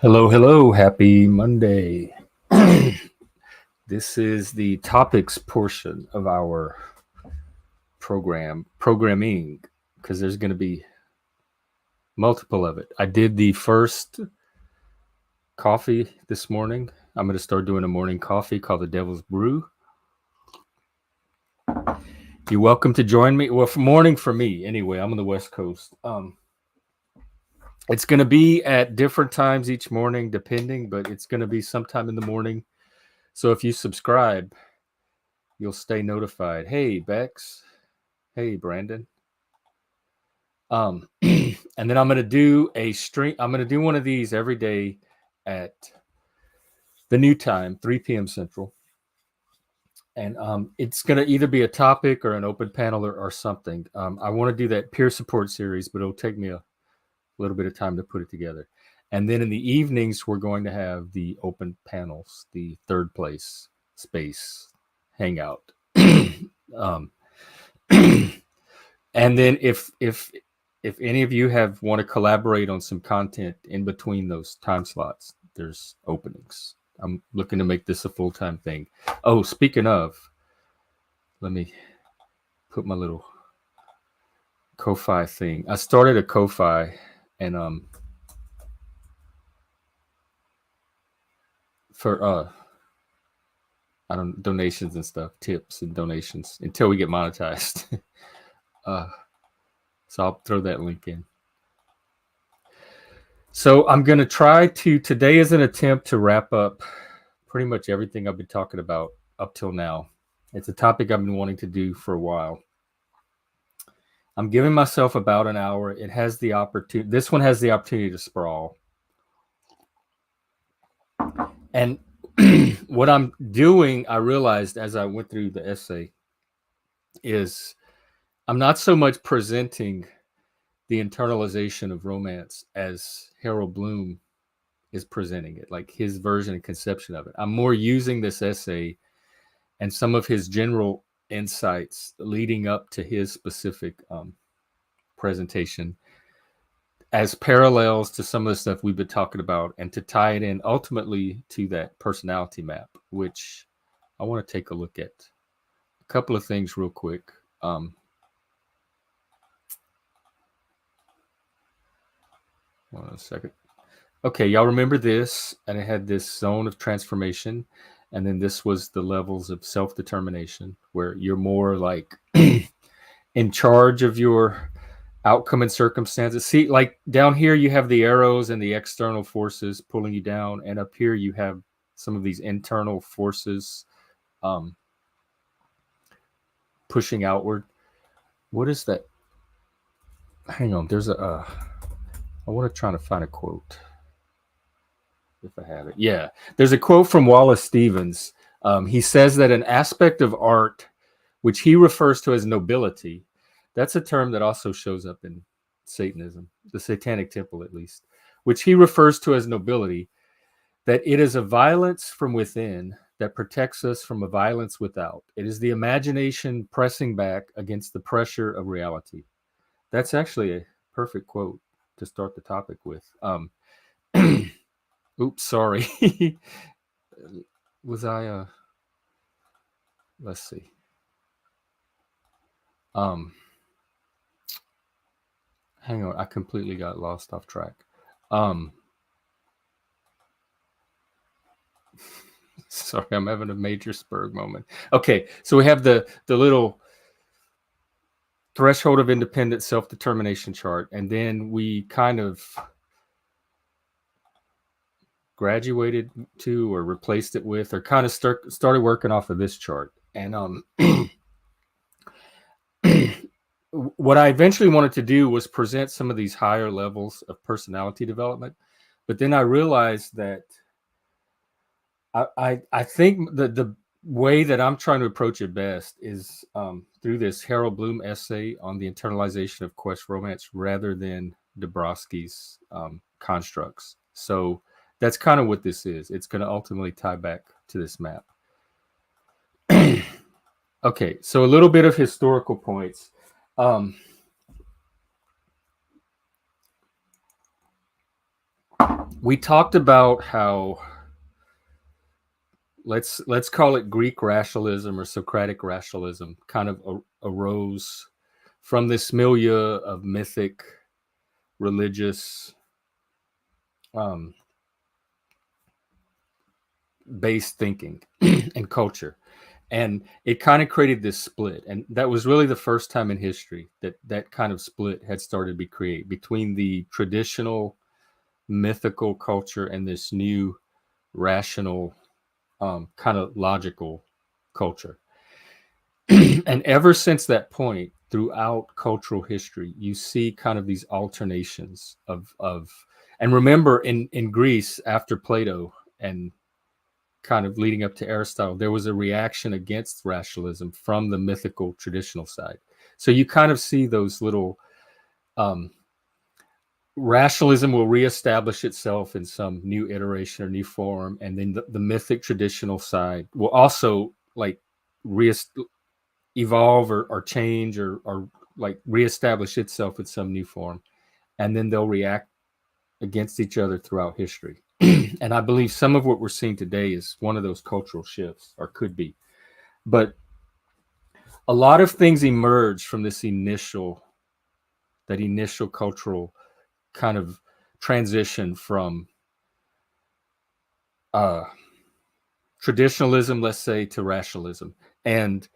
Hello, hello. Happy Monday. This is the topics portion of our programming, because there's going to be multiple of it. I did the first coffee this morning. I'm going to start doing a morning coffee called the Devil's Brew. You're welcome to join me. Well, for morning for me, anyway. I'm on the West Coast. It's going to be at different times each morning, depending, but it's going to be sometime in the morning. So if you subscribe, you'll stay notified. Hey, Bex. Hey, Brandon. And then I'm going to do a stream. I'm going to do one of these every day at the new time, 3 p.m. Central. And it's going to either be a topic or an open panel or something. I want to do that peer support series, but it'll take me a little bit of time to put it together. And then in the evenings, we're going to have the open panels, the third place space hangout. And then if any of you want to collaborate on some content in between those time slots, there's openings. I'm looking to make this a full-time thing. Oh, speaking of, let me put my little Ko-Fi thing. I started a Ko-Fi and for I don't donations and stuff, tips and donations until we get monetized. So I'll throw that link in. So I'm going to try to, today is an attempt to wrap up pretty much everything I've been talking about up till now. It's a topic I've been wanting to do for a while. I'm giving myself about an hour. It has the opportunity, this one has the opportunity to sprawl. And what I'm doing, I realized as I went through the essay, is I'm not so much presenting the internalization of romance as Harold Bloom is presenting it, like his version and conception of it. I'm more using this essay and some of his general insights leading up to his specific presentation as parallels to some of the stuff we've been talking about, and to tie it in ultimately to that personality map, which I want to take a look at. A couple of things real quick. One second. Okay, y'all remember this, and it had this zone of transformation, and then this was the levels of self-determination, where you're more like in charge of your outcome and circumstances. See, like down here you have the arrows and the external forces pulling you down, and up here you have some of these internal forces pushing outward. What is that? Hang on, there's a I want to try to find a quote if I have it. Yeah, there's a quote from Wallace Stevens. He says that an aspect of art, which he refers to as nobility, that's a term that also shows up in Satanism, the Satanic Temple at least, which he refers to as nobility, that it is a violence from within that protects us from a violence without. It is the imagination pressing back against the pressure of reality. That's actually a perfect quote to start the topic with. Oops, sorry. Was I let's see. Hang on, I completely got lost off track. Sorry, I'm having a major Spurg moment. Okay, so we have the little threshold of independent self-determination chart, and then we kind of graduated to or replaced it with, or kind of started working off of this chart. And what I eventually wanted to do was present some of these higher levels of personality development, but then I realized that I think the way that I'm trying to approach it best is through this Harold Bloom essay on the internalization of quest romance rather than Dabrowski's constructs. So that's kind of what this is. It's going to ultimately tie back to this map. Okay, so a little bit of historical points. we talked about how let's call it Greek rationalism or Socratic rationalism kind of arose from this milieu of mythic, religious, um, based thinking and culture. And it kind of created this split. And that was really the first time in history that that kind of split had started to be created between the traditional mythical culture and this new rational, kind of logical culture. And ever since that point, throughout cultural history, you see kind of these alternations of and remember in Greece after Plato and kind of leading up to Aristotle, there was a reaction against rationalism from the mythical traditional side. So you kind of see those little, um, rationalism will reestablish itself in some new iteration or new form, and then the mythic traditional side will also like re evolve or change or like reestablish itself in some new form, and then they'll react against each other throughout history. And I believe some of what we're seeing today is one of those cultural shifts, or could be. But a lot of things emerge from this initial cultural kind of transition from uh, traditionalism, let's say, to rationalism. And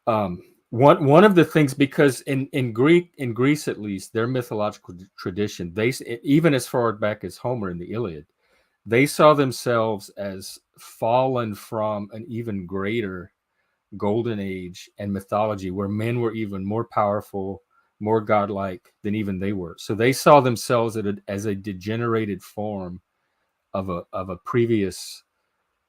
one of the things, because in Greece at least, their mythological tradition, they even as far back as Homer in the Iliad, they saw themselves as fallen from an even greater golden age and mythology where men were even more powerful, more godlike than even they were. So they saw themselves as a degenerated form of a previous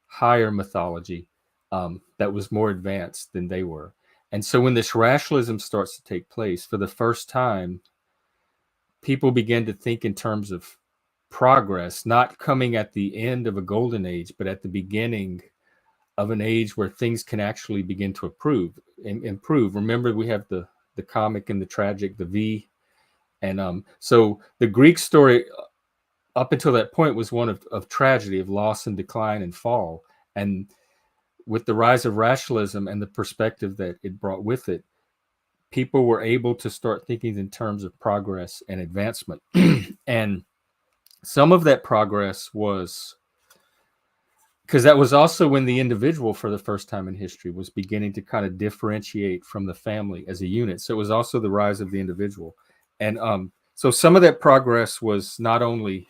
higher mythology, that was more advanced than they were. And so when this rationalism starts to take place, for the first time, people begin to think in terms of progress, not coming at the end of a golden age, but at the beginning of an age where things can actually begin to improve. Remember, we have the comic and the tragic, the V, and so the Greek story up until that point was one of tragedy, of loss and decline and fall. And with the rise of rationalism and the perspective that it brought with it, people were able to start thinking in terms of progress and advancement. And some of that progress was because that was also when the individual, for the first time in history, was beginning to kind of differentiate from the family as a unit. So it was also the rise of the individual. And so some of that progress was not only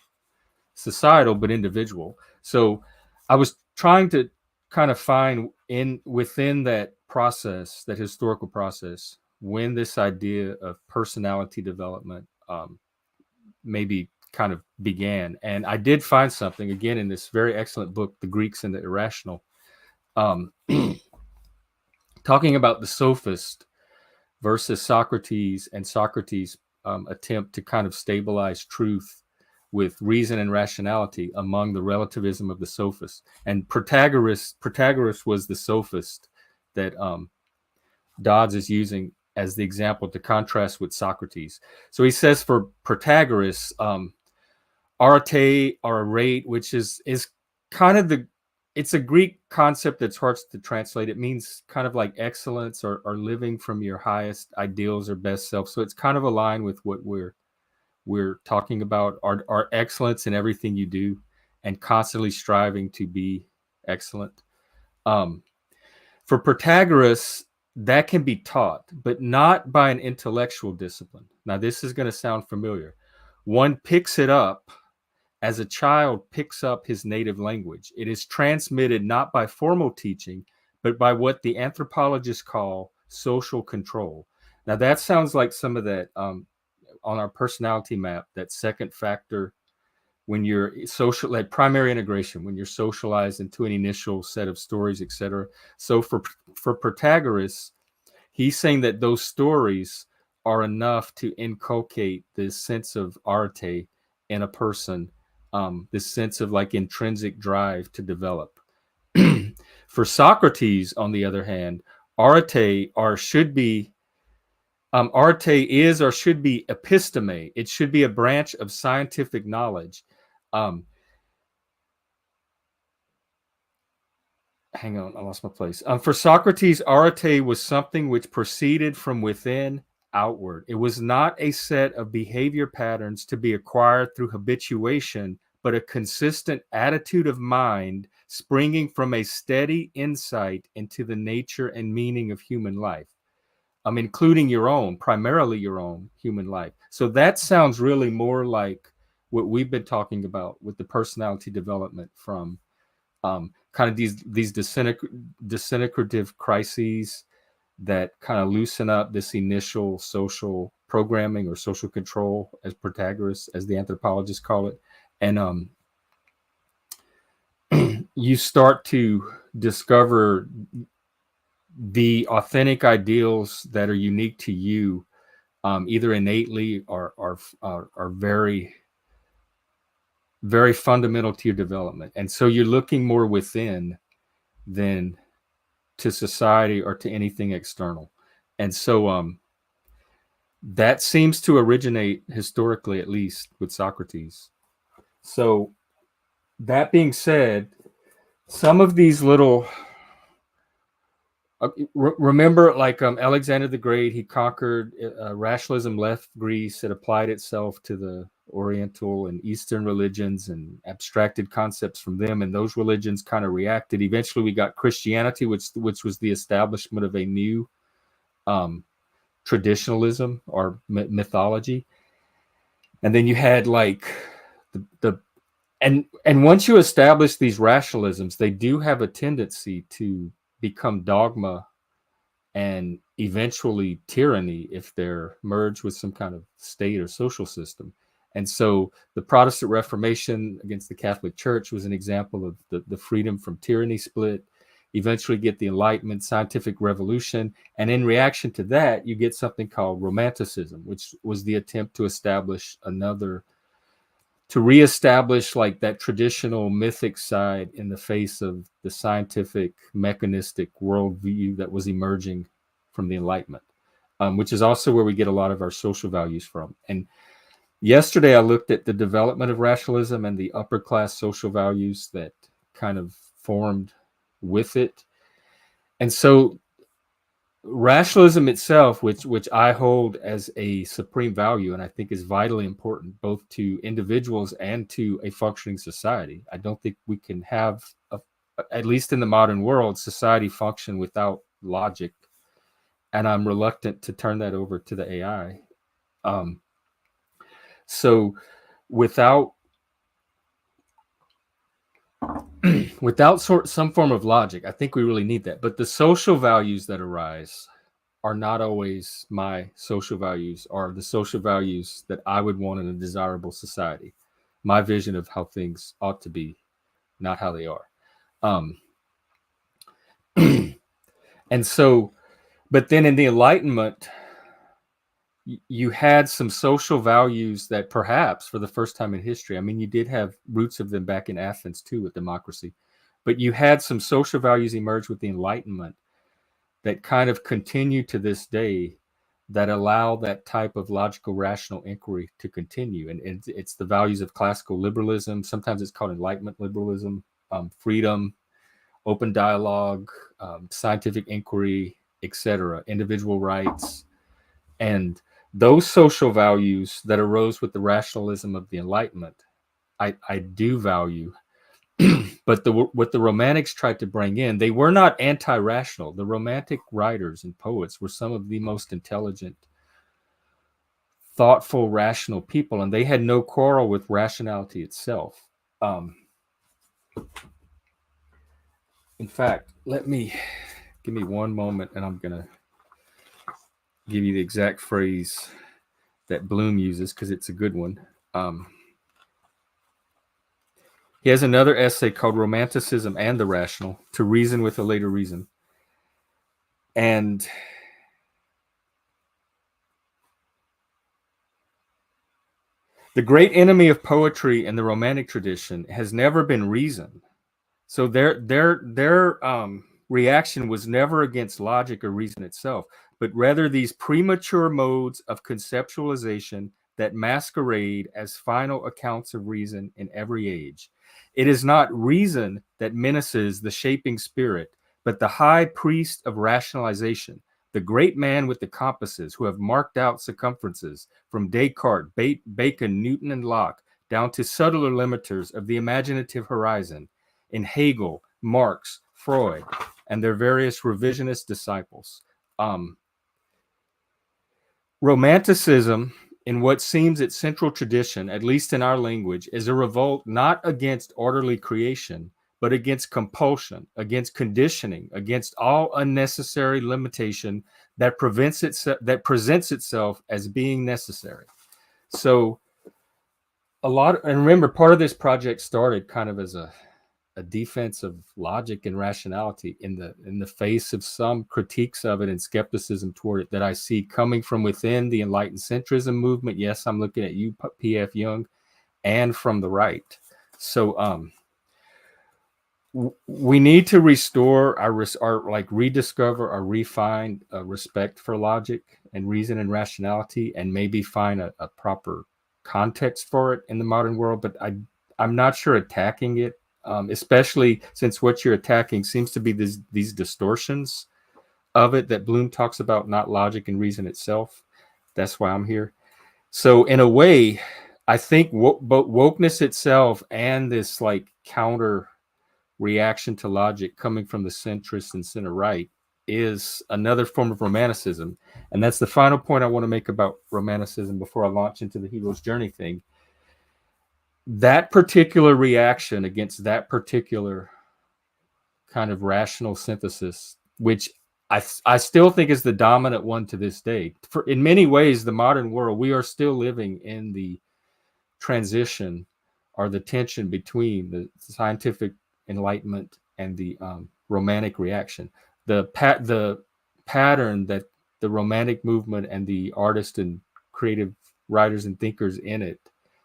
societal, but individual. So I was trying to kind of find within that process, that historical process, when this idea of personality development, maybe kind of began. And I did find something again in this very excellent book, The Greeks and the Irrational, um, talking about the sophist versus Socrates, and Socrates' attempt to kind of stabilize truth with reason and rationality among the relativism of the sophists. And Protagoras was the sophist that Dodds is using as the example to contrast with Socrates. So he says for Protagoras, arete or arate, which is kind of it's a Greek concept that's hard to translate. It means kind of like excellence or living from your highest ideals or best self. So it's kind of aligned with what we're talking about, our excellence in everything you do and constantly striving to be excellent. For Protagoras, that can be taught, but not by an intellectual discipline. Now, this is going to sound familiar. One picks it up as a child picks up his native language. It is transmitted not by formal teaching, but by what the anthropologists call social control. Now, that sounds like some of that on our personality map, that second factor when you're social, like primary integration, when you're socialized into an initial set of stories, etc. So for Protagoras, he's saying that those stories are enough to inculcate this sense of arte in a person, this sense of like intrinsic drive to develop. For Socrates, on the other hand, arte arte is or should be episteme. It should be a branch of scientific knowledge. hang on, I lost my place. For Socrates, arete was something which proceeded from within outward. It was not a set of behavior patterns to be acquired through habituation, but a consistent attitude of mind springing from a steady insight into the nature and meaning of human life, including your own, primarily your own human life. So that sounds really more like what we've been talking about with the personality development from kind of these disintegrative crises that kind of loosen up this initial social programming or social control, as Protagoras, as the anthropologists call it. And you start to discover the authentic ideals that are unique to you, either innately or are very, very fundamental to your development. And so you're looking more within than to society or to anything external. And so that seems to originate historically, at least with Socrates. So that being said, some of these little remember, like Alexander the Great, he conquered rationalism, left Greece. It applied itself to the Oriental and Eastern religions and abstracted concepts from them, and those religions kind of reacted. Eventually, we got Christianity, which was the establishment of a new traditionalism or mythology. And then you had like and once you establish these rationalisms, they do have a tendency to become dogma and eventually tyranny if they're merged with some kind of state or social system. And so the Protestant Reformation against the Catholic Church was an example of the freedom from tyranny split. Eventually get the Enlightenment, scientific revolution. And in reaction to that, you get something called Romanticism, which was the attempt to establish to reestablish like that traditional mythic side in the face of the scientific, mechanistic worldview that was emerging from the Enlightenment, which is also where we get a lot of our social values from. And yesterday I looked at the development of rationalism and the upper class social values that kind of formed with it. And so rationalism itself, which I hold as a supreme value and I think is vitally important both to individuals and to a functioning society. I don't think we can have, at least in the modern world, society function without logic. And I'm reluctant to turn that over to the AI. So without some form of logic, I think we really need that. But the social values that arise are not always my social values, or the social values that I would want in a desirable society. My vision of how things ought to be, not how they are. And so, but then in the Enlightenment, you had some social values that perhaps for the first time in history, I mean, you did have roots of them back in Athens too with democracy, but you had some social values emerge with the Enlightenment that kind of continue to this day that allow that type of logical, rational inquiry to continue. And it's the values of classical liberalism. Sometimes it's called Enlightenment liberalism, freedom, open dialogue, scientific inquiry, etc., individual rights. And those social values that arose with the rationalism of the Enlightenment, I do value. But what the Romantics tried to bring in, they were not anti-rational. The Romantic writers and poets were some of the most intelligent, thoughtful, rational people, and they had no quarrel with rationality itself. In fact, give me one moment, and I'm going to give you the exact phrase that Bloom uses because it's a good one. He has another essay called Romanticism and the Rational, to reason with a later reason. And the great enemy of poetry in the Romantic tradition has never been reason. So their reaction was never against logic or reason itself, but rather these premature modes of conceptualization that masquerade as final accounts of reason in every age. It is not reason that menaces the shaping spirit, but the high priest of rationalization, the great man with the compasses who have marked out circumferences from Descartes, Bacon, Newton, and Locke down to subtler limiters of the imaginative horizon in Hegel, Marx, Freud, and their various revisionist disciples. Romanticism, in what seems its central tradition, at least in our language, is a revolt not against orderly creation, but against compulsion, against conditioning, against all unnecessary limitation that presents itself as being necessary. So and remember, part of this project started kind of as a defense of logic and rationality in the face of some critiques of it and skepticism toward it that I see coming from within the enlightened centrism movement. Yes, I'm looking at you, P.F. Young, and from the right. So we need to restore our rediscover or refine respect for logic and reason and rationality, and maybe find a proper context for it in the modern world. But I'm not sure attacking it, especially since what you're attacking seems to be these distortions of it that Bloom talks about, not logic and reason itself. That's why I'm here. So in a way, I think both wokeness itself and this like counter reaction to logic coming from the centrist and center right is another form of romanticism. And that's the final point I want to make about romanticism before I launch into the hero's journey thing. That particular reaction against that particular kind of rational synthesis, which I still think is the dominant one to this day. In many ways, the modern world, we are still living in the transition or the tension between the scientific enlightenment and the romantic reaction. The pattern that the romantic movement and the artists and creative writers and thinkers in it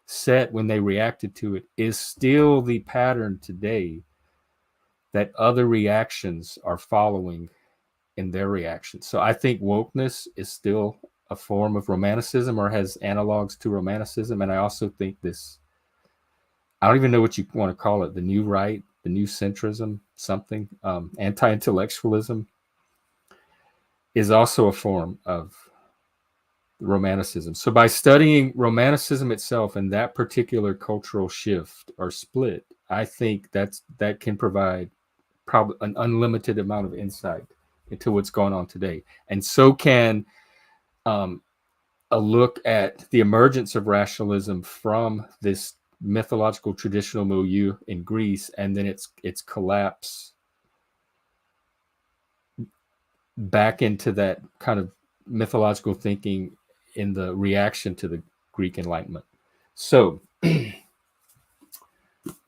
set when they reacted to it is still the pattern today that other reactions are following in their reactions. So I think wokeness is still a form of romanticism or has analogs to romanticism. And I also think this, I don't even know what you want to call it, the new right, the new centrism, something, anti-intellectualism is also a form of romanticism. So by studying romanticism itself and that particular cultural shift or split, I think that can provide probably an unlimited amount of insight into what's going on today. And so can a look at the emergence of rationalism from this mythological traditional milieu in Greece, and then its collapse back into that kind of mythological thinking in the reaction to the Greek Enlightenment. So,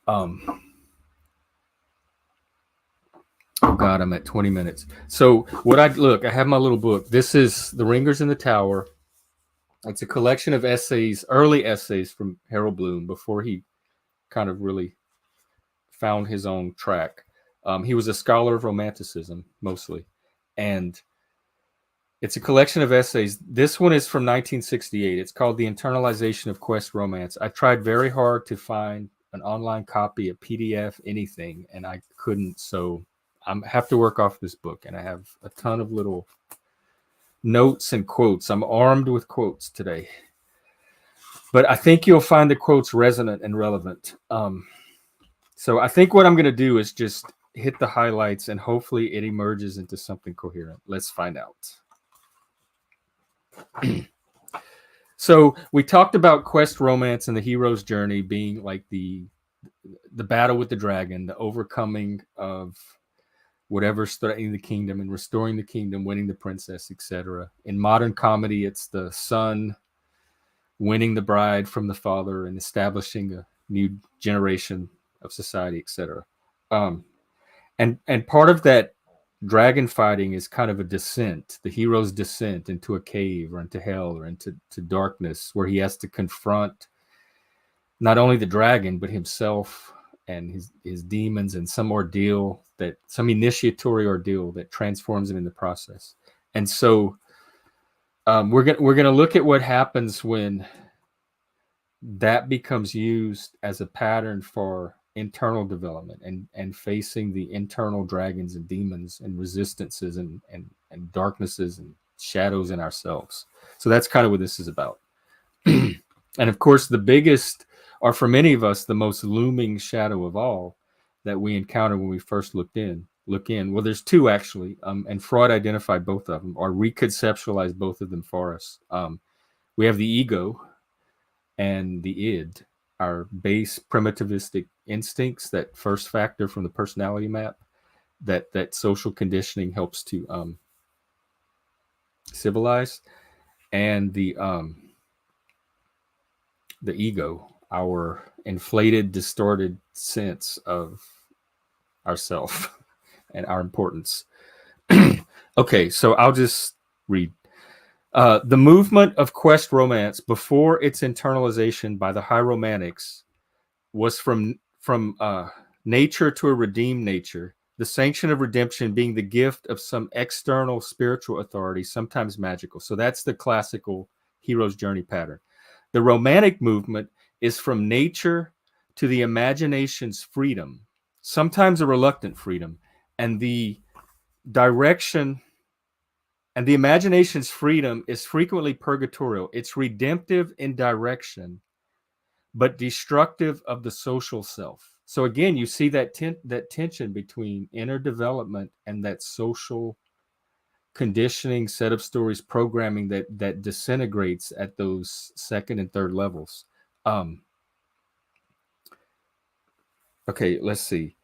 oh God, I'm at 20 minutes. So I have my little book. This is The Ringers in the Tower. It's a collection of essays, early essays from Harold Bloom before he kind of really found his own track. He was a scholar of Romanticism mostly, and it's a collection of essays. This one is from 1968. It's called The Internalization of Quest Romance. I tried very hard to find an online copy, a PDF, anything, and I couldn't. So I have to work off this book, and I have a ton of little notes and quotes. I'm armed with quotes today, but I think you'll find the quotes resonant and relevant. So I think what I'm going to do is just hit the highlights, and hopefully it emerges into something coherent. Let's find out. So we talked about quest romance and the hero's journey being like the battle with the dragon, the overcoming of whatever's threatening the kingdom and restoring the kingdom, winning the princess, etc. In modern comedy, it's the son winning the bride from the father and establishing a new generation of society, etc. And part of that dragon fighting is kind of a descent, the hero's descent into a cave or into hell or into darkness, where he has to confront not only the dragon, but himself and his demons, and some initiatory ordeal that transforms him in the process. And so we're going to look at what happens when that becomes used as a pattern for internal development and facing the internal dragons and demons and resistances and darknesses and shadows in ourselves. So that's kind of what this is about. And of course, the biggest, or for many of us, the most looming shadow of all that we encounter when we first look in. Well, there's two actually, and Freud identified both of them, or reconceptualized both of them for us. We have the ego and the id, our base primitivistic instincts, that first factor from the personality map that social conditioning helps to civilize, and the ego, our inflated, distorted sense of ourself and our importance. Okay, so I'll just read. The movement of quest romance before its internalization by the high romantics was from nature to a redeemed nature, the sanction of redemption being the gift of some external spiritual authority, sometimes magical. So that's the classical hero's journey pattern. The romantic movement is from nature to the imagination's freedom, sometimes a reluctant freedom, and the direction and the imagination's freedom is frequently purgatorial. It's redemptive in direction, but destructive of the social self. So again, you see that that tension between inner development and that social conditioning, set of stories, programming that disintegrates at those second and third levels. Okay, let's see.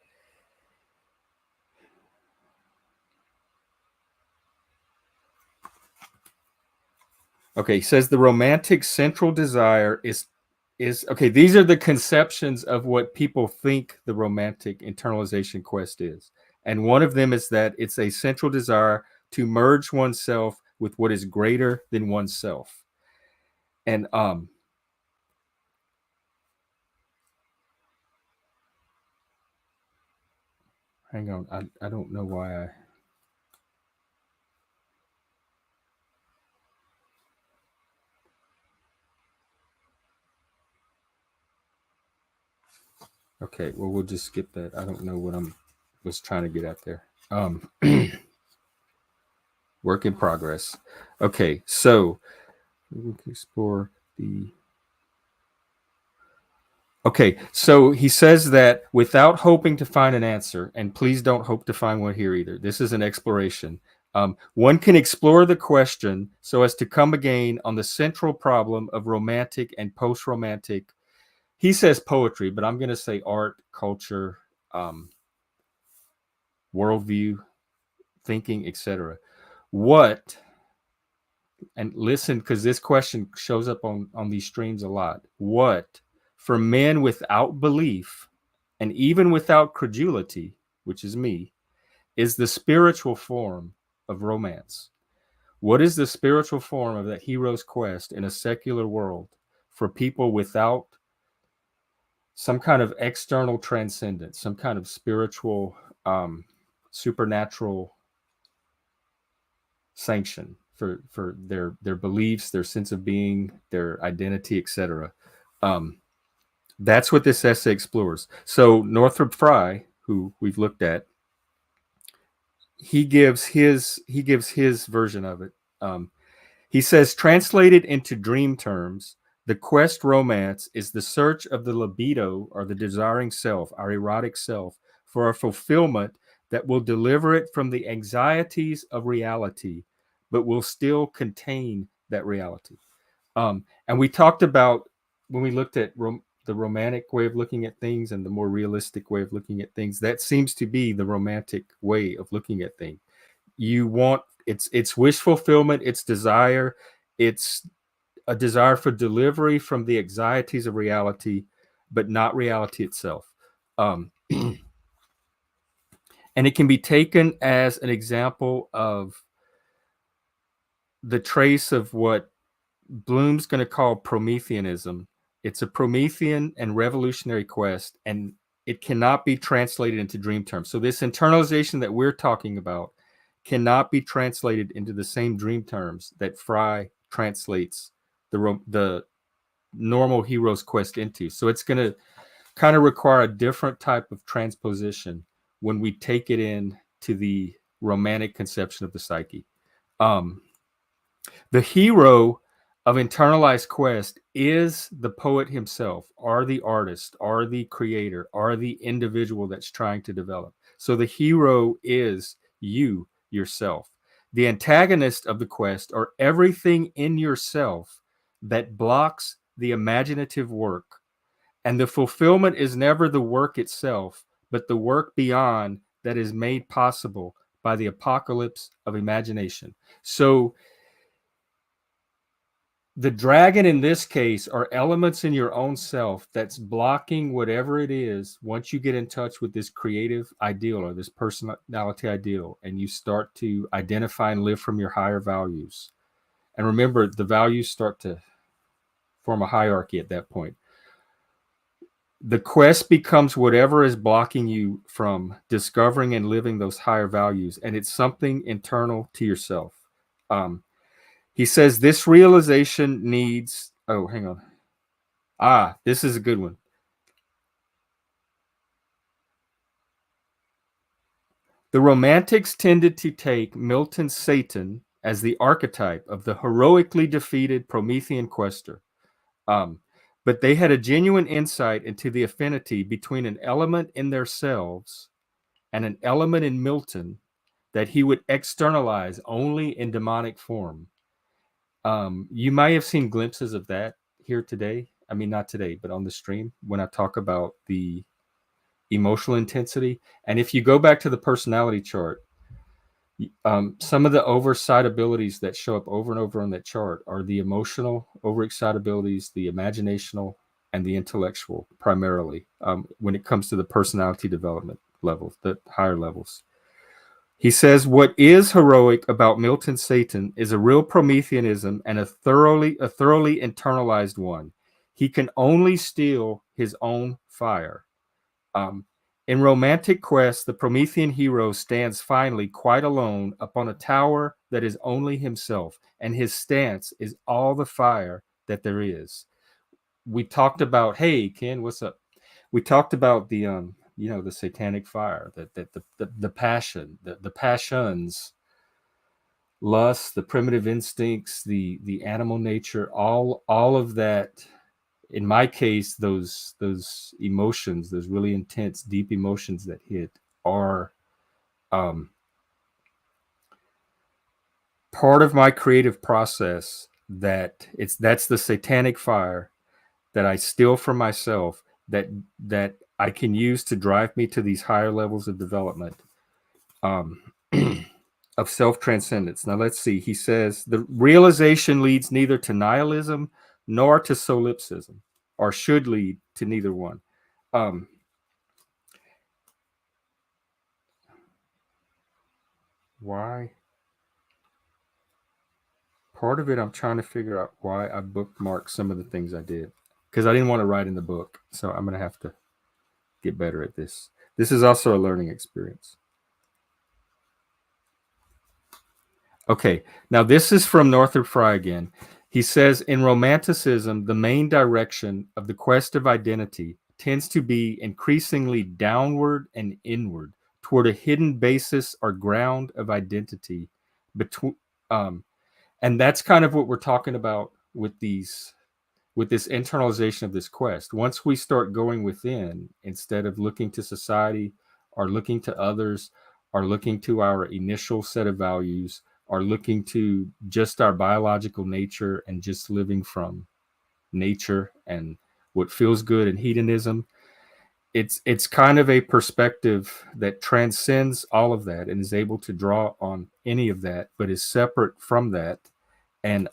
Okay, he says the romantic central desire is okay. These are the conceptions of what people think the romantic internalization quest is, and one of them is that it's a central desire to merge oneself with what is greater than oneself. And hang on, I don't know why I. Okay, well we'll just skip that. I don't know what I'm was trying to get at there. Work in progress. Okay, so we can explore the. Okay, so he says that without hoping to find an answer, and please don't hope to find one here either. This is an exploration. One can explore the question so as to come again on the central problem of romantic and post-romantic. He says poetry, but I'm going to say art, culture, worldview, thinking, etc. What, and listen, because this question shows up on these streams a lot. What, for men without belief and even without credulity, which is me, is the spiritual form of romance? What is the spiritual form of that hero's quest in a secular world for people without some kind of external transcendence, some kind of spiritual, supernatural sanction for their beliefs, their sense of being, their identity, etc. That's what this essay explores. So Northrop Frye, who we've looked at, he gives his version of it. He says, translated into dream terms, the quest romance is the search of the libido, or the desiring self, our erotic self, for a fulfillment that will deliver it from the anxieties of reality, but will still contain that reality. And we talked about, when we looked at the romantic way of looking at things and the more realistic way of looking at things, that seems to be the romantic way of looking at things. You want, it's wish fulfillment, it's desire, it's a desire for delivery from the anxieties of reality, but not reality itself. And it can be taken as an example of the trace of what Bloom's going to call Prometheanism. It's a Promethean and revolutionary quest, and it cannot be translated into dream terms. So this internalization that we're talking about cannot be translated into the same dream terms that Frye translates the normal hero's quest into. So it's going to kind of require a different type of transposition when we take it in to the romantic conception of the psyche. The hero of internalized quest is the poet himself, or the artist, or the creator, or the individual that's trying to develop. So the hero is you, yourself. The antagonist of the quest are everything in yourself that blocks the imaginative work. And the fulfillment is never the work itself, but the work beyond that is made possible by the apocalypse of imagination. So the dragon in this case are elements in your own self that's blocking whatever it is once you get in touch with this creative ideal or this personality ideal, and you start to identify and live from your higher values. And remember, the values start to form a hierarchy at that point. The quest becomes whatever is blocking you from discovering and living those higher values, and it's something internal to yourself. He says this realization needs, oh, hang on. This is a good one. The Romantics tended to take Milton's Satan as the archetype of the heroically defeated Promethean quester. But they had a genuine insight into the affinity between an element in themselves and an element in Milton that he would externalize only in demonic form. You might have seen glimpses of that here today. I mean, not today, but on the stream when I talk about the emotional intensity. And if you go back to the personality chart, some of the overexcitabilities that show up over and over on that chart are the emotional overexcitabilities, the imaginational, and the intellectual primarily when it comes to the personality development levels, the higher levels. He says what is heroic about Milton's Satan is a real Prometheanism and a thoroughly internalized one. He can only steal his own fire. In romantic quest, the Promethean hero stands finally quite alone upon a tower that is only himself, and his stance is all the fire that there is. We talked about, hey Ken, what's up? We talked about the the satanic fire, the passion, the passions, lust, the primitive instincts, the animal nature, all of that. In my case, those emotions, those really intense, deep emotions that hit are part of my creative process. That's the satanic fire that I steal from myself, that I can use to drive me to these higher levels of development, of self-transcendence. Now let's see. He says the realization leads neither to nihilism nor to solipsism, or should lead to neither one. Why? Part of it, I'm trying to figure out why I bookmarked some of the things I did, because I didn't want to write in the book. So I'm going to have to get better at this. This is also a learning experience. Okay, now this is from Northrop Frye again. He says, in Romanticism, the main direction of the quest of identity tends to be increasingly downward and inward toward a hidden basis or ground of identity between, and that's kind of what we're talking about with this internalization of this quest. Once we start going within, instead of looking to society or looking to others or looking to our initial set of values or looking to just our biological nature and just living from nature and what feels good and hedonism, it's kind of a perspective that transcends all of that and is able to draw on any of that, but is separate from that. And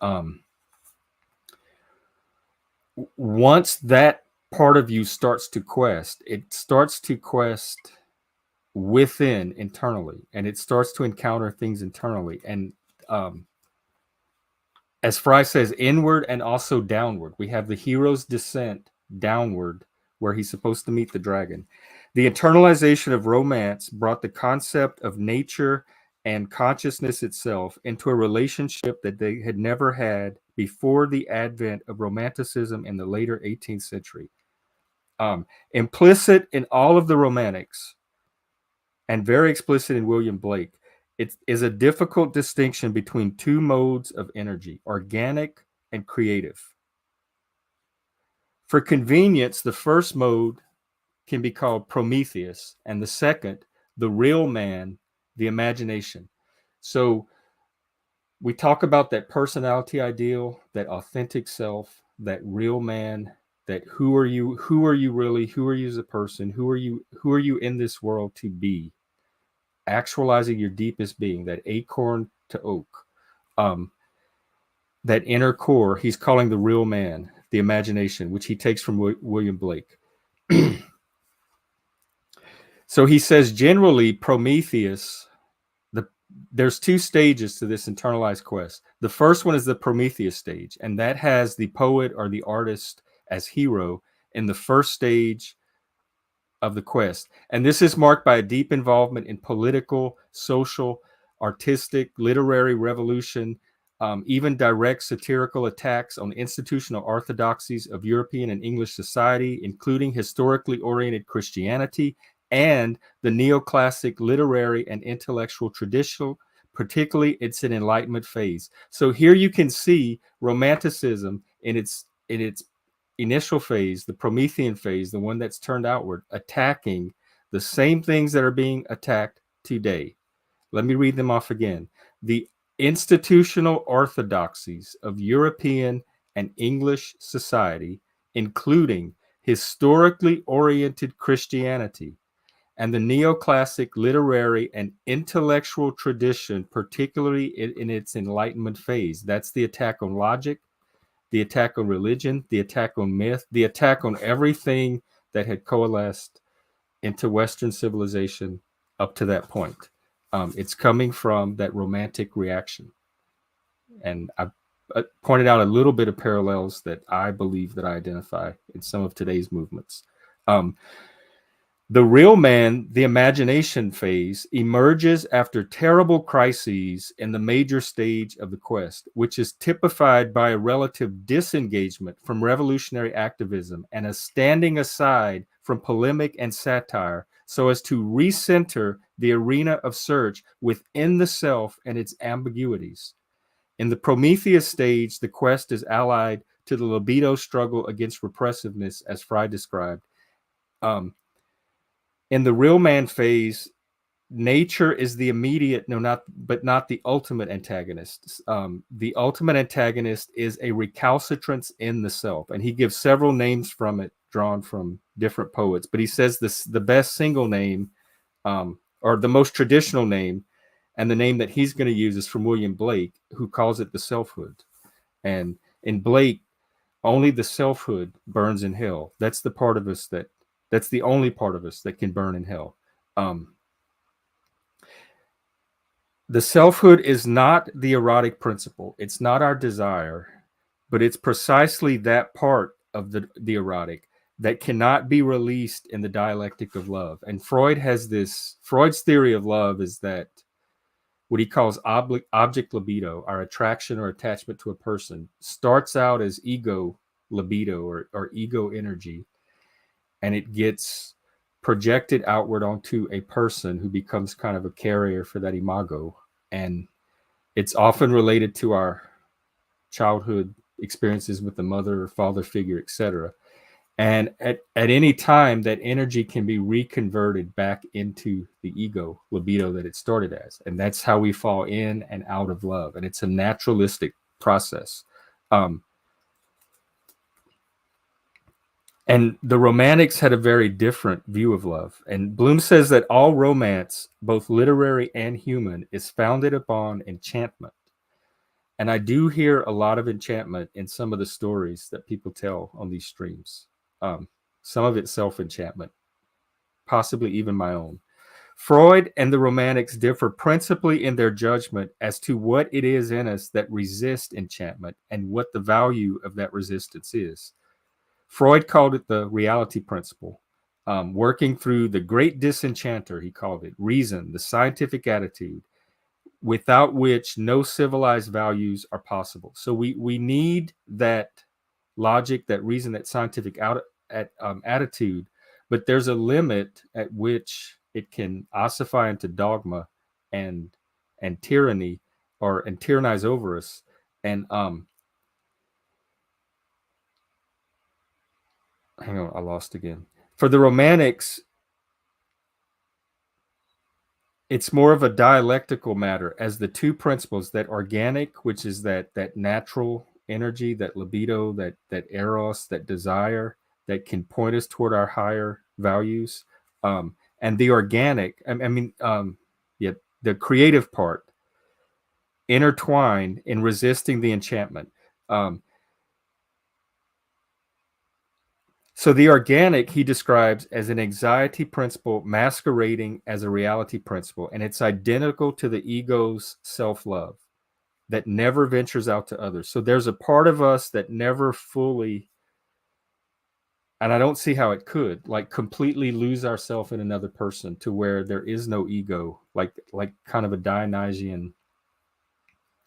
once that part of you starts to quest, it starts to quest within internally, and it starts to encounter things internally. And as Frye says, inward and also downward. We have the hero's descent downward, where he's supposed to meet the dragon. The internalization of romance brought the concept of nature and consciousness itself into a relationship that they had never had before the advent of Romanticism in the later 18th century. Implicit in all of the Romantics and very explicit in William Blake, it is a difficult distinction between two modes of energy, organic and creative. For convenience, the first mode can be called Prometheus, and the second, the real man, the imagination. So we talk about that personality ideal, that authentic self, that real man, that who are you really, who are you as a person, who are you in this world to be, actualizing your deepest being, that acorn to oak, that inner core. He's calling the real man, the imagination, which he takes from William Blake. So he says generally Prometheus, there's two stages to this internalized quest. The first one is the Prometheus stage, and that has the poet or the artist as hero in the first stage of the quest. And this is marked by a deep involvement in political, social, artistic, literary revolution, even direct satirical attacks on institutional orthodoxies of European and English society, including historically oriented Christianity and the neoclassic literary and intellectual tradition, particularly its an Enlightenment phase. So here you can see Romanticism in its initial phase, the Promethean phase, the one that's turned outward, attacking the same things that are being attacked today. Let me read them off again. The institutional orthodoxies of European and English society, including historically oriented Christianity, and the neoclassic literary and intellectual tradition, particularly in its Enlightenment phase. That's the attack on logic, the attack on religion, the attack on myth, the attack on everything that had coalesced into Western civilization up to that point. It's coming from that romantic reaction. And I've pointed out a little bit of parallels that I believe that I identify in some of today's movements. The real man, the imagination phase, emerges after terrible crises in the major stage of the quest, which is typified by a relative disengagement from revolutionary activism and a standing aside from polemic and satire so as to recenter the arena of search within the self and its ambiguities. In the Prometheus stage, the quest is allied to the libido struggle against repressiveness, as Frye described. In the real man phase, nature is the immediate, not the ultimate antagonist. The ultimate antagonist is a recalcitrance in the self, and he gives several names from it, drawn from different poets. But he says the best single name, or the most traditional name, and the name that he's going to use is from William Blake, who calls it the selfhood. And in Blake, only the selfhood burns in hell. That's the part of us that's the only part of us that can burn in hell. The selfhood is not the erotic principle. It's not our desire, but it's precisely that part of the erotic that cannot be released in the dialectic of love. And Freud's theory of love is that what he calls object libido, our attraction or attachment to a person, starts out as ego libido or ego energy, and it gets projected outward onto a person who becomes kind of a carrier for that imago. And it's often related to our childhood experiences with the mother or father figure, etc. And at any time, that energy can be reconverted back into the ego libido that it started as. And that's how we fall in and out of love. And it's a naturalistic process. And the Romantics had a very different view of love. And Bloom says that all romance, both literary and human, is founded upon enchantment. And I do hear a lot of enchantment in some of the stories that people tell on these streams. Some of it self-enchantment, possibly even my own. Freud and the Romantics differ principally in their judgment as to what it is in us that resists enchantment and what the value of that resistance is. Freud called it the reality principle. Working through the great disenchanter, he called it, reason, the scientific attitude, without which no civilized values are possible. So we need that logic, that reason, that scientific attitude, but there's a limit at which it can ossify into dogma and tyranny, and tyrannize over us. And hang on, I lost again. For the Romantics, it's more of a dialectical matter, as the two principles, that organic, which is that natural energy, that libido, that eros, that desire, that can point us toward our higher values, and the organic, yeah, the creative part, intertwined in resisting the enchantment. So the organic he describes as an anxiety principle masquerading as a reality principle, and it's identical to the ego's self-love that never ventures out to others. So there's a part of us that never fully, and I don't see how it could, like completely lose ourselves in another person to where there is no ego, like kind of a Dionysian.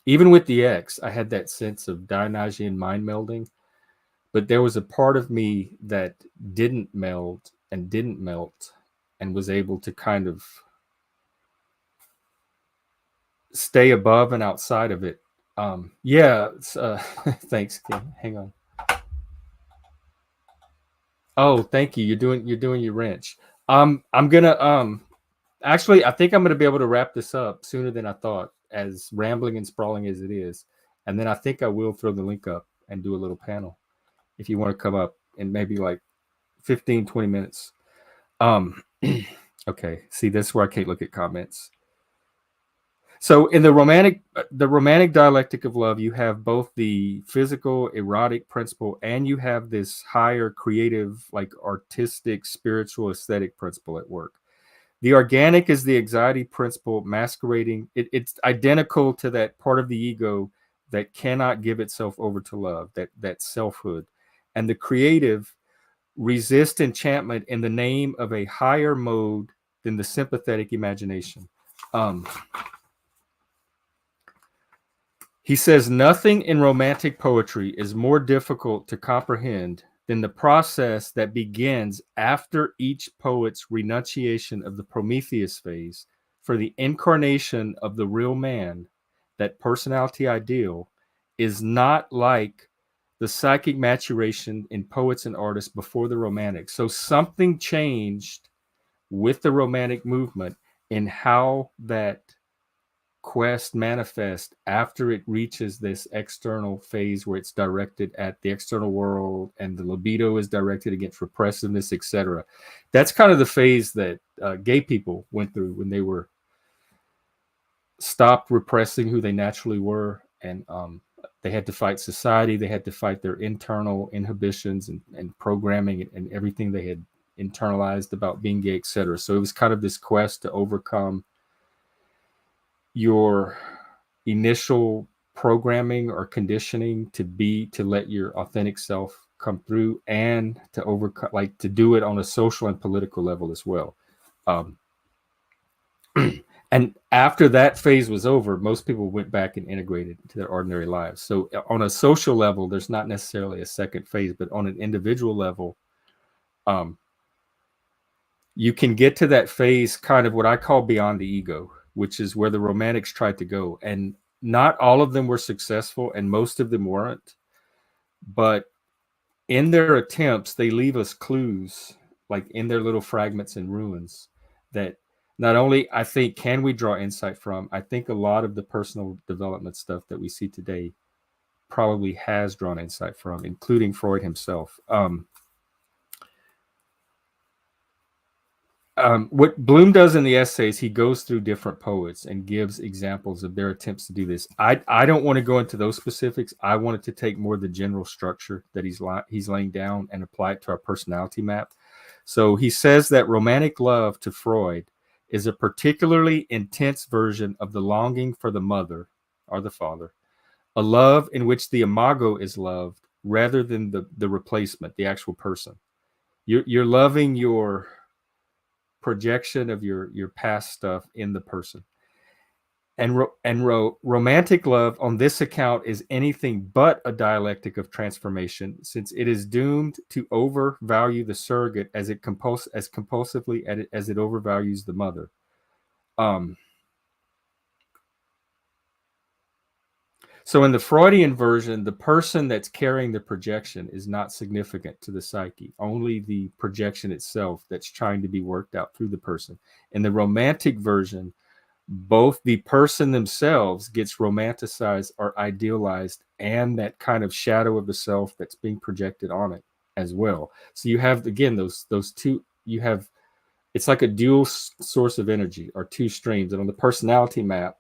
Even with the X, I had that sense of Dionysian mind melding, but there was a part of me that didn't meld and didn't melt and was able to kind of stay above and outside of it. Yeah, thanks, Kim. Hang on. Oh, thank you. You're doing your wrench. I'm gonna actually, I think I'm gonna be able to wrap this up sooner than I thought, as rambling and sprawling as it is. And then I think I will throw the link up and do a little panel if you want to come up in maybe like 15, 20 minutes. Okay. See, this is where I can't look at comments. So in the romantic dialectic of love, you have both the physical erotic principle, and you have this higher creative, like artistic, spiritual, aesthetic principle at work. The organic is the anxiety principle masquerading. It's identical to that part of the ego that cannot give itself over to love, that selfhood. And the creative resist enchantment in the name of a higher mode than the sympathetic imagination. He says nothing in romantic poetry is more difficult to comprehend than the process that begins after each poet's renunciation of the Prometheus phase for the incarnation of the real man. That personality ideal is not like the psychic maturation in poets and artists before the Romantics. So something changed with the Romantic movement in how that quest manifest after it reaches this external phase where it's directed at the external world and the libido is directed against repressiveness, etc. That's kind of the phase that gay people went through when they were stopped repressing who they naturally were, and they had to fight society, they had to fight their internal inhibitions and programming and everything they had internalized about being gay, etc. So it was kind of this quest to overcome your initial programming or conditioning to let your authentic self come through, and to overcome, like to do it on a social and political level as well. And after that phase was over, most people went back and integrated into their ordinary lives. So on a social level, there's not necessarily a second phase, but on an individual level, you can get to that phase, kind of what I call beyond the ego, which is where the Romantics tried to go. And not all of them were successful, and most of them weren't. But in their attempts, they leave us clues, like in their little fragments and ruins, that not only, I think, can we draw insight from, I think a lot of the personal development stuff that we see today probably has drawn insight from, including Freud himself. What Bloom does in the essays, he goes through different poets and gives examples of their attempts to do this. I don't want to go into those specifics. I wanted to take more the general structure that he's laying down and apply it to our personality map. So he says that romantic love to Freud is a particularly intense version of the longing for the mother or the father, a love in which the imago is loved rather than the replacement, the actual person. You're loving your projection of your past stuff in the person. Romantic love on this account is anything but a dialectic of transformation, since it is doomed to overvalue the surrogate as compulsively as it overvalues the mother. So in the Freudian version, the person that's carrying the projection is not significant to the psyche, only the projection itself that's trying to be worked out through the person. In the romantic version, both the person themselves gets romanticized or idealized, and that kind of shadow of the self that's being projected on it as well. So you have, again, those two, you have, it's like a dual source of energy or two streams. And on the personality map,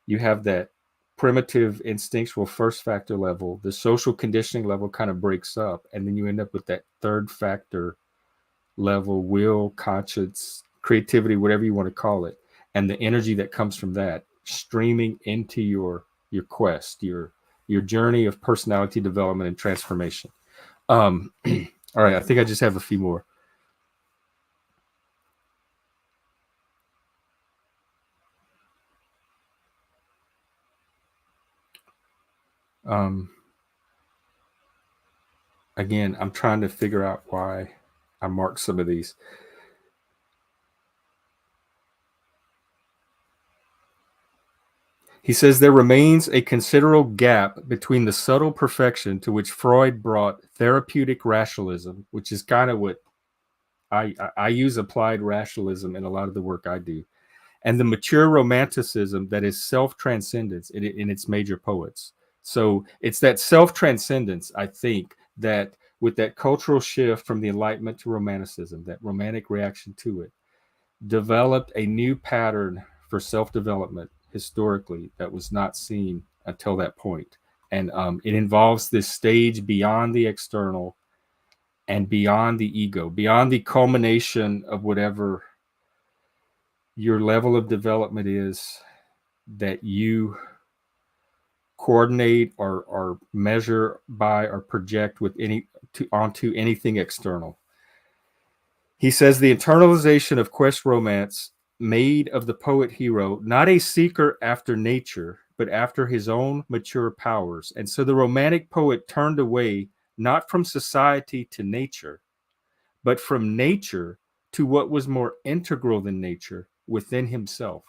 you have that primitive instinctual first factor level. The social conditioning level kind of breaks up, and then you end up with that third factor level: will, conscience, creativity, whatever you want to call it, and the energy that comes from that streaming into your quest, your journey of personality development and transformation. All right, I think I just have a few more. Again, I'm trying to figure out why I marked some of these. He says there remains a considerable gap between the subtle perfection to which Freud brought therapeutic rationalism, which is kind of what I use applied rationalism in a lot of the work I do, and the mature romanticism that is self-transcendence in its major poets. So it's that self-transcendence, I think, that with that cultural shift from the Enlightenment to Romanticism, that romantic reaction to it, developed a new pattern for self-development historically that was not seen until that point. And it involves this stage beyond the external and beyond the ego, beyond the culmination of whatever your level of development is that you coordinate or measure by or project with onto anything external. He says the internalization of quest romance made of the poet hero not a seeker after nature, but after his own mature powers. And so the romantic poet turned away not from society to nature, but from nature to what was more integral than nature within himself.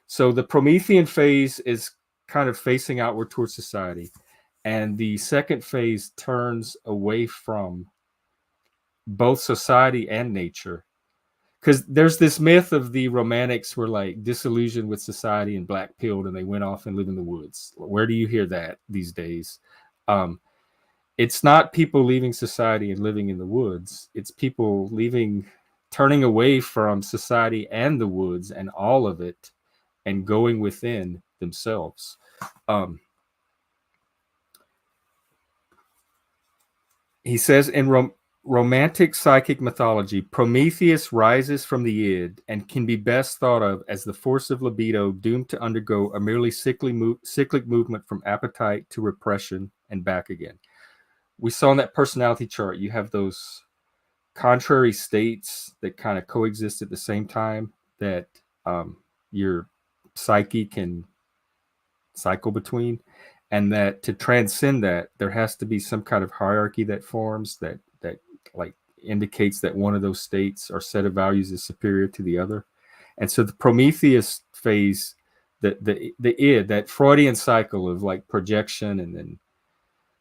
So the Promethean phase is kind of facing outward towards society. And the second phase turns away from both society and nature. Because there's this myth of the romantics were like disillusioned with society and black pilled and they went off and live in the woods. Where do you hear that these days? It's not people leaving society and living in the woods. It's people turning away from society and the woods and all of it and going within themselves. He says in romantic psychic mythology, Prometheus rises from the id and can be best thought of as the force of libido doomed to undergo a merely cyclic movement from appetite to repression and back again. We saw in that personality chart, you have those contrary states that kind of coexist at the same time that your psyche can cycle between, and that to transcend that there has to be some kind of hierarchy that forms that like indicates that one of those states or set of values is superior to the other. And so the Prometheus phase, the id, that Freudian cycle of like projection and then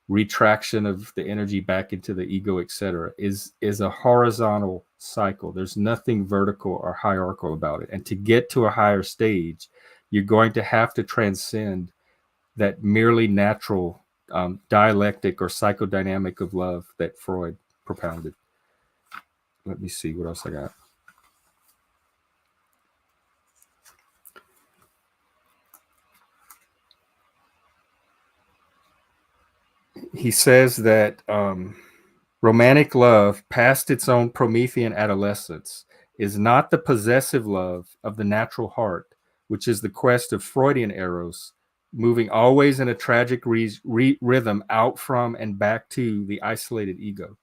retraction of the energy back into the ego, etc., is a horizontal cycle. There's nothing vertical or hierarchical about it. And to get to a higher stage, you're going to have to transcend that merely natural dialectic or psychodynamic of love that Freud propounded. Let me see what else I got. He says that romantic love, past its own Promethean adolescence, is not the possessive love of the natural heart, which is the quest of Freudian eros, moving always in a tragic rhythm out from and back to the isolated ego.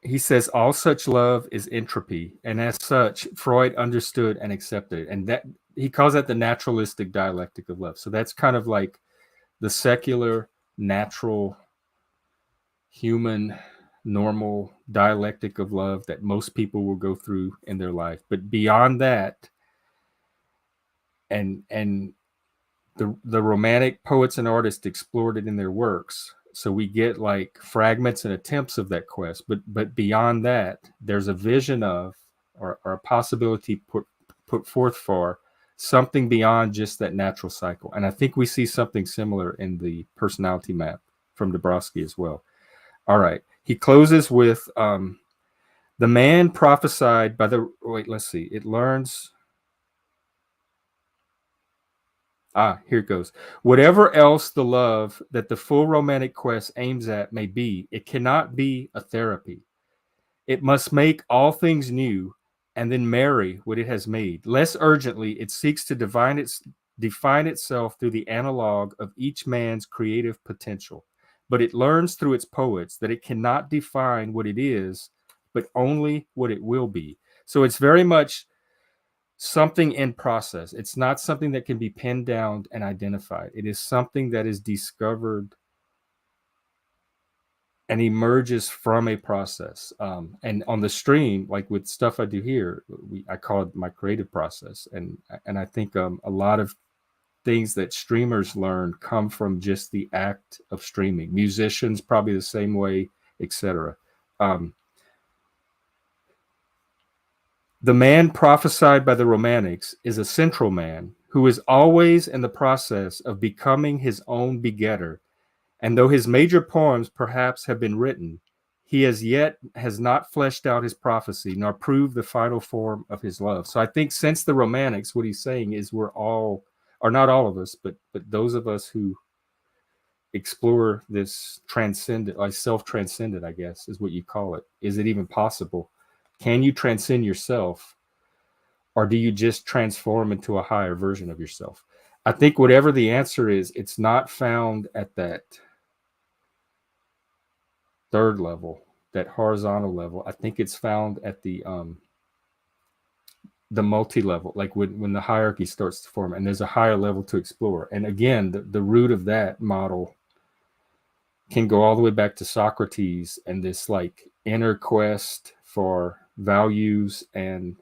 he says all such love is entropy, and as such, Freud understood and accepted it. And that he calls that the naturalistic dialectic of love. So that's kind of like the secular, natural, human, normal dialectic of love that most people will go through in their life. But beyond that, and the romantic poets and artists explored it in their works. So we get like fragments and attempts of that quest, but beyond that, there's a vision of or a possibility put forth for something beyond just that natural cycle. And I think we see something similar in the personality map from Dabrowski as well. All right. He closes with the man prophesied by the wait, let's see. It learns. Here it goes. Whatever else the love that the full romantic quest aims at may be, it cannot be a therapy. It must make all things new and then marry what it has made. Less urgently, it seeks to define itself through the analog of each man's creative potential. But it learns through its poets that it cannot define what it is, but only what it will be. So it's very much something in process. It's not something that can be pinned down and identified. It is something that is discovered and emerges from a process. And on the stream, like with stuff I do here, I call it my creative process. And I think a lot of things that streamers learn come from just the act of streaming. Musicians probably the same way, etc. The man prophesied by the Romantics is a central man who is always in the process of becoming his own begetter. And though his major poems perhaps have been written, he as yet has not fleshed out his prophecy nor proved the final form of his love. So I think since the Romantics, what he's saying is we're all, or not all of us, but those of us who explore this transcendent, like self-transcendent, I guess, is what you call it. Is it even possible? Can you transcend yourself, or do you just transform into a higher version of yourself? I think whatever the answer is, it's not found at that third level, that horizontal level. I think it's found at the multi-level, like when the hierarchy starts to form and there's a higher level to explore. And again, the root of that model can go all the way back to Socrates and this like inner quest for values and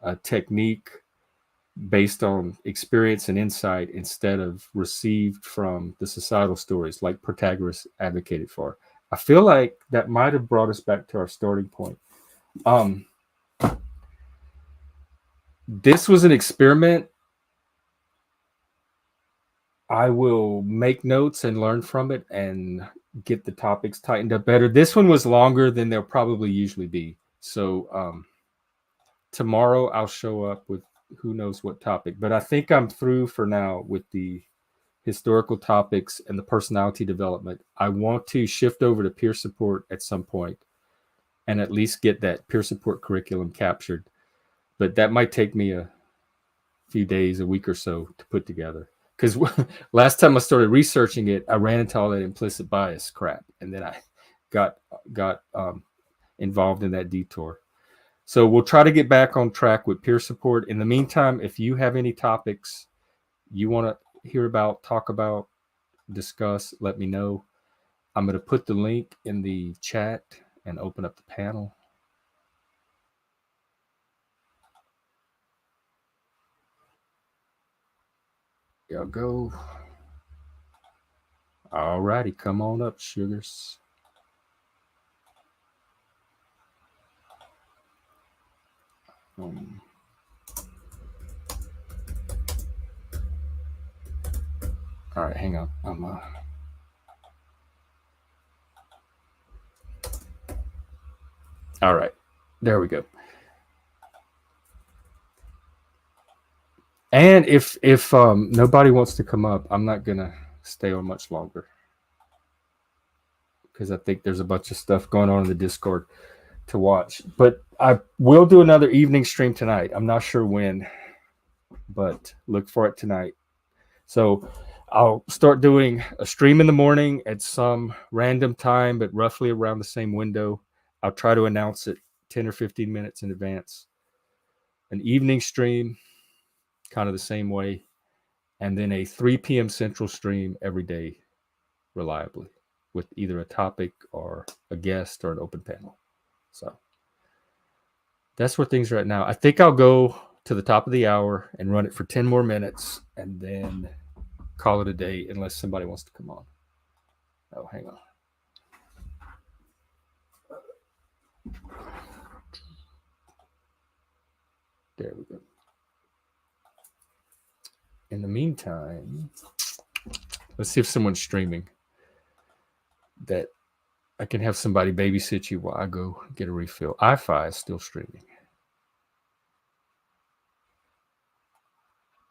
a technique based on experience and insight instead of received from the societal stories like Protagoras advocated for. I feel like that might have brought us back to our starting point. This was an experiment. I will make notes and learn from it and get the topics tightened up better. This one was longer than they'll probably usually be. So tomorrow I'll show up with who knows what topic. But I think I'm through for now with the historical topics and the personality development. I want to shift over to peer support at some point and at least get that peer support curriculum captured. But that might take me a few days, a week or so to put together. Because last time I started researching it, I ran into all that implicit bias crap. And then I got involved in that detour. So we'll try to get back on track with peer support. In the meantime, if you have any topics you want to hear about, talk about, discuss, let me know. I'm going to put the link in the chat and open up the panel. Y'all go. All righty, come on up, sugars. All right, hang on. All right, there we go. And if nobody wants to come up, I'm not gonna stay on much longer because I think there's a bunch of stuff going on in the Discord to watch. But I will do another evening stream tonight. I'm not sure when, but look for it tonight. So I'll start doing a stream in the morning at some random time, but roughly around the same window. I'll try to announce it 10 or 15 minutes in advance. An evening stream, kind of the same way, and then a 3 p.m. Central stream every day, reliably, with either a topic or a guest or an open panel. So that's where things are at now. I think I'll go to the top of the hour and run it for 10 more minutes and then call it a day unless somebody wants to come on. Oh, hang on. There we go. In the meantime, let's see if someone's streaming that I can have somebody babysit you while I go get a refill. iFi is still streaming.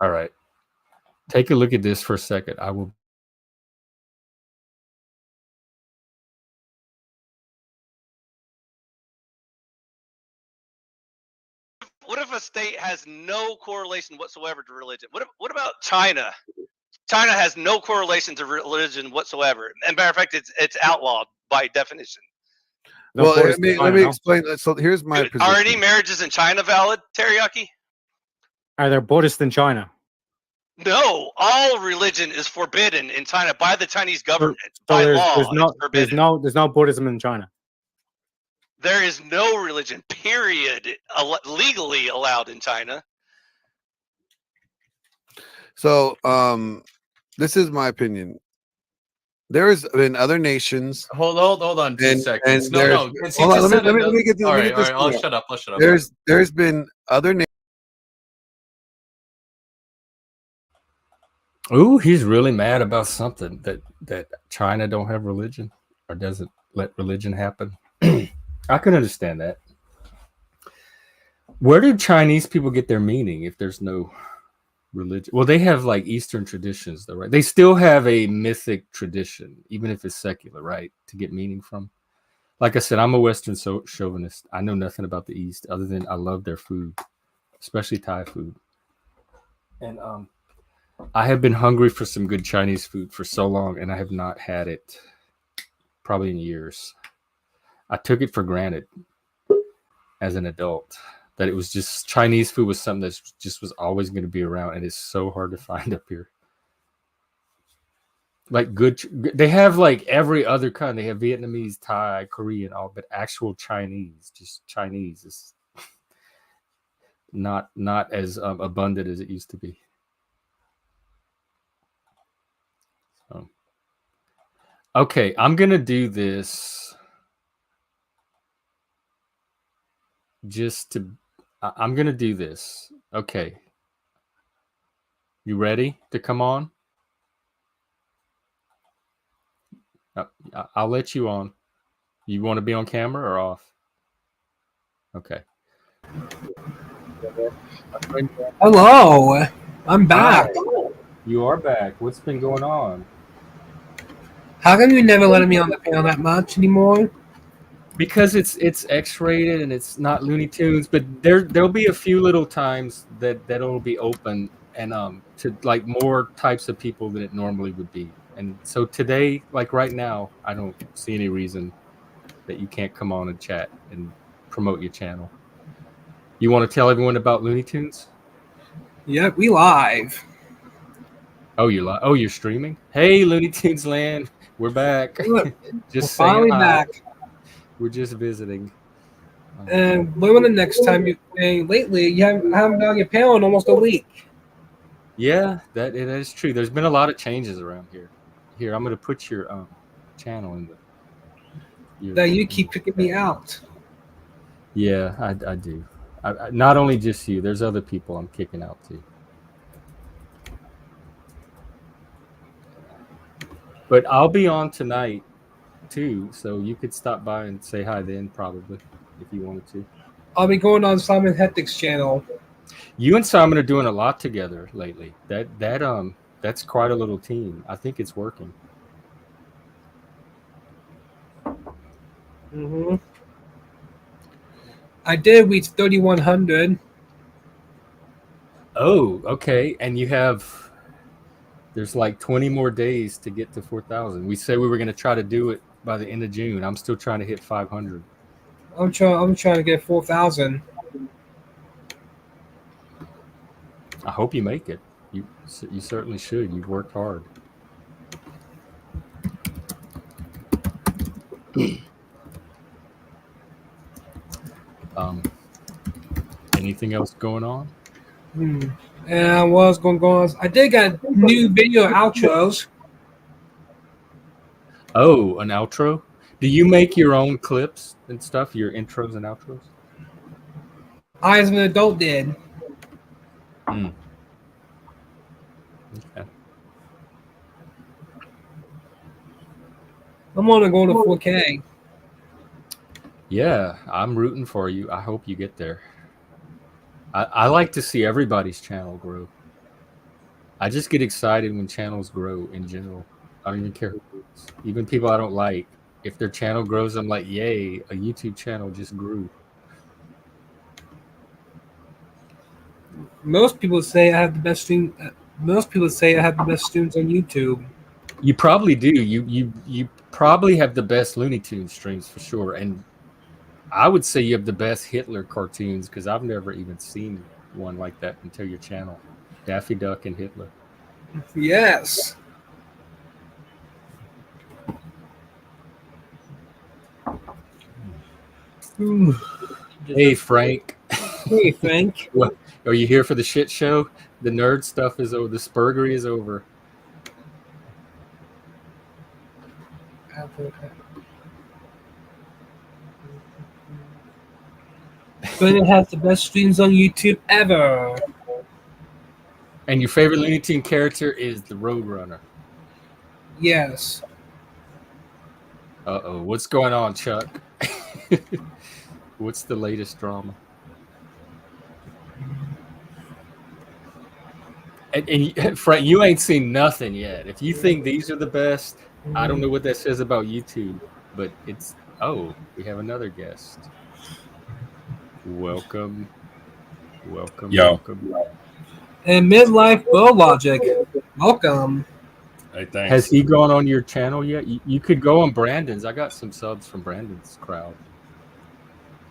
All right. Take a look at this for a second. I will. What if a state has no correlation whatsoever to religion? What about China? China has no correlation to religion whatsoever. And matter of fact, it's outlawed by definition. Well, let me explain. So here's my position. Are any marriages in China valid, Teriyaki? Are there Buddhists in China? No, all religion is forbidden in China by the Chinese government. So by there's, law, there's no Buddhism in China. There is no religion, period, legally allowed in China. So, this is my opinion. There's been other nations. Hold on 2 seconds. Let me get this. All right, I'll shut up. There's been other nations. Ooh, he's really mad about something that China don't have religion or doesn't let religion happen. I can understand that. Where do Chinese people get their meaning if there's no religion? Well, they have like Eastern traditions, though, right? They still have a mythic tradition, even if it's secular, right? To get meaning from. Like I said, I'm a Western chauvinist. I know nothing about the East other than I love their food, especially Thai food. And I have been hungry for some good Chinese food for so long, and I have not had it probably in years. I took it for granted as an adult that it was just Chinese food was something that just was always going to be around, and it's so hard to find up here. Like they have like every other kind. They have Vietnamese, Thai, Korean, all, but actual Chinese, just Chinese is not as abundant as it used to be. So, okay, I'm gonna do this. I'm going to do this. Okay. You ready to come on? I'll let you on. You want to be on camera or off? Okay. Hello. I'm back. Hi. You are back. What's been going on? How come you never let me on the panel that much anymore? Because it's X-rated and it's not Looney Tunes, but there'll be a few little times that'll be open and to like more types of people than it normally would be. And so today, like right now, I don't see any reason that you can't come on and chat and promote your channel. You want to tell everyone about Looney Tunes? Yep, we live. Oh, you're live. Oh, you're streaming? Hey, Looney Tunes land, we're back. Look, Just we're finally saying hi. back. We're just visiting. And when the next time you lately you haven't been on your panel in almost a week. Yeah, that is true. There's been a lot of changes around here. Here, I'm going to put your channel in the. That you keep picking me out. Yeah, I do. I not only just you. There's other people I'm kicking out too. But I'll be on tonight too, so you could stop by and say hi then, probably, if you wanted to. I'll be going on Simon Hectic's channel. You and Simon are doing a lot together lately. That's quite a little team. I think it's working. Mm-hmm. I did reach 3,100. Oh, okay. And there's like 20 more days to get to 4,000. We said we were going to try to do it by the end of June. I'm still trying to hit 500. I'm trying to get 4,000. I hope you make it. You certainly should. You've worked hard. Anything else going on? And I was going to go on. I did got new video outros. Oh, an outro? Do you make your own clips and stuff, your intros and outros? I, as an adult, did. Okay. I'm going to go to 4K. Yeah, I'm rooting for you. I hope you get there. I like to see everybody's channel grow. I just get excited when channels grow in general. I don't even care who it is. Even people I don't like. If their channel grows, I'm like, yay, a YouTube channel just grew. Most people say I have the best stream. Most people say I have the best streams on YouTube. You probably do. You probably have the best Looney Tunes streams for sure. And I would say you have the best Hitler cartoons because I've never even seen one like that until your channel. Daffy Duck and Hitler. Yes. Hey, Frank. Hey, Frank. What, are you here for the shit show? The nerd stuff is over. The spurgery is over. But it has the best streams on YouTube ever. And your favorite Looney Tune character is the Roadrunner. Yes. Uh-oh. What's going on, Chuck? What's the latest drama? And Frank, you ain't seen nothing yet. If you think these are the best, I don't know what that says about YouTube, but it's... Oh, we have another guest. Welcome. Welcome. Yo. Welcome. And midlifebrologic. Welcome. Hey, thanks. Has he gone on your channel yet? You could go on Brandon's. I got some subs from Brandon's crowd.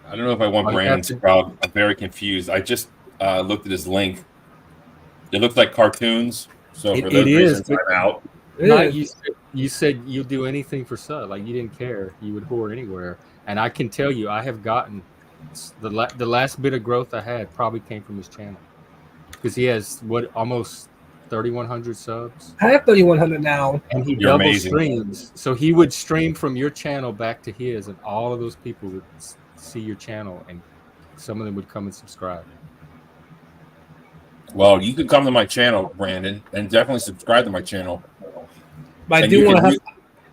I don't know if I want Brandon's crowd. I'm very confused. I just looked at his link. It looks like cartoons. So for those reasons, I'm out. Not, you said you'll do anything for sub. Like you didn't care. You would whore anywhere. And I can tell you, I have gotten the last bit of growth I had probably came from his channel because he has almost 3,100 subs. I have 3,100 now. And he double streams. So he would stream from your channel back to his, and all of those people would see your channel, and some of them would come and subscribe. Well, you can come to my channel, Brandon, and definitely subscribe to my channel. But I do want to have...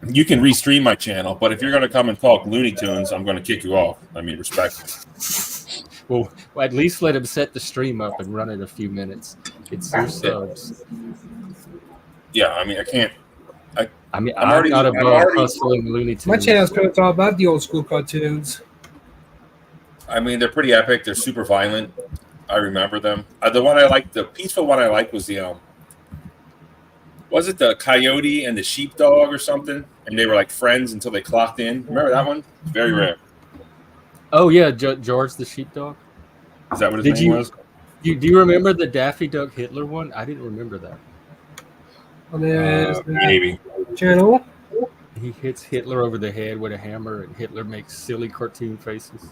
You can restream my channel, but if you're going to come and talk Looney Tunes, I'm going to kick you off. I mean, respect. Well, at least let him set the stream up and run it a few minutes. It's your subs. Yeah, I mean, I can't. I'm not above hustling Looney Tunes. My channel's kind of all about the old school cartoons. I mean, they're pretty epic. They're super violent. I remember them. The one I liked, the peaceful one I liked was the was it the coyote and the sheepdog or something? And they were like friends until they clocked in. Remember that one? It's very rare. Oh yeah, George the sheepdog. Is that what his name was? Do you remember the Daffy Duck Hitler one? I didn't remember that. Well, there's maybe. Channel. He hits Hitler over the head with a hammer, and Hitler makes silly cartoon faces.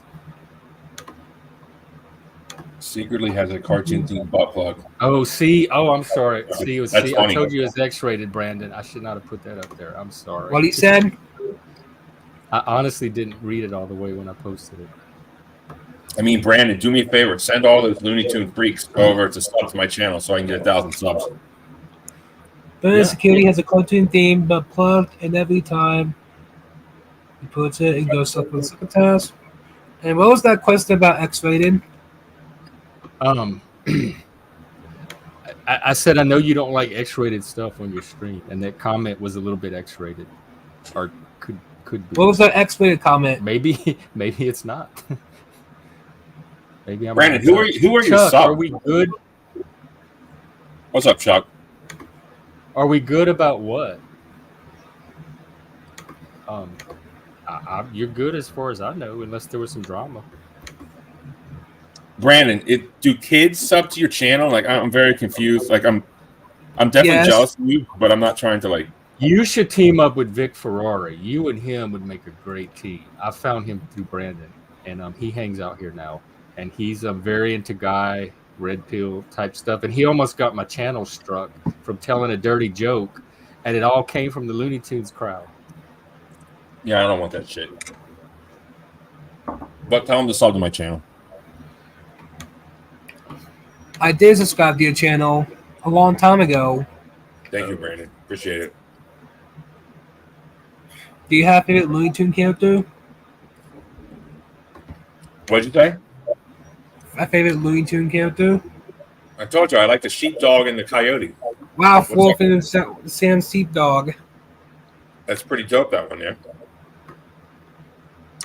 Secretly has a cartoon themed butt plug. Oh, see. Oh, I'm sorry. See, That's I told you it was X-rated, Brandon. I should not have put that up there. I'm sorry. What he said? I honestly didn't read it all the way when I posted it. I mean, Brandon, do me a favor. Send all those Looney Tune freaks over to sub to my channel so I can get 1,000 subs. Burner Security has a cartoon theme, but plugged in every time he puts it, it goes up with a task. And what was that question about X-rated? I said I know you don't like X-rated stuff on your stream, and that comment was a little bit X-rated, or could be. What was that X-rated comment? Maybe it's not. Maybe I'm. Brandon, who are your subs? Are we good? What's up, Chuck? You're good as far as I know, unless there was some drama. Brandon, do kids sub to your channel? Like, I'm very confused. Like, I'm definitely jealous of you, but I'm not trying to like. You should team up with Vic Ferrari. You and him would make a great team. I found him through Brandon, and he hangs out here now, and he's a very into guy, red pill type stuff, and he almost got my channel struck from telling a dirty joke, and it all came from the Looney Tunes crowd. Yeah, I don't want that shit. But tell him to sub to my channel. I did subscribe to your channel a long time ago. Thank you, Brandon. Appreciate it. Do you have a favorite Looney Tune character? What'd you say? My favorite Looney Tune character? I told you I like the sheepdog and the coyote. Wow, full of Sam Sheepdog. That's pretty dope, that one, yeah.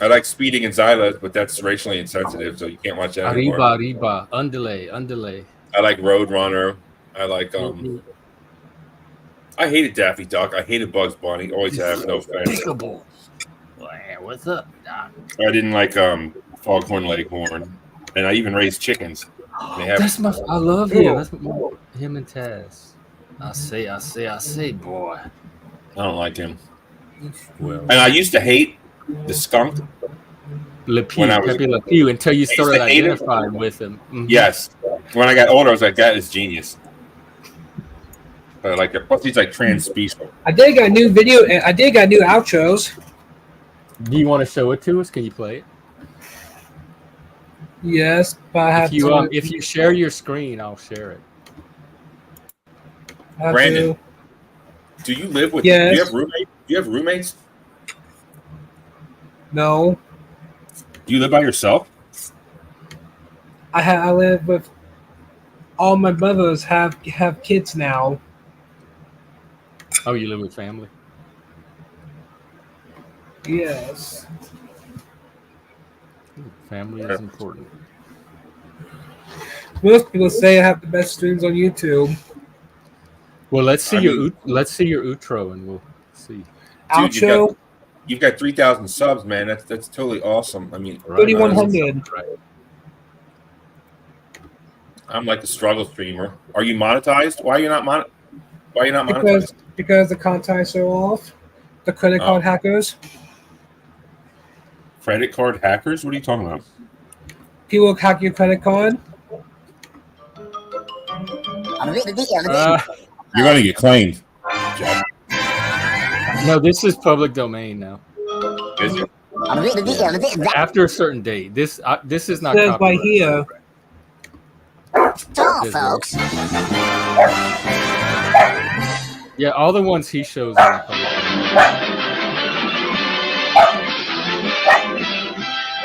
I like Speedy and Zyla, but that's racially insensitive, so you can't watch that anymore. Arriba, underlay. I like Roadrunner. I like I hated Daffy Duck. I hated Bugs Bunny. Always have, no offense. What's up, Doc? I didn't like Foghorn Leghorn, and I even raised chickens. I love him. That's him and Taz. I say, boy. I don't like him. Well, and I used to hate the skunk. Pepe Le Pew, until you started identifying with him. Mm-hmm. Yes. When I got older, I was like, that is genius. But I like it. Plus, he's like trans-special. I did got new outros. Do you want to show it to us? Can you play it? Yes, but I have to. If you share your screen, I'll share it. Brandon, do you live with? Yes. Do you have roommates? Do you have roommates? No. Do you live by yourself? I live with all my brothers have kids now. Oh, you live with family? Yes. Family is important. Most people say I have the best streams on YouTube. Well, let's see your outro, and we'll see. Outro. You've got 3,000 subs, man. That's totally awesome. I mean, 3,100. Right. I'm like a struggle streamer. Are you monetized? Why are you not monetized? Because the contacts are off. The credit card hackers. Credit card hackers? What are you talking about? People hack your credit card. You're going to get claimed, Jeff. No, this is public domain now. Is it? After a certain date. This is not copyright. By here. So, folks. Yeah, all the ones he shows are public domain.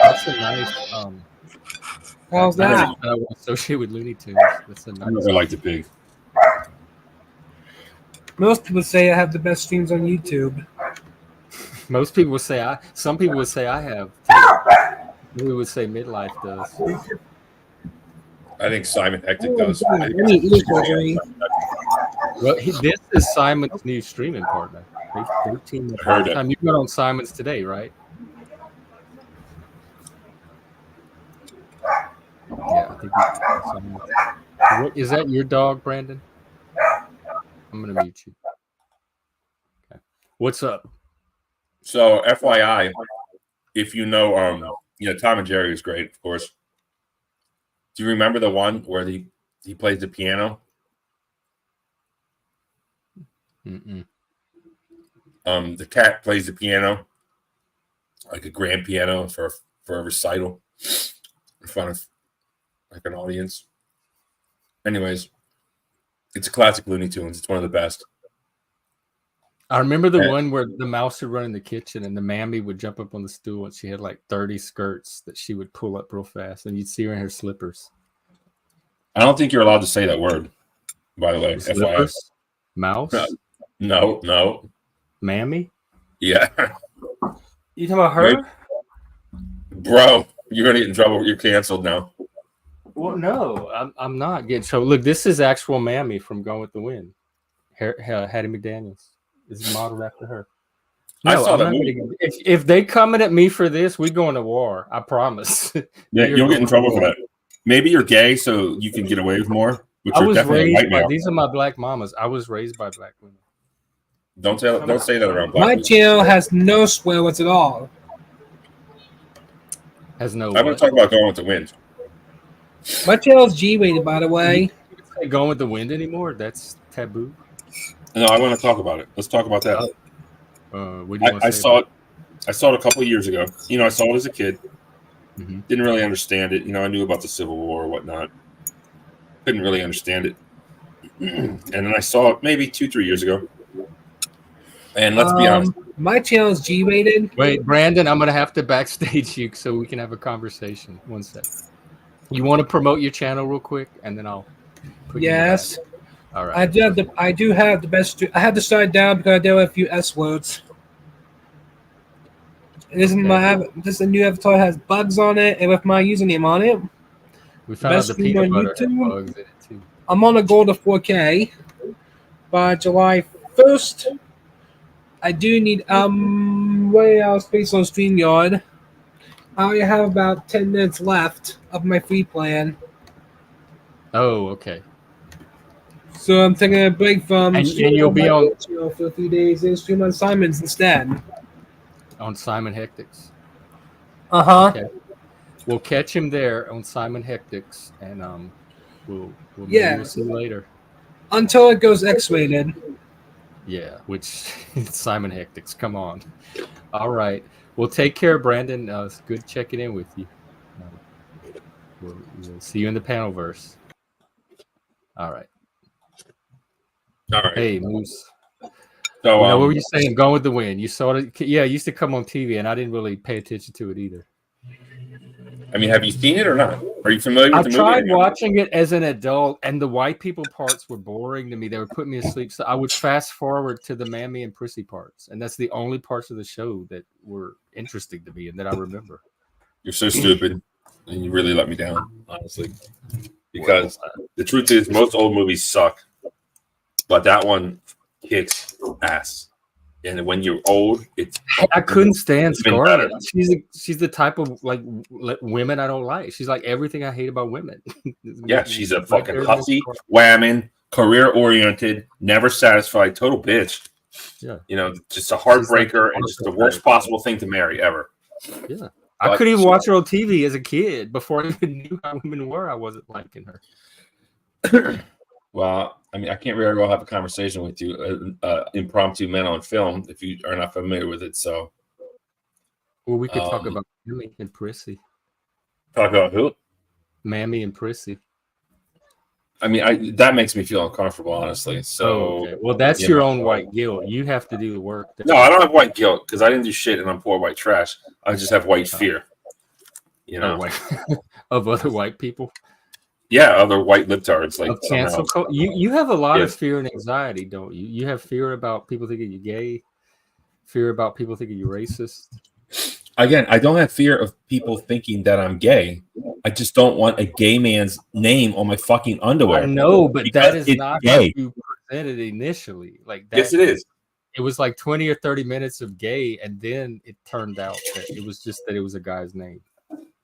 That's a nice how's that? I want to associate with Looney Tunes. That's a nice. I never liked the pig. Most people say I have the best streams on YouTube. Most people would say some people would say I have. We would say Midlife does. I think Simon Hectic does. Well, this is Simon's new streaming partner. They teamed up. You got on Simon's today, right? Yeah, I think is that your dog, Brandon? I'm gonna mute you. Okay. What's up? So, FYI, if you know, Tom and Jerry is great, of course. Do you remember the one where he plays the piano? Mm-mm. The cat plays the piano, like a grand piano for a recital in front of like an audience. Anyways, it's a classic Looney Tunes. It's one of the best. I remember the one where the mouse would run in the kitchen and the mammy would jump up on the stool and she had like 30 skirts that she would pull up real fast and you'd see her in her slippers. I don't think you're allowed to say that word, by the way. Slippers? Mouse? No. Mammy? Yeah. You talking about her? Bro, you're going to get in trouble. You're canceled now. Well, no, I'm not getting trouble. Look, this is actual Mammy from Gone with the Wind. Hattie McDaniels. This is modeled after her. No, I saw I'm that not movie. gonna, if they coming at me for this, we going to war. I promise. Yeah, You're you'll get in going trouble to for war. that. Maybe you're gay, so you can get away with more. But I you're was definitely a raised white by male. these are my black mamas. I was raised by black women. Don't say that around black My people. channel has no swear words at all. Has no I'm going what? to talk about Going with the Wind. My channel is G-rated, by the way. Going with the wind anymore? That's taboo. No, I want to talk about it. Let's talk about that. What do you want to I say? saw it. I saw it a couple of years ago. You know, I saw it as a kid. Mm-hmm. Didn't really understand it. You know, I knew about the Civil War or whatnot. Couldn't really understand it. And then I saw it maybe 2-3 years ago. And let's be honest. My channel is G-rated. Wait, Brandon, I'm gonna have to backstage you so we can have a conversation. One sec. You want to promote your channel real quick, and then I'll put Yes. you back. All right. I do have the best. I had to start down because I do have a few S words. This is a new avatar has bugs on it, and with my username on it, We found out the streamer peanut on butter had YouTube. bugs in it too. I'm on a goal to 4K by July 1st. I do need way out space on StreamYard. I only have about 10 minutes left of my free plan. Oh, okay. So I'm taking a break from And streaming you'll be my on channel for a few days and stream on Simon's instead. on Simon Hectics. Okay. We'll catch him there on Simon Hectics, and we'll see you later. Until it goes X-rated. Yeah, which Simon Hectics. Come on. All right. Well, take care, Brandon. It's good checking in with you. We'll see you in the panelverse. All right. All right. Hey, Moose. So, what were you saying? Going with the Wind. You saw it. Yeah, it used to come on TV, and I didn't really pay attention to it either. I mean, have you seen it or not? Are you familiar with the movie? I tried watching it as an adult, and the white people parts were boring to me. They were putting me to sleep, so I would fast forward to the mammy and prissy parts, and that's the only parts of the show that were interesting to me and that I remember. You're so stupid, and you really let me down, honestly. Because the truth is, most old movies suck, but that one kicks ass. And when you're old, I couldn't stand Scarlett. She's the type of like women I don't like. She's like everything I hate about women. Yeah, she's a fucking hussy, whammon, career oriented, never satisfied, total bitch. Yeah, you know, just a heartbreaker and just the worst possible thing to marry ever. Yeah, I couldn't even watch her on TV as a kid before I even knew how women were. I wasn't liking her. Well, I mean, I can't really go have a conversation with you, impromptu men on film, if you are not familiar with it. So, well, we could talk about Mammy and Prissy. Talk about who? Mammy and Prissy. I mean, that makes me feel uncomfortable, honestly. So, okay. Well, that's your own white guilt. You have to do the work. No, I don't have white guilt because I didn't do shit, and I'm poor white trash. I just have white fear. You know, of other white people. Yeah, other white libtards like cancel culture. You have a lot of fear and anxiety, don't you? You have fear about people thinking you're gay, fear about people thinking you're racist. Again, I don't have fear of people thinking that I'm gay. I just don't want a gay man's name on my fucking underwear. I know, but that is not gay. how you presented initially. Like that, yes, it is. It was like 20 or 30 minutes of gay, and then it turned out that it was just that it was a guy's name.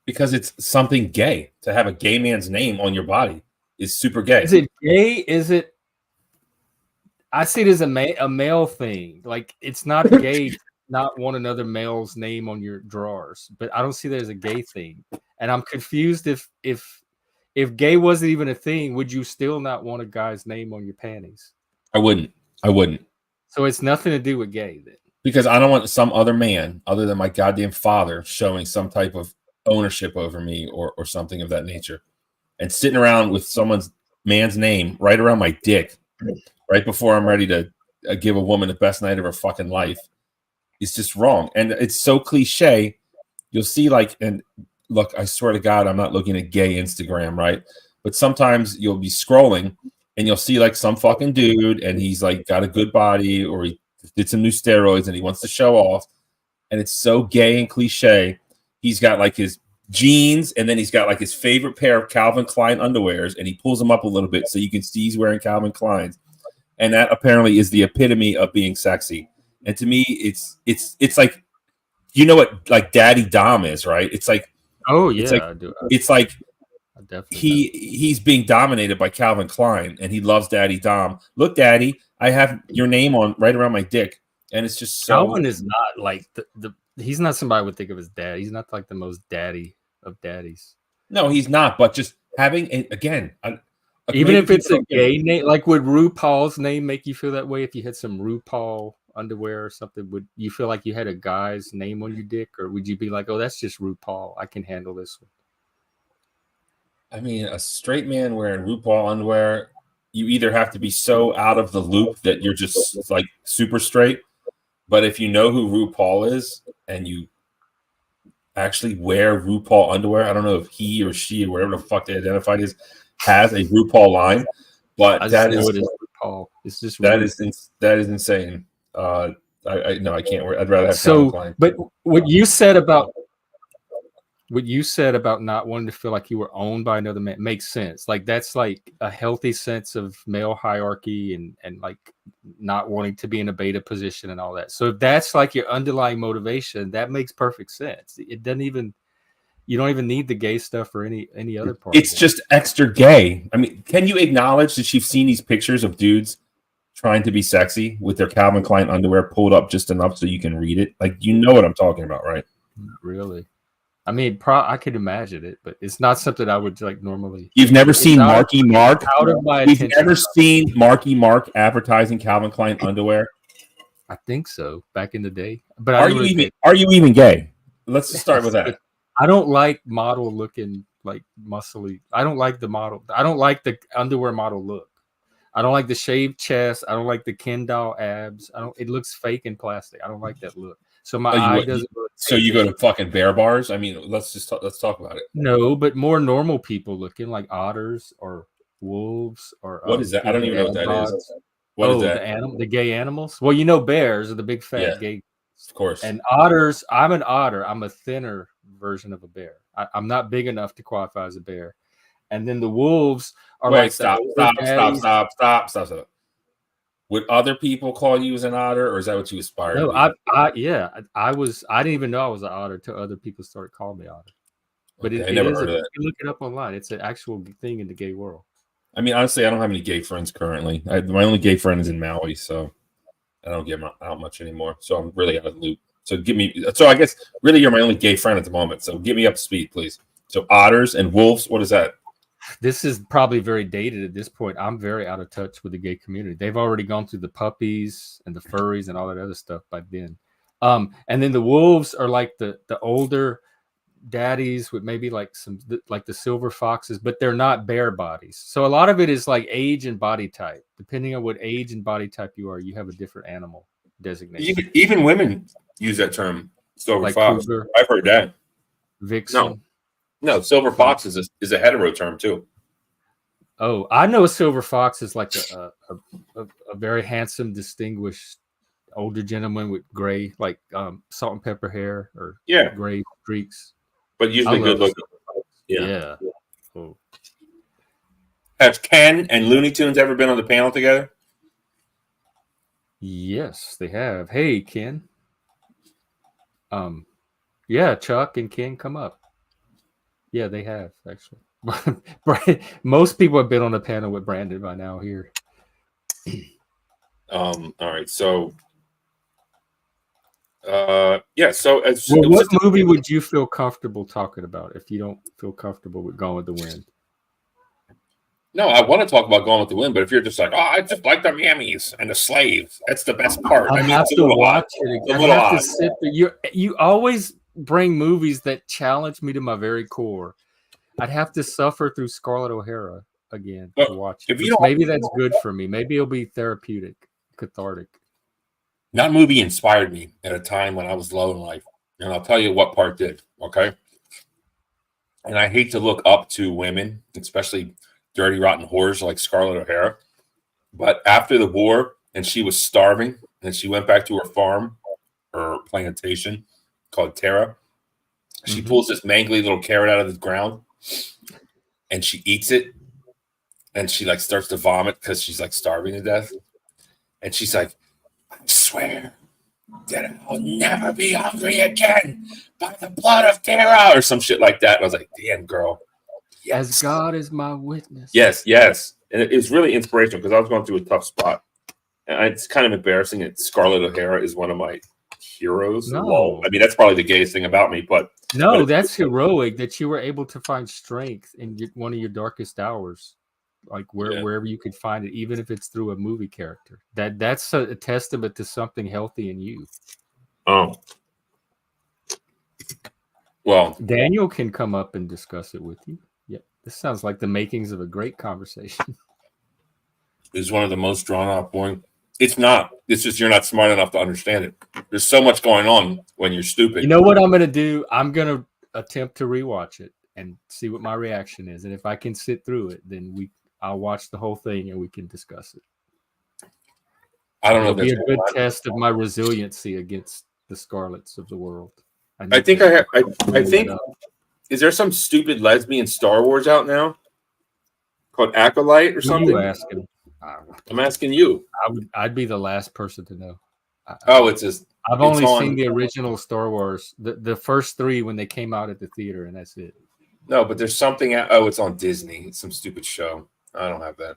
Because it's something gay to have a gay man's name on your body is super gay. Is it gay? Is it? I see it as a male thing. Like it's not gay to not want another male's name on your drawers, but I don't see that as a gay thing. And I'm confused if gay wasn't even a thing, would you still not want a guy's name on your panties? I wouldn't. So it's nothing to do with gay then. Because I don't want some other man other than my goddamn father showing some type of ownership over me or something of that nature, and sitting around with someone's man's name right around my dick right before I'm ready to give a woman the best night of her fucking life is just wrong. And it's so cliche. You'll see, like, and look, I swear to God, I'm not looking at gay Instagram, right? But sometimes you'll be scrolling and you'll see like some fucking dude and he's like got a good body or he did some new steroids and he wants to show off, and it's so gay and cliche. He's got like his jeans and then he's got like his favorite pair of Calvin Klein underwears and he pulls them up a little bit so you can see he's wearing Calvin Kleins. And that apparently is the epitome of being sexy. And to me, it's like, you know what like Daddy Dom is, right? It's like, oh yeah, it's like, I do. it's like I definitely he's being dominated by Calvin Klein, and he loves Daddy Dom. Look, Daddy, I have your name on right around my dick, and it's just so. Calvin is not like the he's not somebody I would think of as dad. He's not like the most daddy of daddies. No, he's not. But just having even if it's a gay name, like would RuPaul's name make you feel that way? If you had some RuPaul underwear or something, would you feel like you had a guy's name on your dick, or would you be like, oh, that's just RuPaul, I can handle this one? I mean, a straight man wearing RuPaul underwear, you either have to be so out of the loop that you're just like super straight. But if you know who RuPaul is and you actually wear RuPaul underwear, I don't know if he or she or whatever the fuck they identified as has a RuPaul line, but that is RuPaul. It's just that is insane. I can't wear. I'd rather have so. Calvin Klein. But what you said about not wanting to feel like you were owned by another man makes sense. Like that's like a healthy sense of male hierarchy and like not wanting to be in a beta position and all that. So if that's like your underlying motivation, that makes perfect sense. It doesn't even, you don't even need the gay stuff or any other part. It's just extra gay. I mean, can you acknowledge that you've seen these pictures of dudes trying to be sexy with their Calvin Klein underwear pulled up just enough so you can read it? Like, you know what I'm talking about, right? Really? I mean, I could imagine it, but it's not something I would like normally. You've never seen Marky Mark? Out of my You've attention. never seen Marky Mark advertising Calvin Klein underwear? I think so, back in the day. But are you even gay? Let's just start with that. I don't like model looking, like muscly. I don't like the model. I don't like the underwear model look. I don't like the shaved chest. I don't like the Ken doll abs. It looks fake and plastic. I don't like that look. So my eye doesn't. So you go to fucking bear bars? I mean, let's talk about it. No, but more normal people looking like otters or wolves or what is that? I don't even know what that is. What is that? The gay animals. Well, you know, bears are the big fat gay. Of course. And otters. I'm an otter. I'm a thinner version of a bear. I'm not big enough to qualify as a bear. And then the wolves are like stop. Would other people call you as an otter, or is that what you aspire to be? I didn't even know I was an otter until other people started calling me otter. But I never heard of that. You can look it up online. It's an actual thing in the gay world. I mean, honestly, I don't have any gay friends currently. My only gay friend is in Maui, so I don't get out much anymore. So I'm really out of the loop. So I guess really you're my only gay friend at the moment. So get me up to speed, please. So otters and wolves, what is that? This is probably very dated at this point. I'm very out of touch with the gay community. They've already gone through the puppies and the furries and all that other stuff by then. And then the wolves are like the older daddies with maybe like the silver foxes, but they're not bear bodies. So a lot of it is like age and body type. Depending on what age and body type you are, you have a different animal designation. Even women use that term, silver like fox. Cougar, I've heard that. Vixen. No, silver fox is a hetero term too. Oh, I know a silver fox is like a very handsome, distinguished older gentleman with gray, like salt and pepper hair or gray streaks. But usually good looking. Yeah. Oh. Have Ken and Looney Tunes ever been on the panel together? Yes, they have. Hey, Ken. Yeah, Chuck and Ken, come up. Yeah, they have actually. Most people have been on the panel with Brandon by now here. All right, so what movie would you feel comfortable talking about if you don't feel comfortable with Gone with the Wind? No, I want to talk about Gone with the Wind, but if you're just like, oh, I just like the mammies and the slaves, that's the best part. I have to watch it. I have to sit there. You always bring movies that challenge me to my very core. I'd have to suffer through Scarlett O'Hara again to watch it. Maybe that's good for me. Maybe it'll be therapeutic, cathartic. That movie inspired me at a time when I was low in life. And I'll tell you what part did, okay? And I hate to look up to women, especially dirty, rotten whores like Scarlett O'Hara. But after the war, and she was starving, and she went back to her farm, her plantation called Terra. She pulls this mangly little carrot out of the ground, and she eats it, and she like starts to vomit because she's like starving to death. And she's like, I swear, that I'll never be hungry again by the blood of Terra or some shit like that. And I was like, damn, girl. Yes. As God is my witness. Yes, yes. And it was really inspirational because I was going through a tough spot. And it's kind of embarrassing that Scarlett O'Hara is one of my heroes. No. Whoa. I mean, that's probably the gayest thing about me, but no, that's heroic that you were able to find strength in one of your darkest hours, like wherever you could find it, even if it's through a movie character. That's a testament to something healthy in you. Oh. Well, Daniel can come up and discuss it with you. Yeah, this sounds like the makings of a great conversation. Is one of the most drawn out point. It's not. It's just you're not smart enough to understand it. There's so much going on when you're stupid. You know what I'm going to do? I'm going to attempt to rewatch it and see what my reaction is. And if I can sit through it, then I'll watch the whole thing and we can discuss it. I don't know. It'll be a good test of my resiliency against the Scarlets of the world. I think I think. Is there some stupid lesbian Star Wars out now called Acolyte or something? You asking? I'm asking you. I'd be the last person to know. It's just. I've only seen the original Star Wars, the first 3 when they came out at the theater, and that's it. No, but there's something. It's on Disney. It's some stupid show. I don't have that.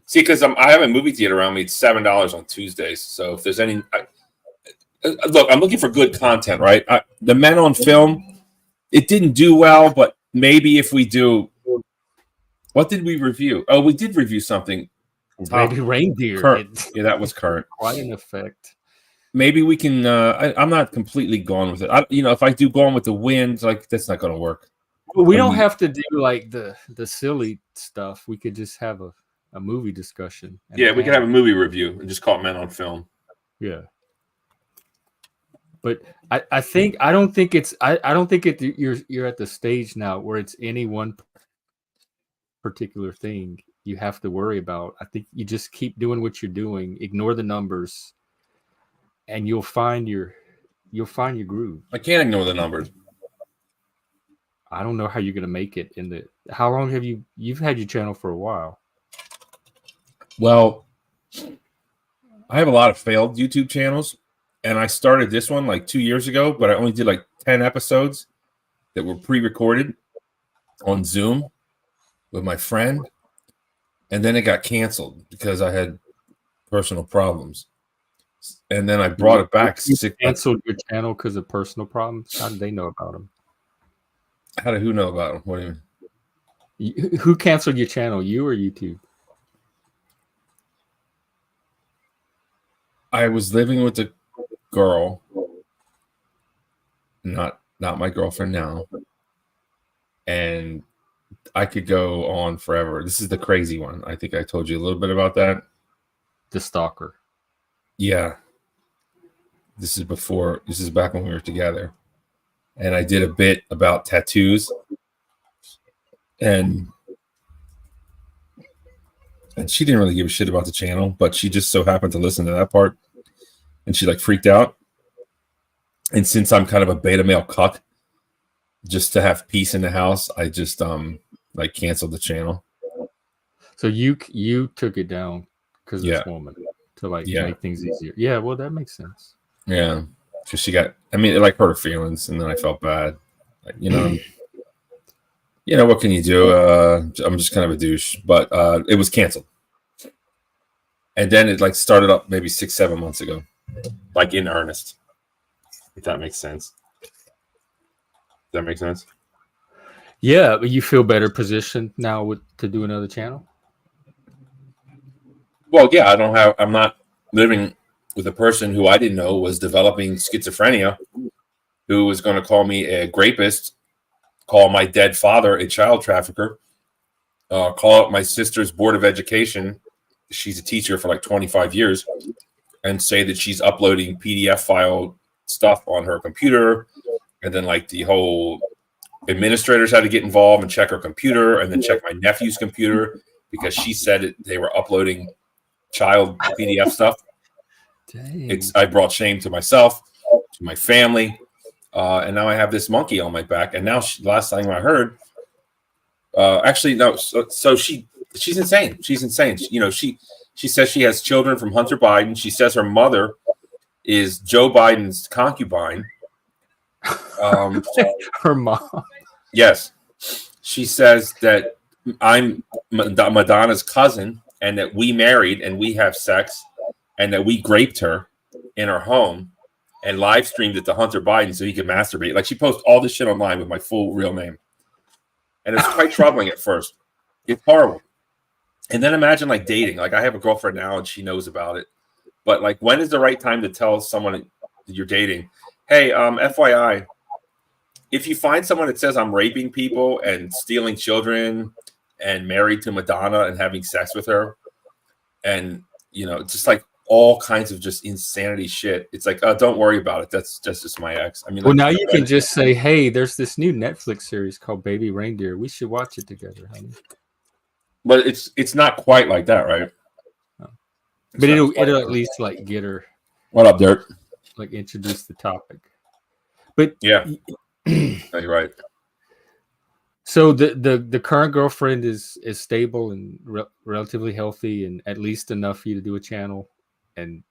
See, because I have a movie theater around me. It's $7 on Tuesdays. So if there's any, look, I'm looking for good content, right? The Men on Film, it didn't do well, but maybe if we do. What did we review? Oh, we did review something. Maybe Reindeer. Yeah, that was current. Quite an effect. Maybe we can. I'm not completely gone with it. If I do Gone with the Wind, like that's not going to work. But we don't have to do like the silly stuff. We could just have a movie discussion. Yeah, we could have a movie review and just call it Men on Film. Yeah. But I don't think you're at the stage now where it's any one particular thing you have to worry about. I think you just keep doing what you're doing, ignore the numbers, and you'll find your groove. I can't ignore the numbers. I don't know how you're gonna make it how long have you've had your channel for a while? Well, I have a lot of failed YouTube channels, and I started this one like 2 years ago, but I only did like 10 episodes that were pre-recorded on Zoom with my friend, and then it got canceled because I had personal problems. And then I brought it back. You canceled your channel because of personal problems? How did they know about them? How did who know about them? What do you mean? Who canceled your channel, you or YouTube? I was living with a girl, not my girlfriend now, and I could go on forever. This is the crazy one. I think I told you a little bit about that. The stalker. Yeah. This is back when we were together. And I did a bit about tattoos. And she didn't really give a shit about the channel, but she just so happened to listen to that part. And she like freaked out. And since I'm kind of a beta male cuck, just to have peace in the house, I just like canceled the channel. So you took it down because of this woman to make things easier. Yeah, well that makes sense. Yeah, because she got. I mean, it like hurt her feelings, and then I felt bad. Like, what can you do? I'm just kind of a douche, but it was canceled, and then it like started up maybe 6-7 months ago, like in earnest. If that makes sense. Does that make sense? Yeah, but you feel better positioned now to do another channel? Well, yeah, I'm not living with a person who I didn't know was developing schizophrenia, who was going to call me a rapist, call my dead father a child trafficker, call up my sister's board of education. She's a teacher for like 25 years, and say that she's uploading PDF file stuff on her computer. And then like the whole administrators had to get involved and check her computer, and then check my nephew's computer because she said they were uploading child PDF stuff. Dang. I brought shame to myself, to my family, and now I have this monkey on my back. And now last time I heard, actually no, so she's insane. She's insane. She says she has children from Hunter Biden. She says her mother is Joe Biden's concubine. Her mom. Yes, she says that I'm Madonna's cousin, and that we married and we have sex, and that we raped her in her home and live streamed it to Hunter Biden so he could masturbate. Like, she posts all this shit online with my full real name, and it's quite troubling at first. It's horrible. And then imagine like dating. Like, I have a girlfriend now and she knows about it, but like, when is the right time to tell someone that you're dating, hey, FYI, if you find someone that says I'm raping people and stealing children and married to Madonna and having sex with her, and just like all kinds of just insanity shit, it's like, don't worry about it. That's just my ex. I mean, well, now you can just say, hey, there's this new Netflix series called Baby Reindeer. We should watch it together, honey. But it's not quite like that, right? No. But it'll at least like get her. What up, Dirt? Like, introduce the topic. But yeah. No, you're right. So the current girlfriend is stable and relatively healthy and at least enough for you to do a channel, and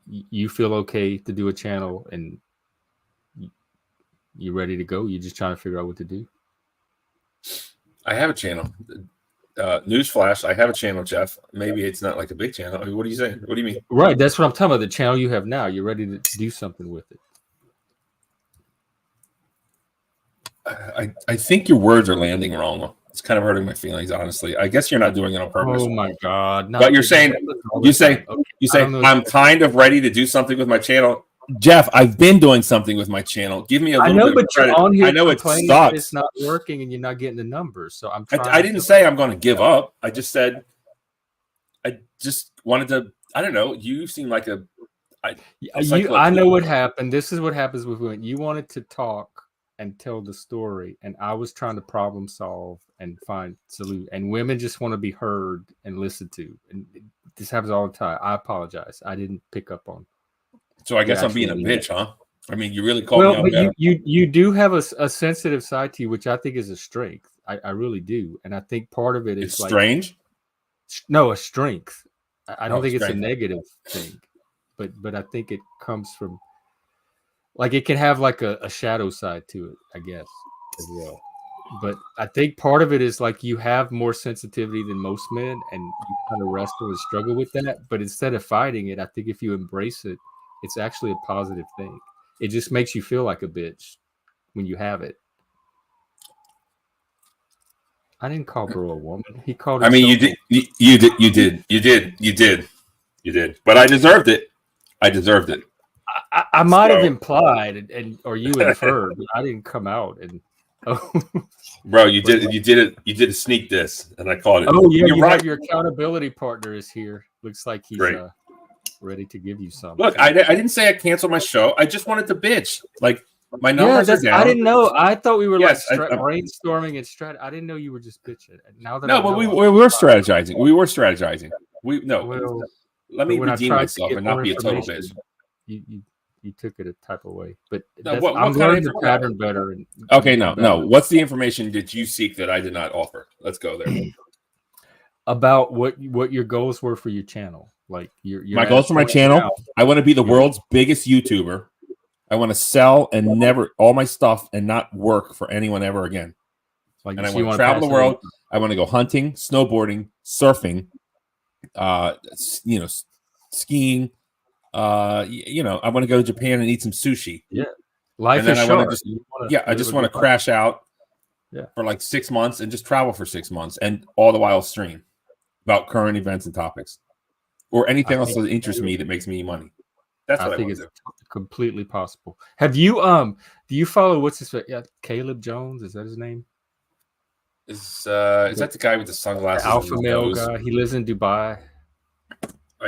you feel okay to do a channel, and you're ready to go. You're just trying to figure out what to do. I have a channel. Newsflash, I have a channel, Jeff. Maybe it's not like a big channel. I mean, what are you saying? What do you mean? Right, that's what I'm talking about. The channel you have now, you're ready to do something with it. I think your words are landing wrong. It's kind of hurting my feelings, honestly. I guess you're not doing it on purpose. Oh my God! But you're saying I'm kind of ready to do something with my channel. Jeff, I've been doing something with my channel. Give me a little bit of credit. On here I know it sucks. It's not working and you're not getting the numbers. So I'm trying. I didn't say I'm going to give up. I just said I just wanted to. I don't know. You seem like a. I know what happened. This is what happens with women. You wanted to talk and tell the story, and I was trying to problem solve and find solution. And women just want to be heard and listened to. And this happens all the time. I apologize. I didn't pick up on. So I guess I'm being a bitch, huh? I mean, you really called me out. But you do have a sensitive side to you, which I think is a strength. I really do, and I think part of it is it's like strange. No, a strength. I don't think it's a negative thing, but I think it comes from. Like, it can have like a shadow side to it, I guess, as well. But I think part of it is like you have more sensitivity than most men, and you kind of wrestle and struggle with that. But instead of fighting it, I think if you embrace it, it's actually a positive thing. It just makes you feel like a bitch when you have it. I didn't call bro a woman. He called. I mean, you did. But I deserved it. I might have implied or you inferred, but I didn't come out and. Oh, bro, you did it. You did a sneak diss, and I caught it. Oh yeah, you're right. Your accountability partner is here. Looks like he's ready to give you something. Look, I didn't say I canceled my show. I just wanted to bitch. Like, my numbers are down. I didn't know. I thought we were brainstorming and I didn't know you were just bitching. Now that but we were strategizing. Let me redeem myself and not be a total bitch. You took it a type of way, but I'm learning the pattern better. No. What's the information that you seek that I did not offer? Let's go there. About what your goals were for your channel. Like my goals for my channel. Now. I want to be the world's biggest YouTuber. I want to sell and never all my stuff and not work for anyone ever again. And I want to travel the world. I want to go hunting, snowboarding, surfing, skiing. I want to go to Japan and eat some sushi. Yeah, life is short. I just want to crash out for like 6 months and just travel for 6 months, and all the while stream about current events and topics, or anything else that interests me that makes me money. That's what I think is completely possible. Have you do you follow what's his Caleb Jones? Is that his name? Is that the guy with the sunglasses? The alpha male guy. He lives in Dubai.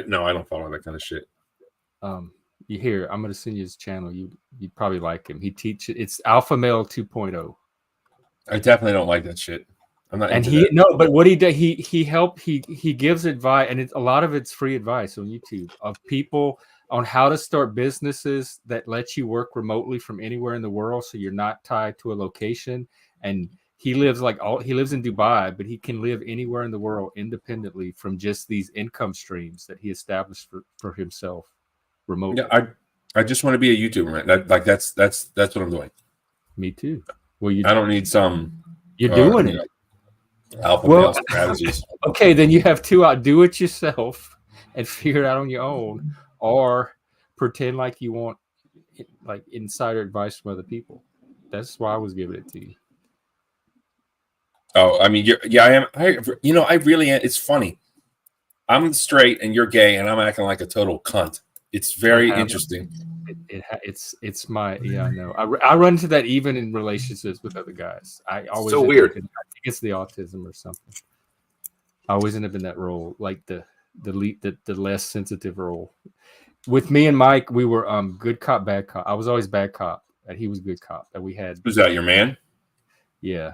No, I don't follow that kind of shit. You hear? I'm gonna send you his channel. You'd probably like him. He teaches. It's Alpha Male 2.0. I definitely don't like that shit. I'm not. And but what he does, he gives advice, and a lot of it's free advice on YouTube of people on how to start businesses that let you work remotely from anywhere in the world, so you're not tied to a location. And he lives in Dubai, but he can live anywhere in the world independently from just these income streams that he established for himself. remotely. Yeah, I just want to be a YouTuber, man. That's what I'm doing. Me too. Well, I don't need some. You're doing it. Alpha male strategies. Okay, then you have two out. Do it yourself and figure it out on your own, or pretend like you want like insider advice from other people. That's why I was giving it to you. Oh, I mean, I am. I really am. It's funny. I'm straight and you're gay, and I'm acting like a total cunt. It's very interesting. It's my I know. I run into that even in relationships with other guys. I always so weird. I think it's the autism or something. I always end up in that role, like the less sensitive role. With me and Mike, we were good cop, bad cop. I was always bad cop, and he was good cop. And we had. Who's that? Your man? Yeah.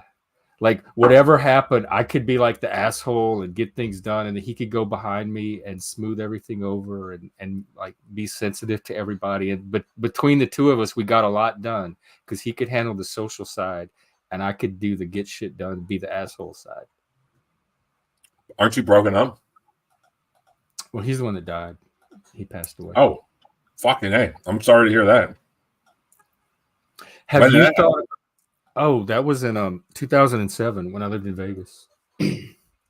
Like whatever happened, I could be like the asshole and get things done, and he could go behind me and smooth everything over and like be sensitive to everybody. But between the two of us, we got a lot done because he could handle the social side, and I could do the get shit done, be the asshole side. Aren't you broken up? Well, he's the one that died. He passed away. Oh, fucking A. I'm sorry to hear that. Have you thought? Oh, that was in 2007 when I lived in Vegas.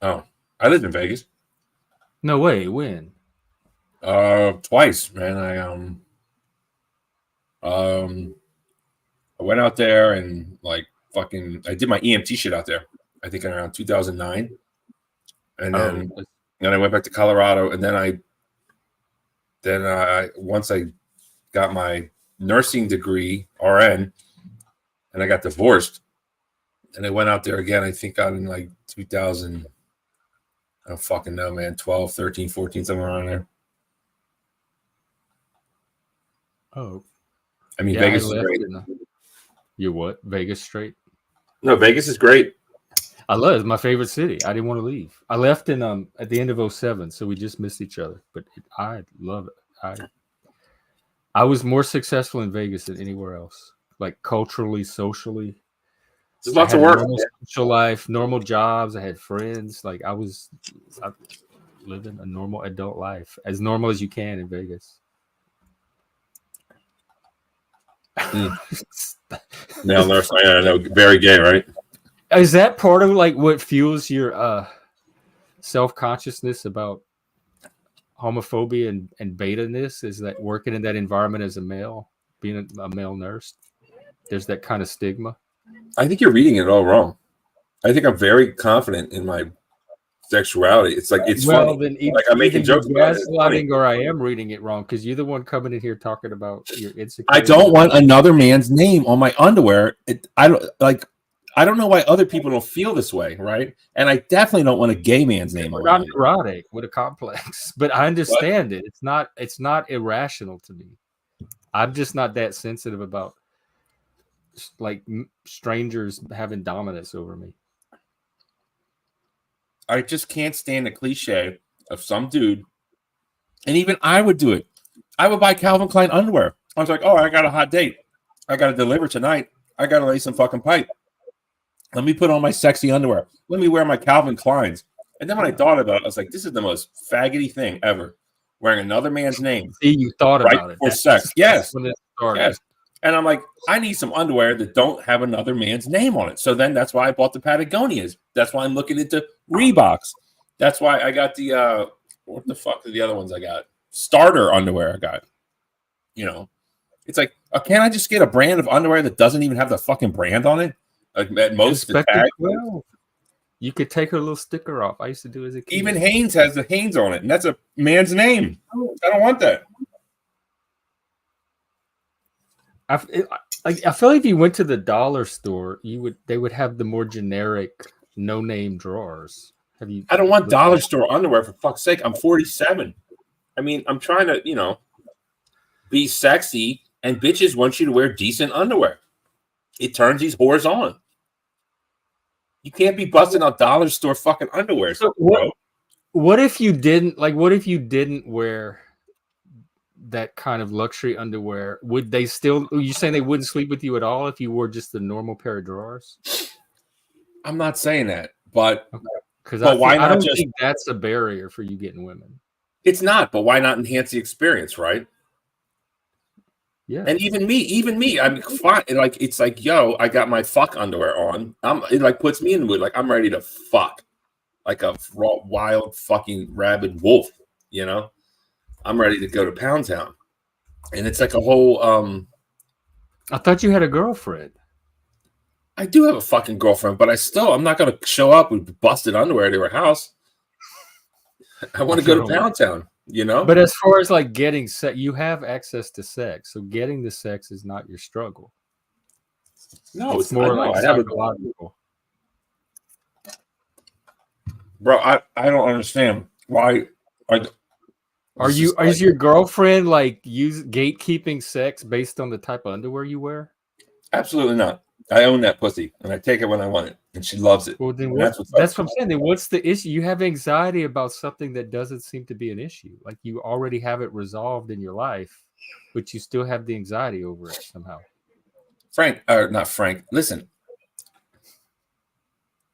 Oh, I lived in Vegas. No way. When? Twice, man. I went out there and like fucking I did my EMT shit out there. I think around 2009. And then I went back to Colorado, and then I once I got my nursing degree, RN, and I got divorced, and I went out there again. I think out in like 2000, I don't fucking know, man, 12, 13, 14, somewhere around there. Oh, I mean, Vegas is great. You're what? Vegas straight? No, Vegas is great. I love it. It's my favorite city. I didn't want to leave. I left in at the end of 2007, so we just missed each other. But I love it. I was more successful in Vegas than anywhere else. Like culturally, socially. There's lots of work. Normal social life, normal jobs. I had friends. Like I was living a normal adult life, as normal as you can in Vegas. Male nurse, I know, very gay, right? Is that part of like what fuels your self-consciousness about homophobia and beta-ness? Is that working in that environment as a male, being a male nurse? There's that kind of stigma. I think you're reading it all wrong. I think I'm very confident in my sexuality. It's like it's funny. Then like I'm making jokes about it, or I am reading it wrong because you're the one coming in here talking about your insecurity. I don't want another man's name on my underwear. I don't know why other people don't feel this way, right? And I definitely don't want a gay man's name on my neurotic with a complex, but I understand it. It's not irrational to me. I'm just not that sensitive about like strangers having dominance over me. I just can't stand the cliche of some dude, and even I would do it. I would buy Calvin Klein underwear. I was like, oh, I got a hot date. I got to deliver tonight. I got to lay some fucking pipe. Let me put on my sexy underwear. Let me wear my Calvin Kleins. And then when I thought about it, I was like, this is the most faggoty thing ever. Wearing another man's name. See, you thought right about it. For sex. Yes. When it started. Yes. And I'm like, I need some underwear that don't have another man's name on it. So then that's why I bought the Patagonias. That's why I'm looking into Reeboks. That's why I got the what the fuck are the other ones I got? Starter underwear I got. You know, it's like, can't I just get a brand of underwear that doesn't even have the fucking brand on it? Like at most, the tag. Well, you could take her little sticker off. I used to do as a kid. Even Hanes has the Hanes on it, and that's a man's name. I don't want that. I feel like if you went to the dollar store, they would have the more generic, no name drawers. Have you? I don't want dollar store underwear, for fuck's sake. I'm 47. I mean, I'm trying to, be sexy, and bitches want you to wear decent underwear. It turns these whores on. You can't be busting out dollar store fucking underwear. So what if you didn't What if you didn't wear that kind of luxury underwear? Would they still? Are you saying they wouldn't sleep with you at all if you wore just the normal pair of drawers? I'm not saying that, but because I don't think that's a barrier for you getting women. It's not, but why not enhance the experience, right? Yeah. And even me, I'm fine. Like, it's like, yo, I got my fuck underwear on. It like puts me in the mood. Like, I'm ready to fuck like a raw, wild fucking rabid wolf, you know? I'm ready to go to Pound Town. And it's like a whole I thought you had a girlfriend. I do have a fucking girlfriend, but I'm not gonna show up with busted underwear to her house. I want to go to Pound Town, you know? But as far as like getting sex, you have access to sex. So getting the sex is not your struggle. No, it's more like psychological. Bro, I don't understand why. Is your girlfriend like gatekeeping sex based on the type of underwear you wear? Absolutely not. I own that pussy and I take it when I want it, and she loves it. Well, then that's what I'm saying. Then what's the issue? You have anxiety about something that doesn't seem to be an issue. Like you already have it resolved in your life, but you still have the anxiety over it somehow. Not Frank. Listen,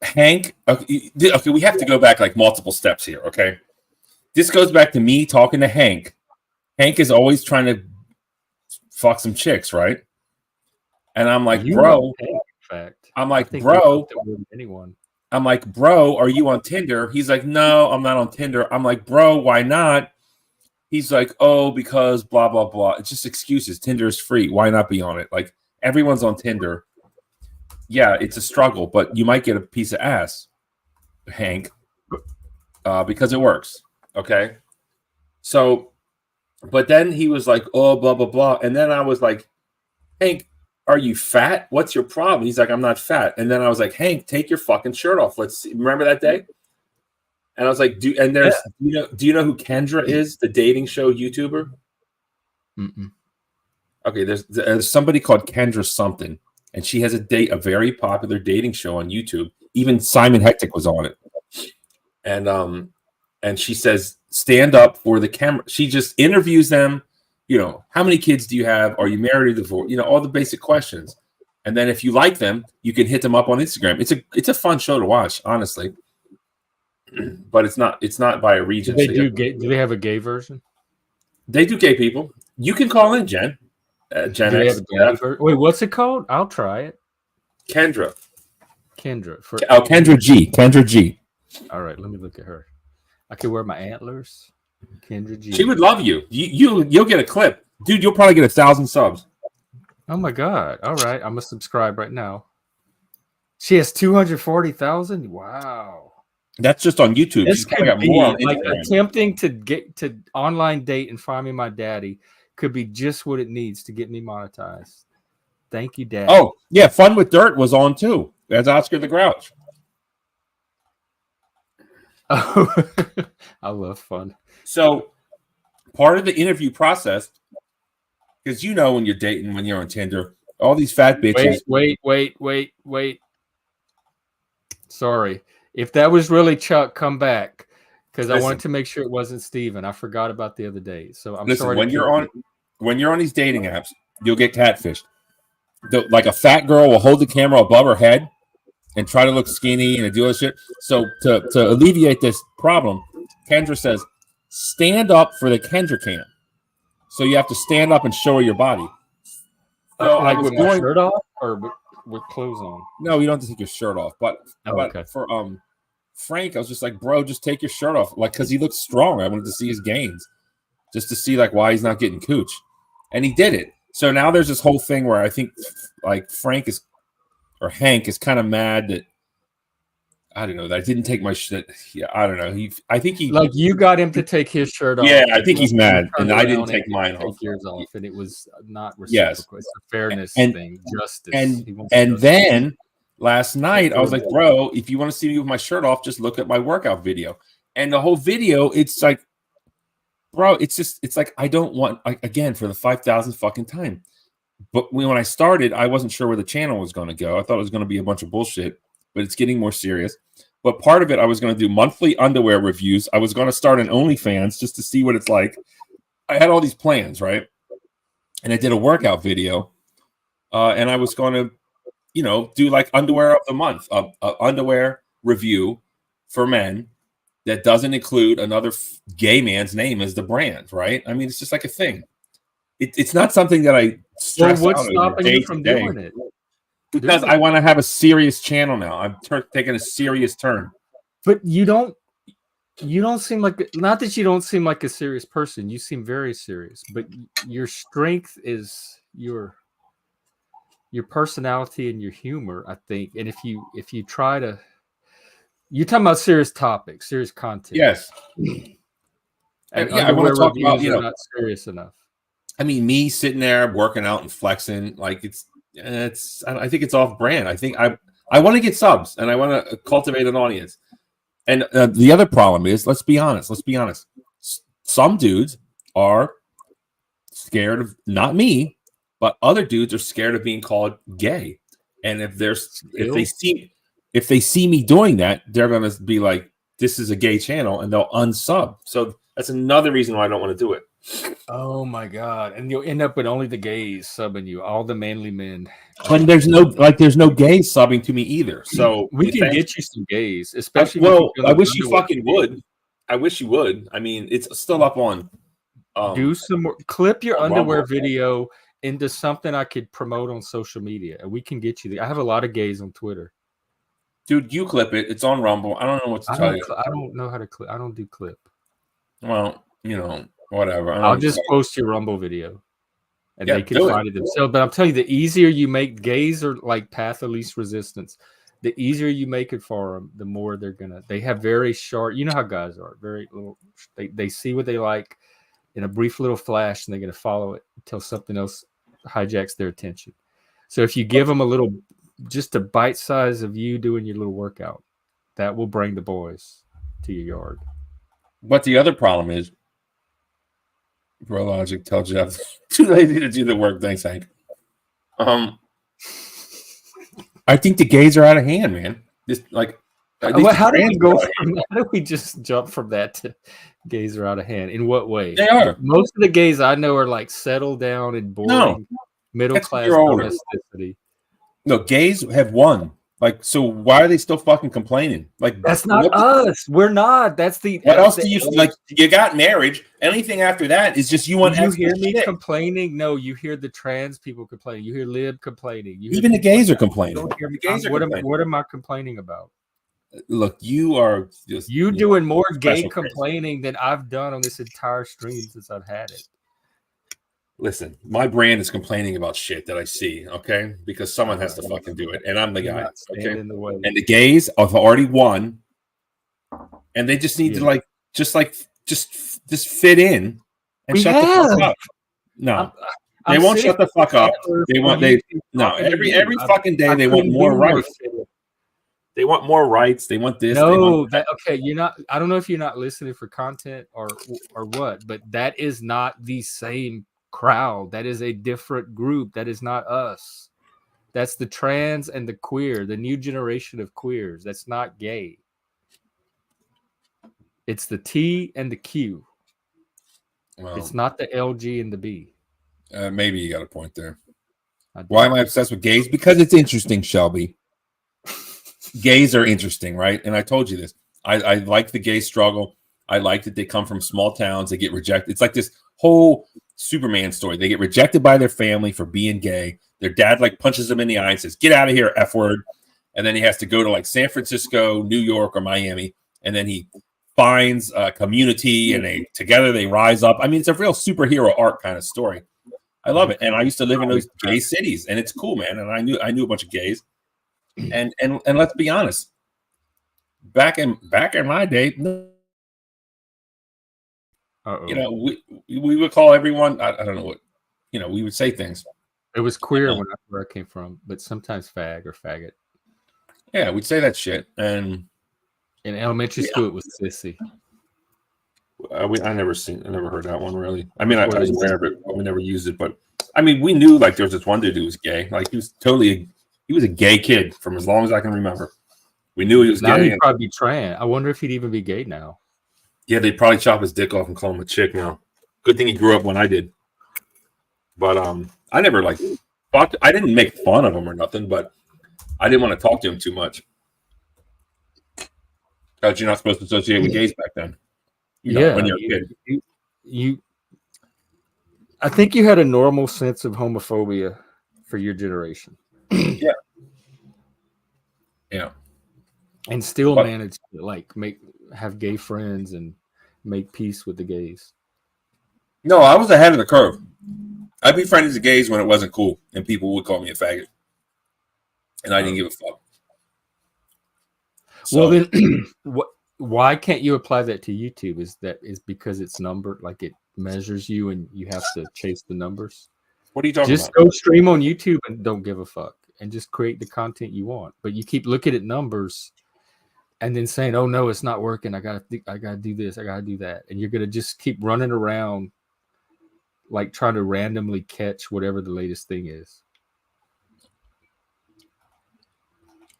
Hank. Okay, we have to go back like multiple steps here. Okay, this goes back to me talking to Hank. Hank is always trying to fuck some chicks, right? And I'm like, bro. In fact, I'm like, bro. Anyone. I'm like, bro, are you on Tinder? He's like, no, I'm not on Tinder. I'm like, bro, why not? He's like, oh, because blah, blah, blah. It's just excuses. Tinder is free. Why not be on it? Like, everyone's on Tinder. Yeah, it's a struggle, but you might get a piece of ass, Hank, because it works. Okay. So, but then he was like, oh, blah, blah, blah. And then I was like, Hank, are you fat? What's your problem? He's like, I'm not fat. And then I was like, Hank, take your fucking shirt off. Let's see. Remember that day? And I was like, do you know who Kendra is? The dating show YouTuber? Mm-mm. Okay, there's somebody called Kendra something, and she has a very popular dating show on YouTube. Even Simon Hectic was on it. And she says, stand up for the camera. She just interviews them. You know, how many kids do you have? Are you married or divorced? You know, all the basic questions. And then if you like them, you can hit them up on Instagram. It's a fun show to watch, honestly. But it's not by a region. Do they have a gay version? They do gay people. You can call in, Jen. Jen X. Wait, what's it called? I'll try it. Kendra. Kendra G. Kendra G. All right, let me look at her. I can wear my antlers. Kendra G. She would love you. You'll get a clip, dude. You'll probably get 1,000 subs. Oh my god! All right, I'm gonna subscribe right now. She has 240,000. Wow, that's just on YouTube. This could got be more on like attempting to get to online date and find me my daddy could be just what it needs to get me monetized. Thank you, Dad. Oh yeah, Fun with Dirt was on too. That's Oscar the Grouch. Oh, I love Fun. So part of the interview process, because you know when you're dating, when you're on Tinder, all these fat bitches. Wait. Sorry. If that was really Chuck, come back. Because I wanted to make sure it wasn't Steven. I forgot about the other day. So I'm sorry. When you're on these dating apps, you'll get catfished. Like a fat girl will hold the camera above her head and try to look skinny and do all this shit. So to alleviate this problem, Kendra says, stand up for the Kendra cam. So you have to stand up and show her your body. So like with my shirt off or with clothes on? No, you don't have to take your shirt off. But for Frank, I was just like, bro, just take your shirt off. Like, because he looks strong. I wanted to see his gains. Just to see like why he's not getting cooch. And he did it. So now there's this whole thing where I think like Hank is kind of mad that I don't know that I didn't take my shit. Yeah, I don't know. I think he like you got him to take his shirt off. Yeah, I think he's mad, and I didn't take mine off. Yours off, and it was not reciprocal. It's a fairness thing, justice. And then last night I was like, bro, if you want to see me with my shirt off, just look at my workout video. And the whole video, it's like, bro, it's like I don't want again for the 5,000th fucking time. But when I started, I wasn't sure where the channel was going to go. I thought it was going to be a bunch of bullshit, but it's getting more serious. But part of it, I was going to do monthly underwear reviews. I was going to start an OnlyFans just to see what it's like. I had all these plans, right? And I did a workout video. And I was going to, do like underwear of the month, underwear review for men that doesn't include another gay man's name as the brand, right? I mean, it's just like a thing. It's not something that I stress Well, what's out over stopping day you to from day. doing it? Because I want to have a serious channel now. I'm taking a serious turn. But you don't seem like, not that you don't seem like a serious person. You seem very serious, but your strength is your personality and your humor, I think. And if you try to, you're talking about serious topics, serious content. Yes. And yeah, I want to talk about, are not serious enough. I mean, me sitting there working out and flexing, like I think it's off brand. I think I want to get subs and I want to cultivate an audience. And the other problem is, let's be honest. Some dudes are scared of, not me, but other dudes are scared of being called gay. And if they see me doing that, they're going to be like, this is a gay channel, and they'll unsub. So that's another reason why I don't want to do it. Oh my God. And you'll end up with only the gays subbing you, all the manly men. But there's no gays subbing to me either. So we can get you some gays, especially. I wish you fucking would. I wish you would. I mean, it's still up on. Do some more, clip your underwear video into something I could promote on social media, and we can get you. I have a lot of gays on Twitter. Dude, you clip it. It's on Rumble. I don't know what to tell you. I don't know how to clip. I don't do clip. Well, whatever. I'll just post your Rumble video, and they can find it themselves. But I'm telling you, the easier you make, gays are like path of least resistance. The easier you make it for them, the more they have very sharp. You know how guys are, very little. They see what they like in a brief little flash, and they're going to follow it until something else hijacks their attention. So if you give them just a bite size of you doing your little workout, that will bring the boys to your yard. But the other problem is, Brologic, tell Jeff, too lazy to do the work. Thanks, Hank. I think the gays are out of hand, man. How do we just jump from that to gays are out of hand? In what way? They are. Most of the gays I know are like settled down and boring, middle class domesticity. No, gays have won. Like, so why are they still fucking complaining? Like, that's not us. We're not. That's the. What else do you like? You got marriage. Anything after that is just you want. You hear me complaining? No, you hear the trans people complaining. You hear lib complaining. Even the gays are complaining. The gays are complaining. What am I complaining about? Look, you are just doing more gay complaining than I've done on this entire stream since I've had it. Listen, my brand is complaining about shit that I see, okay? Because someone has to fucking do it, and I'm the guy, okay? And the gays have already won, and they just need to just fit in and shut the fuck up. No, they won't shut the fuck up. Every fucking day they want more rights. They want more rights. They want this. No, okay. You're not. I don't know if you're not listening for content or what, but that is not the same crowd. That is a different group. That is not us. That's the trans and the queer, the new generation of queers. That's not gay. It's the T and the Q. Well, it's not the LG and the B. Maybe you got a point there. Why am I obsessed with gays? Because it's interesting, Shelby. Gays are interesting, right? And I told you this. I like the gay struggle. I like that they come from small towns. They get rejected. It's like this whole Superman story. They get rejected by their family for being gay. Their dad punches them in the eye and says, "Get out of here, F word." And then he has to go to San Francisco, New York, or Miami. And then he finds a community and together they rise up. I mean, it's a real superhero arc kind of story. I love it. And I used to live in those gay cities, and it's cool, man. And I knew a bunch of gays. And let's be honest. Back in my day, we would call everyone, I don't know what, we would say things. It was queer where I came from, but sometimes fag or faggot. Yeah, we'd say that shit. And in elementary school, it was sissy. I never heard that one really. I mean, I was aware of it, but we never used it. But I mean, we knew there was this one dude who was gay. He was a gay kid from as long as I can remember. We knew he was now gay. He'd probably be trans. I wonder if he'd even be gay now. Yeah, they'd probably chop his dick off and call him a chick now. Good thing he grew up when I did. But I never I didn't make fun of him or nothing, but I didn't want to talk to him too much. Because you're not supposed to associate with gays back then. When you're a kid. I think you had a normal sense of homophobia for your generation. Yeah. Yeah. And still managed to like have gay friends and make peace with the gays. No, I was ahead of the curve. I befriended the gays when it wasn't cool, and people would call me a faggot, and I didn't give a fuck. So, well, then, why can't you apply that to YouTube? Is because it's numbered, like it measures you, and you have to chase the numbers. What are you talking about? Just go stream on YouTube and don't give a fuck, and just create the content you want. But you keep looking at numbers, and then saying, "Oh no, it's not working. I gotta do this. I gotta do that," and you're gonna just keep running around, like trying to randomly catch whatever the latest thing is.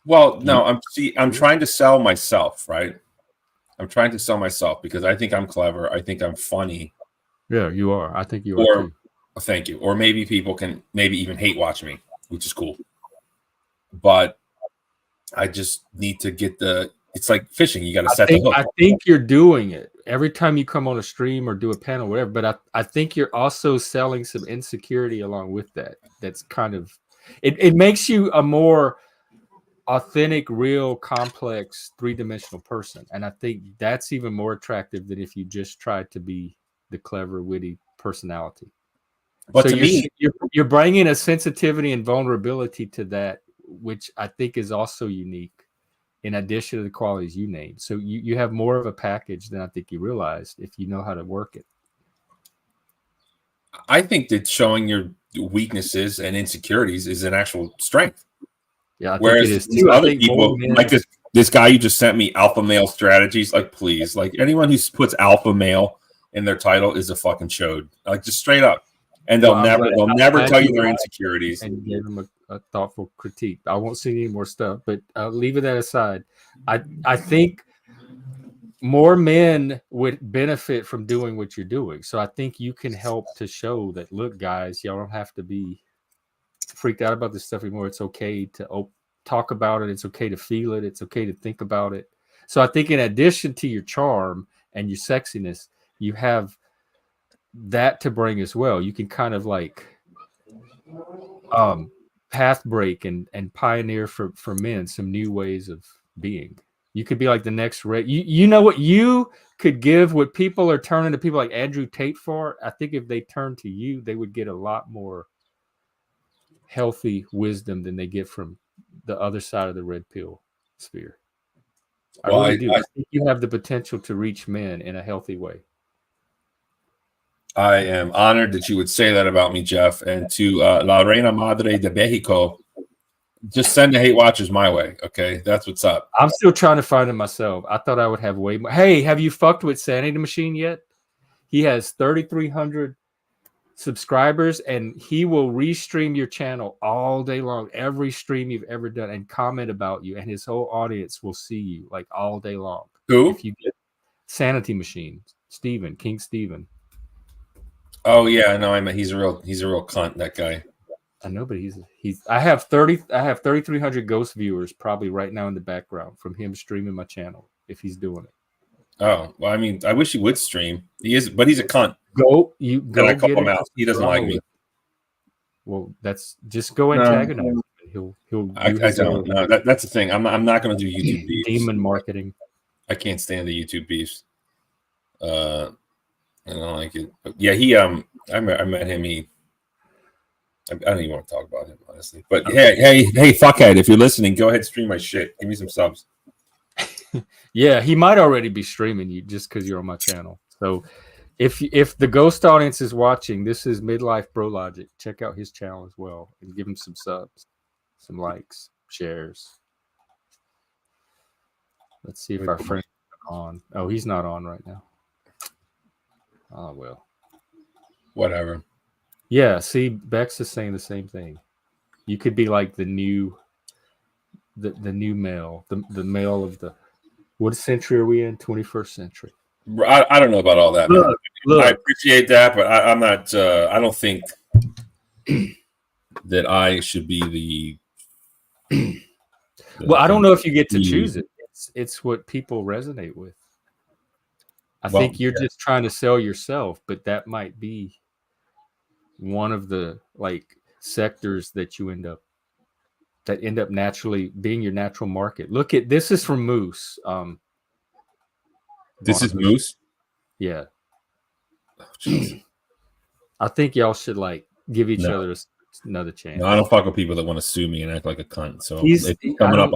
Well, no, I'm trying to sell myself, right? I'm trying to sell myself because I think I'm clever. I think I'm funny. Yeah, you are. I think you are too. Thank you. Or maybe people can maybe even hate watch me, which is cool. But I just need to get it's like fishing. You got to set the hook. I think you're doing it every time you come on a stream or do a panel, whatever. But I think you're also selling some insecurity along with that. That's kind of it makes you a more authentic, real, complex, three-dimensional person. And I think that's even more attractive than if you just tried to be the clever, witty personality. But so to me, you're bringing a sensitivity and vulnerability to that, which I think is also unique in addition to the qualities you named. So you have more of a package than I think you realized if you know how to work it. I think that showing your weaknesses and insecurities is an actual strength. Yeah, I whereas think it is too. Other people, like this guy you just sent me, alpha male strategies, like please, like anyone who puts alpha male in their title is a fucking chode, like just straight up, and they'll never tell you their insecurities. And give them a thoughtful critique. I won't see any more stuff, but leaving that aside, I think more men would benefit from doing what you're doing. So I think you can help to show that, look, guys, y'all don't have to be freaked out about this stuff anymore. It's okay to talk about it. It's okay to feel it. It's okay to think about it. So I think in addition to your charm and your sexiness, you have that to bring as well. You can kind of like path break and pioneer for men some new ways of being. You could be like the next you know what you could give, what people are turning to people like Andrew Tate for. I think if they turn to you, they would get a lot more healthy wisdom than they get from the other side of the red pill sphere. I really do. I think you have the potential to reach men in a healthy way. I am honored that you would say that about me, Jeff. And to La Reina Madre de Mexico, just send the hate watchers my way. Okay, that's what's up. I'm still trying to find him myself. I thought I would have way more. Hey, have you fucked with Sanity Machine yet? He has 3,300 subscribers, and he will restream your channel all day long, every stream you've ever done, and comment about you, and his whole audience will see you like all day long. Who? If you get Sanity Machine, King Steven. Oh yeah, no, he's a real cunt, that guy. I know, but he's I have 3,300 ghost viewers probably right now in the background from him streaming my channel if he's doing it. Oh, well, I mean, I wish he would stream. He is, but he's a cunt. Go I call him out. He doesn't like me. Well, that's just go antagonize him. He'll I don't. No, that's the thing. I'm not going to do YouTube beefs. Demon marketing. I can't stand the YouTube beefs. I don't like it. But yeah, I met him. I don't even want to talk about him, honestly. But hey, fuckhead, if you're listening, go ahead and stream my shit. Give me some subs. Yeah, he might already be streaming you just because you're on my channel. So if the ghost audience is watching, this is Midlife Brologic. Check out his channel as well and give him some subs, some likes, shares. Let's see if our friend is on. Oh, he's not on right now. Oh, well. Whatever. Yeah, see, Bex is saying the same thing. You could be like the new male, the male of the, what century are we in? 21st century. I don't know about all that. Look. I appreciate that, but I'm not. I don't think that I should be the. Well, I don't know if you get to choose it. It's what people resonate with. I think you're just trying to sell yourself, but that might be one of the like sectors that you end up naturally being your natural market. Look at this is from Moose. This is Moose. Yeah. Oh, I think y'all should like give each other another chance. No, I don't fuck with people that want to sue me and act like a cunt. So he's coming up.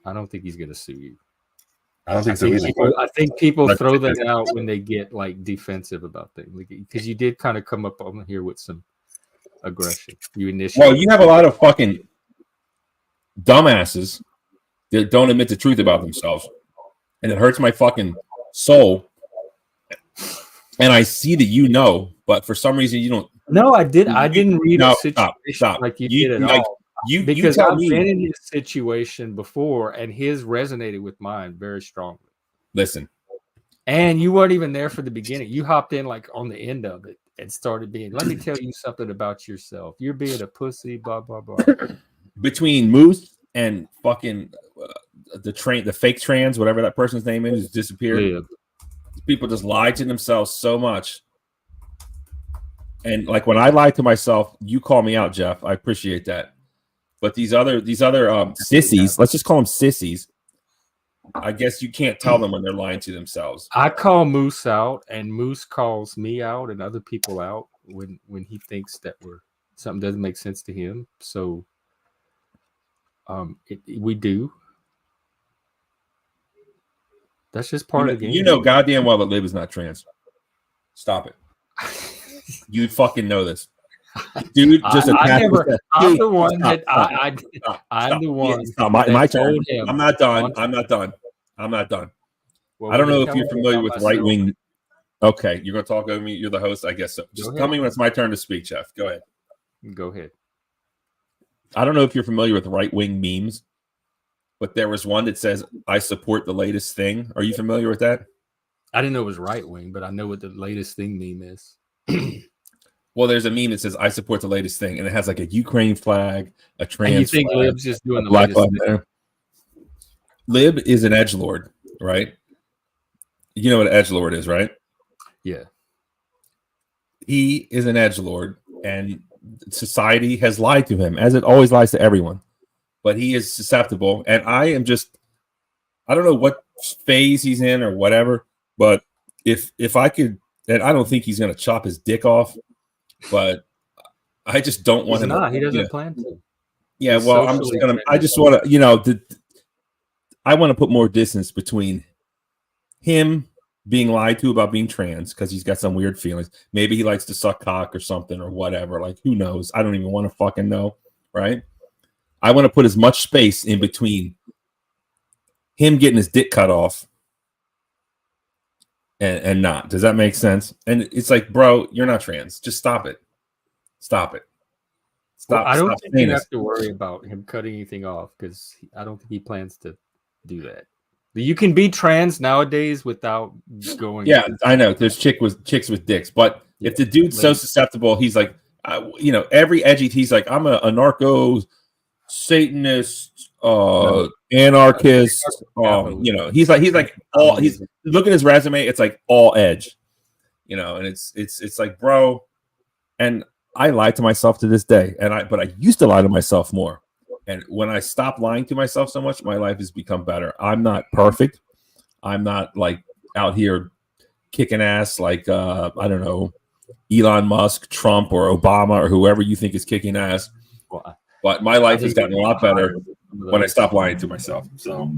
I don't think he's gonna sue you. I don't think so either. I think people throw that out when they get like defensive about things, because you did kind of come up on here with some aggression. Well, you have a lot of fucking dumbasses that don't admit the truth about themselves, and it hurts my fucking soul. And I see that but for some reason you don't. No, I didn't read a situation stop. like you did at all. Because I've been in his situation before, and his resonated with mine very strongly. Listen, and you weren't even there for the beginning. You hopped in like on the end of it and started being. Let me tell you something about yourself. You're being a pussy. Blah blah blah. Between Moose and fucking the fake trans, whatever that person's name is, who's disappeared. Live. People just lie to themselves so much. And like when I lie to myself, you call me out, Jeff. I appreciate that. But these other sissies, let's just call them sissies. I guess you can't tell them when they're lying to themselves. I call Moose out, and Moose calls me out and other people out when he thinks that something doesn't make sense to him. So we do. That's just part of the game. You know goddamn well that Lib is not trans. Stop it. You fucking know this. Dude, just I'm the one that I'm the one. My turn. I'm not done. Well, I don't know if you're familiar with right wing. Okay, you're gonna talk over me. You're the host, I guess so. Just tell me when it's my turn to speak, Jeff. Go ahead. Go ahead. I don't know if you're familiar with right wing memes, but there was one that says, "I support the latest thing." Are you familiar with that? I didn't know it was right wing, but I know what the latest thing meme is. Well, there's a meme that says, "I support the latest thing," and it has like a Ukraine flag, a trans. And you think flag, Lib's just doing the latest thing? There. Lib is an edgelord, right? You know what an edgelord is, right? Yeah. He is an edgelord, and society has lied to him, as it always lies to everyone. But he is susceptible, and I don't know what phase he's in or whatever, but if I could, and I don't think he's going to chop his dick off, but I just don't want him. He doesn't plan to. Yeah, well, I just want to, I want to put more distance between him being lied to about being trans because he's got some weird feelings. Maybe he likes to suck cock or something or whatever. Like, who knows? I don't even want to fucking know, right? I want to put as much space in between him getting his dick cut off and not. Does that make sense? And it's like, bro, you're not trans. Just stop it. Stop it. Stop. Well, I don't think you have to worry about him cutting anything off because I don't think he plans to do that. You can be trans nowadays without going. Yeah, I know. There's chicks with dicks, but if the dude's so susceptible, he's like, every edgy. He's like, I'm a narco Satanist, anarchist. He's like all. He's look at his resume. It's like all edge, and it's like, bro. And I lie to myself to this day, but I used to lie to myself more. And when I stopped lying to myself so much, my life has become better. I'm not perfect. I'm not like out here kicking ass like I don't know, Elon Musk, Trump, or Obama, or whoever you think is kicking ass. But my life has gotten a lot better when I stopped lying to myself. So,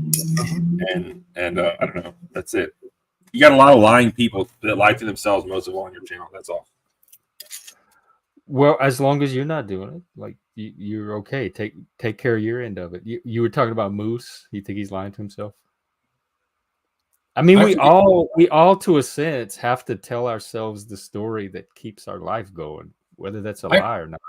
and I don't know. That's it. You got a lot of lying people that lie to themselves most of all on your channel. That's all. Well, as long as you're not doing it, like you're okay. Take care of your end of it. You were talking about Moose. You think he's lying to himself? I mean, we all to a sense have to tell ourselves the story that keeps our life going, whether that's a lie or not.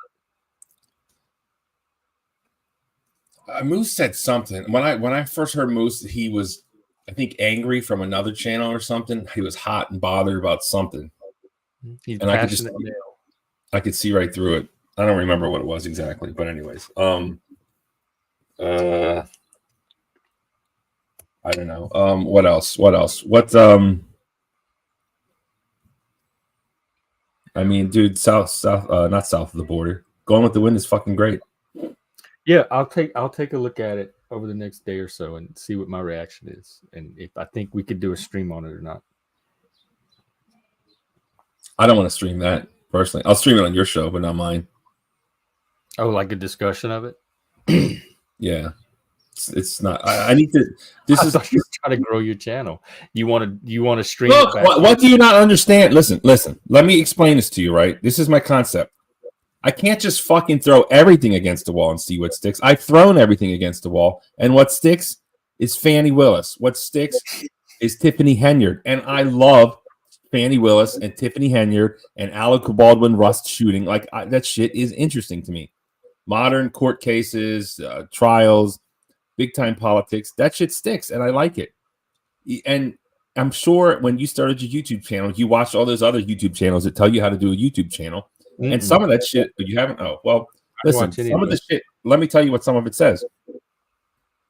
Moose said something when I first heard Moose. He was, I think, angry from another channel or something. He was hot and bothered about something, and I could see right through it. I don't remember what it was exactly, but anyways, I don't know. What else? I mean, dude, not south of the border. Going with the Wind is fucking great. Yeah, I'll take a look at it over the next day or so and see what my reaction is, and if I think we could do a stream on it or not. I don't want to stream that personally. I'll stream it on your show, but not mine. Oh, like a discussion of it? Yeah. It's not. I need to. This I is thought you were trying to grow your channel. You want to stream look. it back What do you not understand? Listen. Let me explain this to you. Right. This is my concept. I can't just fucking throw everything against the wall and see what sticks. I've thrown everything against the wall, and what sticks is Fannie Willis. What sticks is Tiffany Henyard, and I love Fannie Willis and Tiffany Henyard and Alec Baldwin Rust shooting. Like that shit is interesting to me. Modern court cases, trials. Big time politics, that shit sticks, and I like it. And I'm sure when you started your YouTube channel, you watched all those other YouTube channels that tell you how to do a YouTube channel. Mm-mm. And some of that shit, but you haven't. Oh, well, listen, some of the shit, let me tell you what some of it says.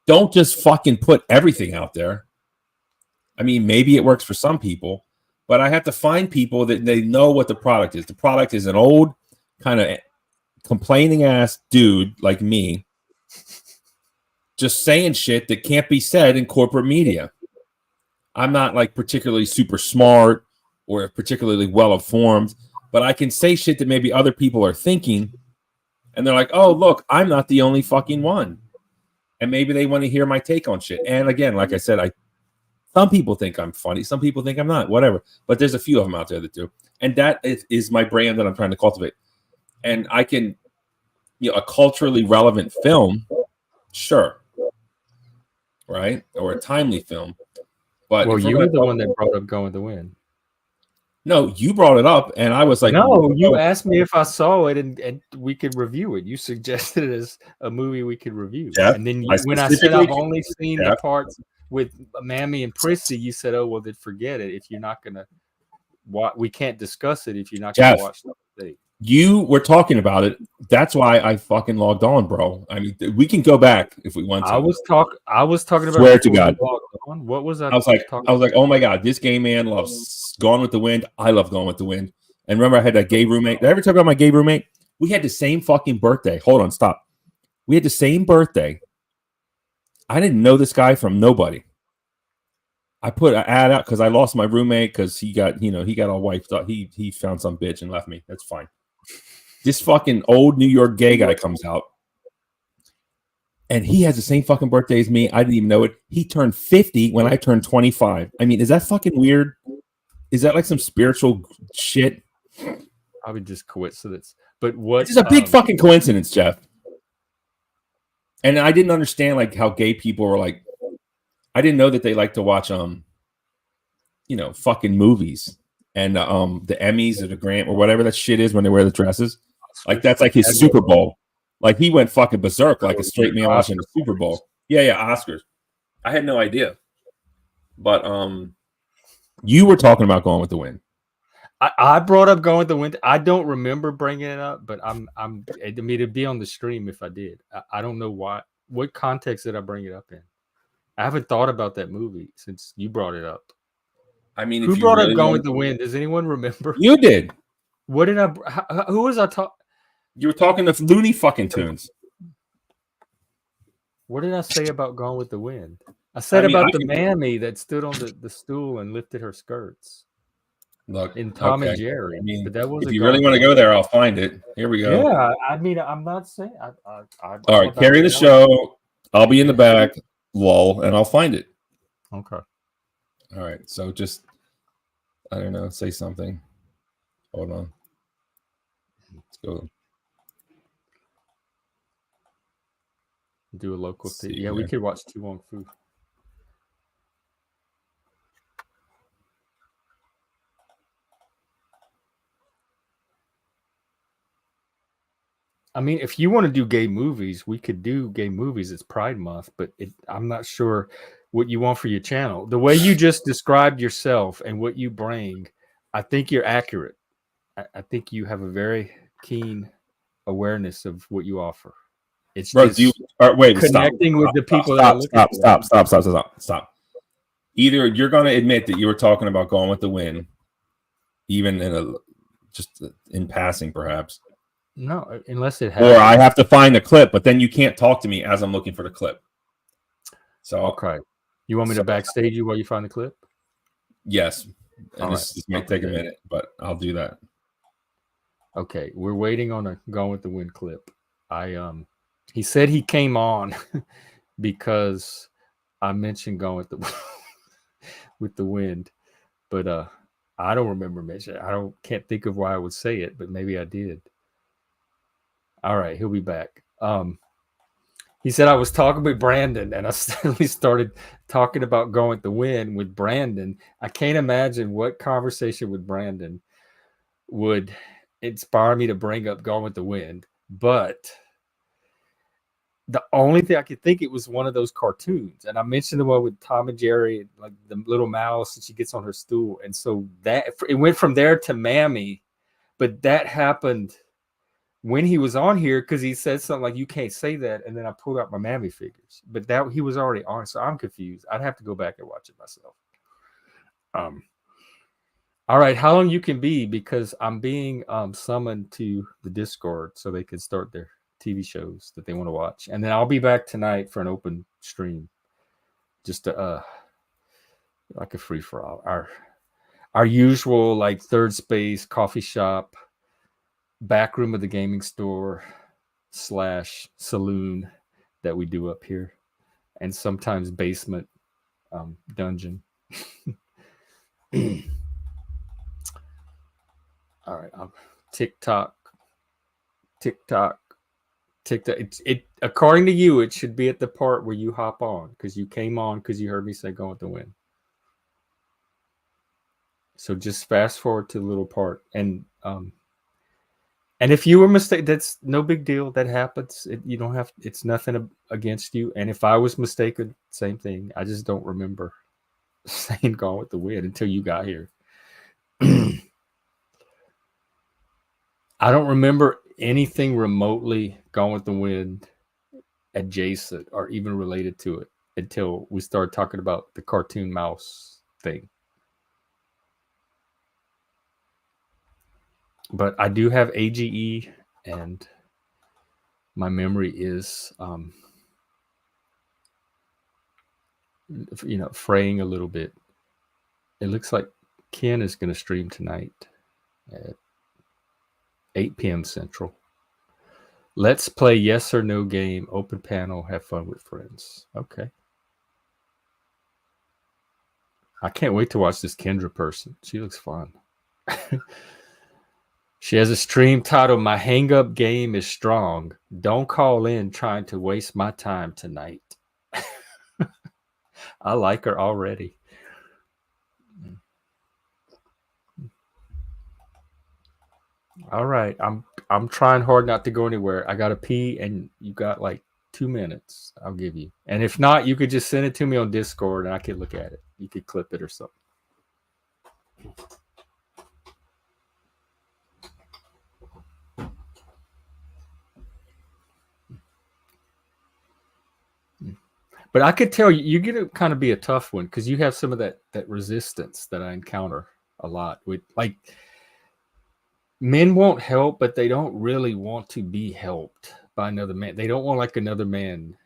Don't just fucking put everything out there. I mean, maybe it works for some people, but I have to find people that they know what the product is. The product is an old kind of complaining ass dude like me, just saying shit that can't be said in corporate media. I'm not like particularly super smart or particularly well informed, but I can say shit that maybe other people are thinking, and they're like, oh, look, I'm not the only fucking one. And maybe they want to hear my take on shit. And again, like I said, some people think I'm funny. Some people think I'm not, whatever. But there's a few of them out there that do. And that is my brand that I'm trying to cultivate. And I can, a culturally relevant film, sure. Right? Or a timely film. But well, you were the one that brought up Going with the Wind. No, you brought it up, and I was like, no, you asked me if I saw it and we could review it. You suggested it as a movie we could review. Yeah, and then when I said I've only seen the parts with Mammy and Prissy, you said, oh, well, then forget it. If you're not going to watch, we can't discuss it if you're not going to watch the thing. You were talking about it. That's why I fucking logged on, bro. I mean, we can go back if we want to. I was talking about. Swear to God. What was that? I was like, oh my God, this gay man loves Gone with the Wind. I love Gone with the Wind. And remember, I had that gay roommate. Did I ever talk about my gay roommate? We had the same fucking birthday. Hold on, stop. We had the same birthday. I didn't know this guy from nobody. I put an ad out because I lost my roommate because he got all wiped up. He found some bitch and left me. That's fine. This fucking old New York gay guy comes out, and he has the same fucking birthday as me. I didn't even know it. He turned 50 when I turned 25. I mean, is that fucking weird? Is that like some spiritual shit? Probably just coincidence. But what? It's a big fucking coincidence, Jeff. And I didn't understand like how gay people were like. I didn't know that they like to watch fucking movies and the Emmys or the Grant or whatever that shit is when they wear the dresses. Like that's like his Super Bowl. Like he went fucking berserk like a straight man watching the Super Bowl. Yeah, Oscars. I had no idea. But you were talking about Going with the Wind. I brought up Going with the Wind. I don't remember bringing it up, but I mean, it'd be on the stream if I did. I don't know why. What context did I bring it up in? I haven't thought about that movie since you brought it up. I mean, who brought up Going with the Wind? Does anyone remember? You did. What did I? Who was I talking? You were talking to Looney fucking Tunes. What did I say about Gone with the Wind? I said about the mammy that stood on the stool and lifted her skirts. Look, in Tom and Jerry. I mean, but that was if you really want to go there, I'll find it. Here we go. Yeah, I mean, I'm not saying. All right, carry the show. I'll be in the back. Lol, and I'll find it. Okay. All right. So just, I don't know, say something. Hold on. Let's go. Do a local thing. Yeah, we could watch Tu Wong Fu. I mean, if you want to do gay movies, we could do gay movies. It's Pride Month, but I'm not sure what you want for your channel. The way you just described yourself and what you bring, I think you're accurate. I think you have a very keen awareness of what you offer. It's just wait, connecting with the people. Stop. Either you're going to admit that you were talking about Going with the Wind, even in a just in passing, perhaps. No, unless it Or I have to find the clip, but then you can't talk to me as I'm looking for the clip. So okay, you want me to backstage you while you find the clip? Yes, and All this right. might take a minute, but I'll do that. Okay, we're waiting on a Gone with the Wind clip. He said he came on because I mentioned Gone with the with the Wind, but I don't remember mentioning. Can't think of why I would say it, but maybe I did. All right, he'll be back. He said I was talking with Brandon, and I suddenly started talking about Gone with the Wind with Brandon. I can't imagine what conversation with Brandon would inspire me to bring up Gone with the Wind, but the only thing I could think, it was one of those cartoons, and I mentioned the one with Tom and Jerry, like the little mouse, and she gets on her stool, and so that it went from there to Mammy, but that happened when he was on here because he said something like, "You can't say that," and then I pulled out my Mammy figures, but that he was already on, so I'm confused. I'd have to go back and watch it myself. All right, how long you can be, because I'm being summoned to the Discord so they can start their TV shows that they want to watch, and then I'll be back tonight for an open stream, just to like a free for all, our usual like third space coffee shop, back room of the gaming store / saloon that we do up here, and sometimes basement dungeon. All right, TikTok. It according to you, it should be at the part where you hop on, because you came on because you heard me say Gone with the Wind. So just fast forward to the little part, and if you were mistaken, that's no big deal. That happens. You don't have. It's nothing against you. And if I was mistaken, same thing. I just don't remember saying Gone with the Wind until you got here. I don't remember anything remotely Gone with the Wind adjacent or even related to it until we started talking about the cartoon mouse thing. But I do have AGE, and my memory is, fraying a little bit. It looks like Ken is going to stream tonight at 8 p.m. Central. Let's play yes or no game, open panel, have fun with friends. Okay. I can't wait to watch this Kendra person. She looks fun. She has a stream titled, "My Hang-Up Game is Strong. Don't call in trying to waste my time tonight." I like her already. All right. I'm trying hard not to go anywhere. I got to pee, and you got like 2 minutes. I'll give you. And if not, you could just send it to me on Discord, and I could look at it. You could clip it or something. But I could tell you're going to kind of be a tough one, because you have some of that resistance that I encounter a lot with, like, men won't help, but they don't really want to be helped by another man. They don't want like another man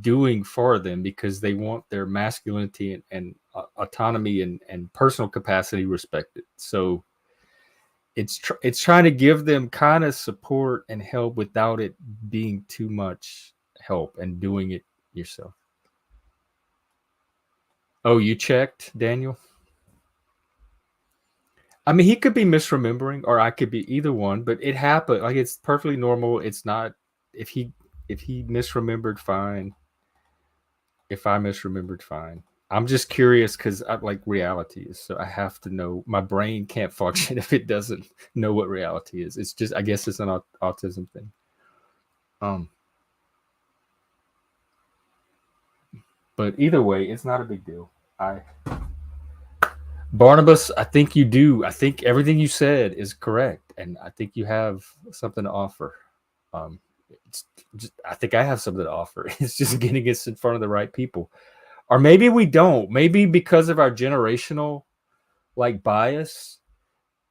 doing for them, because they want their masculinity and autonomy and personal capacity respected. So it's trying to give them kind of support and help without it being too much help, and doing it yourself. Oh, you checked, Daniel? I mean, he could be misremembering, or I could be, either one, but it happened. Like, it's perfectly normal. It's not, if he misremembered, fine. If I misremembered, fine. I'm just curious, because I like reality is, so I have to know. My brain can't function if it doesn't know what reality is. It's just, I guess it's an autism thing. But either way, it's not a big deal. Barnabas, I think you do. I think everything you said is correct, and I think you have something to offer. I think I have something to offer. It's just getting us in front of the right people, or maybe we don't. Maybe because of our generational like bias,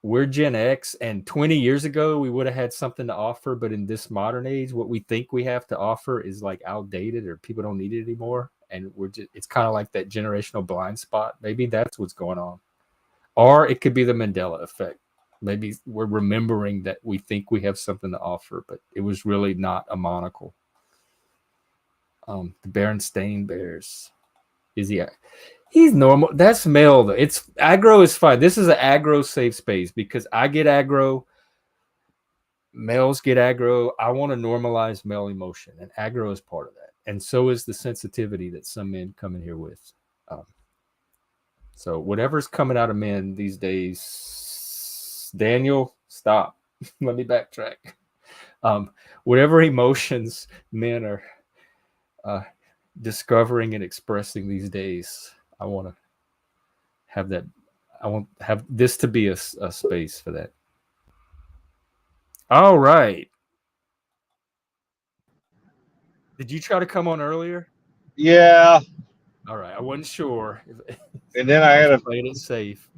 we're Gen X, and 20 years ago we would have had something to offer, but in this modern age, what we think we have to offer is like outdated, or people don't need it anymore, and it's kind of like that generational blind spot. Maybe that's what's going on, or it could be the Mandela effect. Maybe we're remembering that we think we have something to offer, but it was really not a monocle. The Berenstain Bears, is he? He's normal. That's male though. It's aggro is fine. This is an aggro safe space because I get aggro. Males get aggro. I want to normalize male emotion, and aggro is part of that. And so is the sensitivity that some men come in here with. So whatever's coming out of men these days, Daniel, stop. Let me backtrack. Whatever emotions men are discovering and expressing these days, I want to have that. I want to have this to be a space for that. All right. Did you try to come on earlier? Yeah. All right. I wasn't sure. And then I had to play it safe.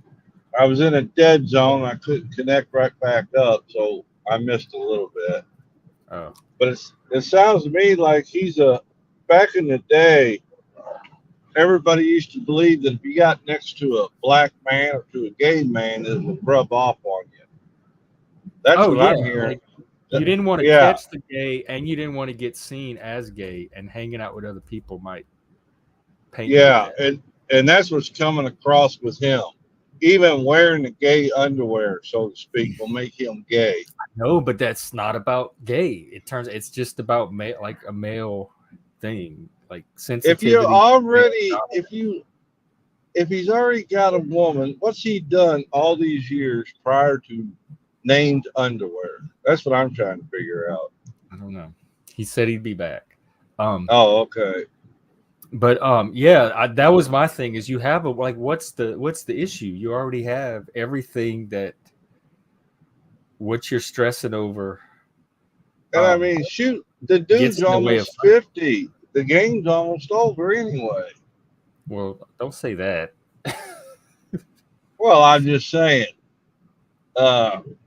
I was in a dead zone. I couldn't connect right back up, so I missed a little bit. Oh. But it sounds to me like he's back in the day, everybody used to believe that if you got next to a black man or to a gay man, it would rub off on you. That's what I'm hearing. Like, you didn't want to catch the gay, and you didn't want to get seen as gay, and hanging out with other people might paint you that. and that's what's coming across with him. Even wearing the gay underwear, so to speak, will make him gay. No, but that's not about gay. It's just about like a male thing, like sensitivity. If you're already, if he's already got a woman, what's he done all these years prior to named underwear? That's what I'm trying to figure out. I don't know. He said he'd be back. Oh, okay. But that was my thing. Is you have what's the issue? You already have everything that what you're stressing over. And I mean, shoot, the dude's almost 50. The game's almost over anyway. Well, don't say that. Well, I'm just saying,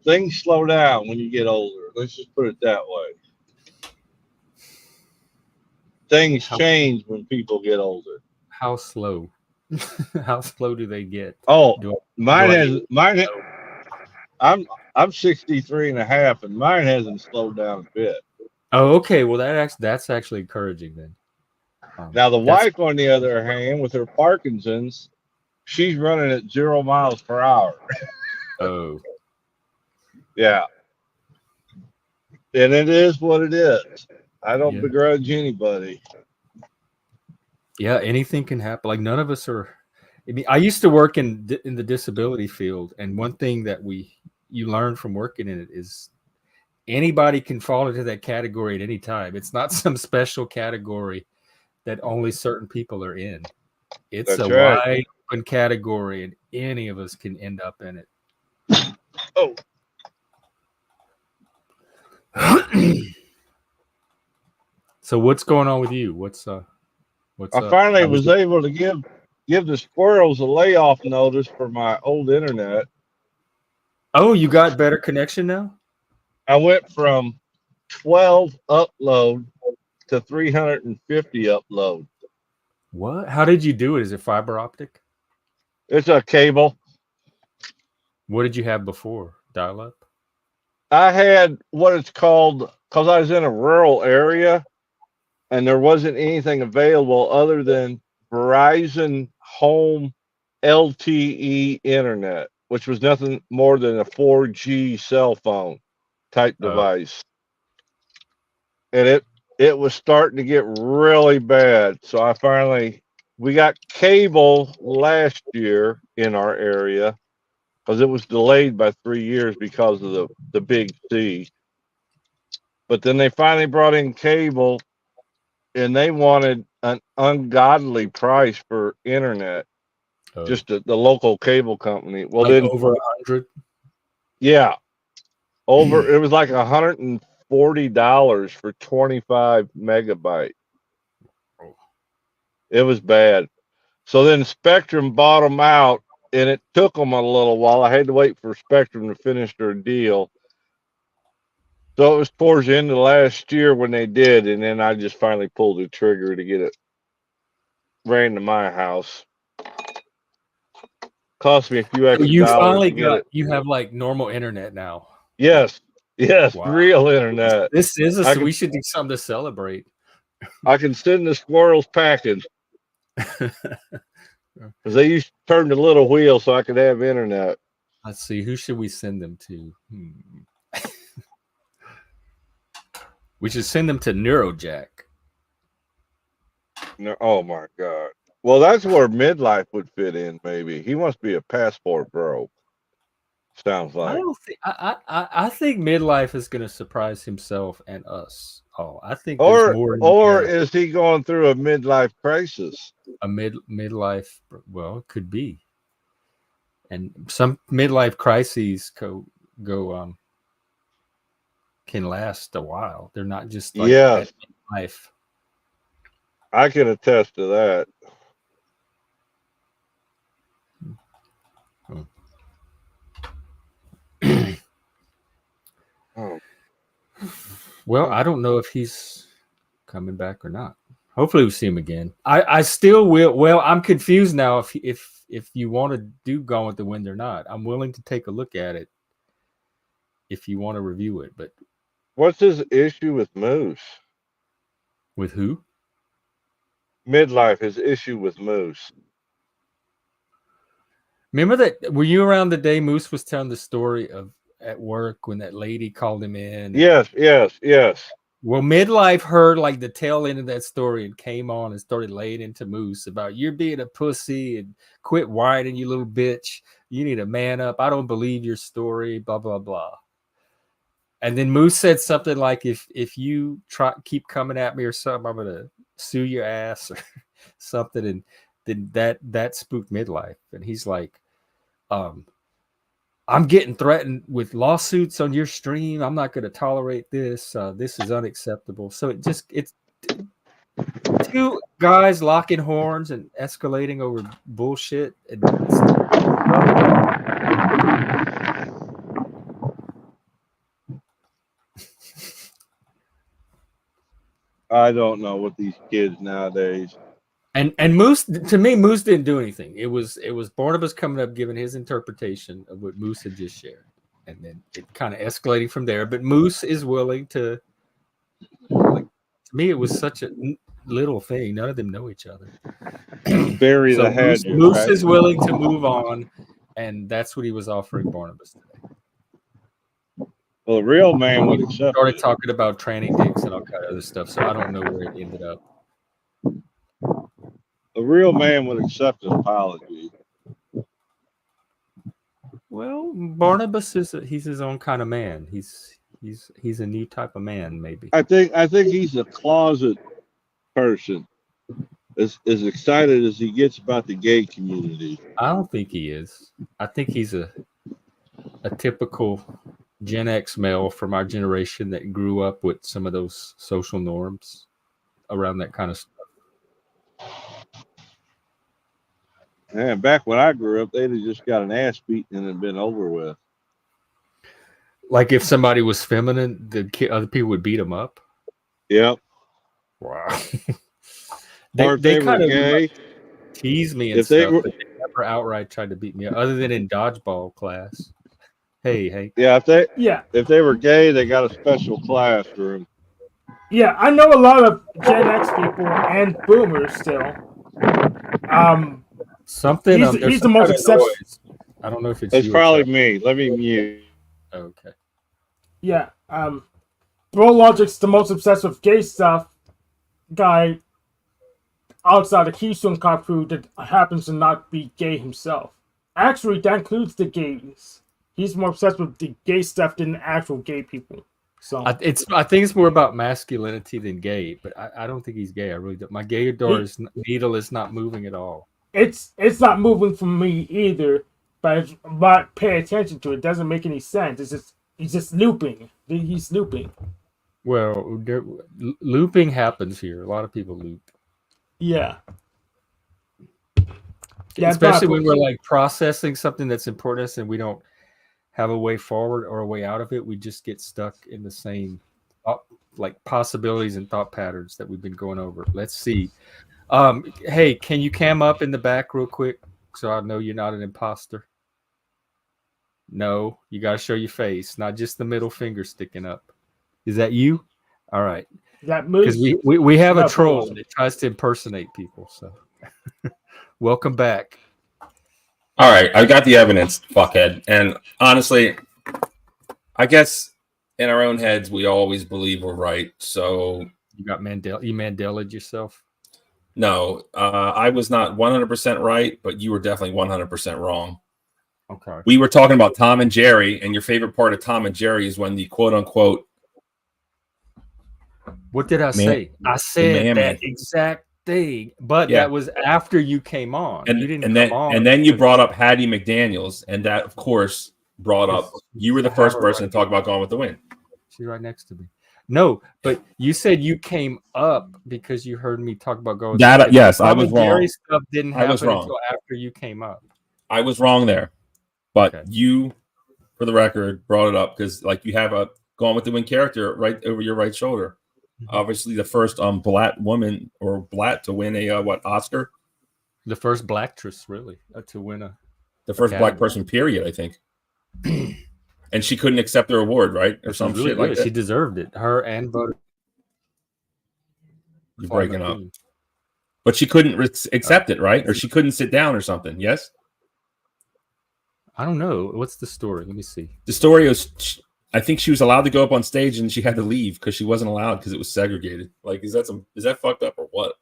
things slow down when you get older. Let's just put it that way. Things change when people get older. How slow? How slow do they get? Oh, mine. I'm 63 and a half, and mine hasn't slowed down a bit. Oh, okay. Well, that's actually encouraging then. Now the wife, on the other hand, with her Parkinson's, she's running at 0 miles per hour. Oh, yeah. And it is what it is. I don't begrudge anybody. Yeah, anything can happen. Like none of us are. I mean, I used to work in the disability field, and one thing that you learn from working in it is anybody can fall into that category at any time. It's not some special category that only certain people are in. It's wide open category, and any of us can end up in it. Oh. So what's going on with you? What's I finally was able to give the squirrels a layoff notice for my old internet. Oh, you got better connection now? I went from 12 upload to 350 upload. What? How did you do it? Is it fiber optic? It's a cable. What did you have before? Dial-up? I had what it's called, because I was in a rural area, and there wasn't anything available other than Verizon Home LTE internet, which was nothing more than a 4G cell phone type device. And it was starting to get really bad. So we got cable last year in our area because it was delayed by 3 years because of the big C. But then they finally brought in cable, and they wanted an ungodly price for internet. Just the local cable company. Well, like then over 100. Yeah, it was like $140 for 25 megabyte. It was bad. So then Spectrum bought them out, and it took them a little while. I had to wait for Spectrum to finish their deal. So it was towards the end of last year when they did, and then I just finally pulled the trigger to get it ran to my house. Cost me a few extra You dollars finally to get it. you have like normal internet now. Yes, Wow. real internet. This is we should do something to celebrate. I can send the squirrels packing because they used to turn the little wheel so I could have internet. Let's see, who should we send them to? We should send them to Neurojack. No, oh my God. Well, that's where midlife would fit in. Maybe he wants to be a passport bro. Sounds like. I don't think I think midlife is going to surprise himself and us. Oh, I think there's more. Or is he going through a midlife crisis? A midlife? Well, it could be. And some midlife crises can last a while. They're not just like life. I can attest to that. Oh. Well, I don't know if he's coming back or not. Hopefully we'll see him again. I still will. Well, I'm confused now if you want to do Gone with the Wind or not. I'm willing to take a look at it if you want to review it. But what's his issue with Moose? With who? Midlife, his issue with Moose. Remember that? Were you around the day Moose was telling the story of at work when that lady called him in? Yes. Well, midlife heard like the tail end of that story and came on and started laying into Moose about you're being a pussy and quit whining, you little bitch. You need to man up. I don't believe your story. Blah blah blah. And then Moose said something like, "If you keep coming at me or something, I'm gonna sue your ass or something." And then that spooked midlife, and he's like, I'm getting threatened with lawsuits on your stream. I'm not going to tolerate this. This is unacceptable. So it's two guys locking horns and escalating over bullshit. I don't know what these kids nowadays. And Moose, to me, Moose didn't do anything. It was Barnabas coming up giving his interpretation of what Moose had just shared, and then it kind of escalating from there. But Moose is willing to, like, to me, it was such a little thing. None of them know each other. Bury so the head. Moose is willing to move on, and that's what he was offering Barnabas today. Well, the real man would accept. Started talking about training dicks and all kind of other stuff, so I don't know where it ended up. A real man would accept an apology. Well, Barnabas he's his own kind of man. He's a new type of man, maybe. I think he's a closet person. As excited as he gets about the gay community. I don't think he is. I think he's a typical Gen X male from our generation that grew up with some of those social norms around that kind of stuff. Man, back when I grew up, they'd have just got an ass beaten and had been over with. Like if somebody was feminine, the other people would beat them up. Yep. Wow. they kind of like, tease me and stuff, but they never outright tried to beat me up, other than in dodgeball class. Hey, Hank. Yeah, if they were gay, they got a special classroom. Yeah, I know a lot of Gen X people and boomers still. Something. He's the most exceptional. I don't know if it's probably me. Let me mute. Okay. Yeah. Brologic's the most obsessed with gay stuff guy outside the Keystone Cop crew that happens to not be gay himself. Actually, that includes the gays. He's more obsessed with the gay stuff than actual gay people. So I think it's more about masculinity than gay, but I don't think he's gay. I really don't. My gaydar needle is not moving at all. It's not moving for me either, but pay attention to it. It doesn't make any sense. He's just looping. He's looping. Well, looping happens here. A lot of people loop. Yeah. Yeah, especially when we're like processing something that's important to us and we don't have a way forward or a way out of it. We just get stuck in the same like possibilities and thought patterns that we've been going over. Let's see. Hey, can you cam up in the back real quick so I know you're not an imposter? No, you got to show your face, not just the middle finger sticking up. Is that you? All right. Because we have a troll that tries to impersonate people. So welcome back. All right, I got the evidence, fuckhead. And honestly, I guess in our own heads, we always believe we're right. So you got you Mandela'd yourself? No, I was not 100% right, but you were definitely 100% wrong. Okay. We were talking about Tom and Jerry, and your favorite part of Tom and Jerry is when the quote unquote. What did I say? I said that exact thing, but that was after you came on. And, you didn't and come then, on. And then you brought up Hattie McDaniels, and that, of course, brought up you were the first person to talk about Gone with the Wind. She's right next to me. No, but you said you came up because you heard me talk about Gone with the Wind. Yes, I was wrong. Jerry stuff didn't happen until after you came up. I was wrong there, but you, for the record, brought it up because like you have a Gone with the Wind character right over your right shoulder. Obviously, the first black woman or black to win a Oscar. The first blacktress, really, to win the first black person, period. I think. And she couldn't accept her award, right, or some shit like that. She deserved it. Her and Butter. You're breaking up. But she couldn't accept it, right? Or she couldn't sit down or something. Yes. I don't know. What's the story? Let me see. The story was. I think she was allowed to go up on stage and she had to leave because she wasn't allowed because it was segregated. Like, is that fucked up or what?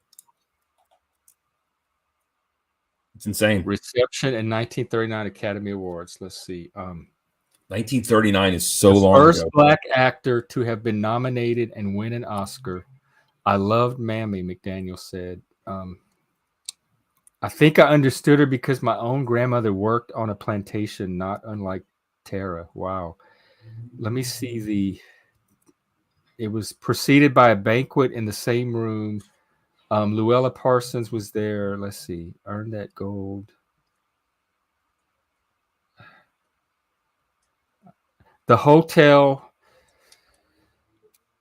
It's insane. Reception in 1939 Academy Awards. Let's see. 1939 is so long ago. First black actor to have been nominated and win an Oscar. I loved Mammy, McDaniel said. I think I understood her because my own grandmother worked on a plantation, not unlike Tara. Wow. Let me see it was preceded by a banquet in the same room. Luella Parsons was there. Let's see. Earned that gold. The hotel.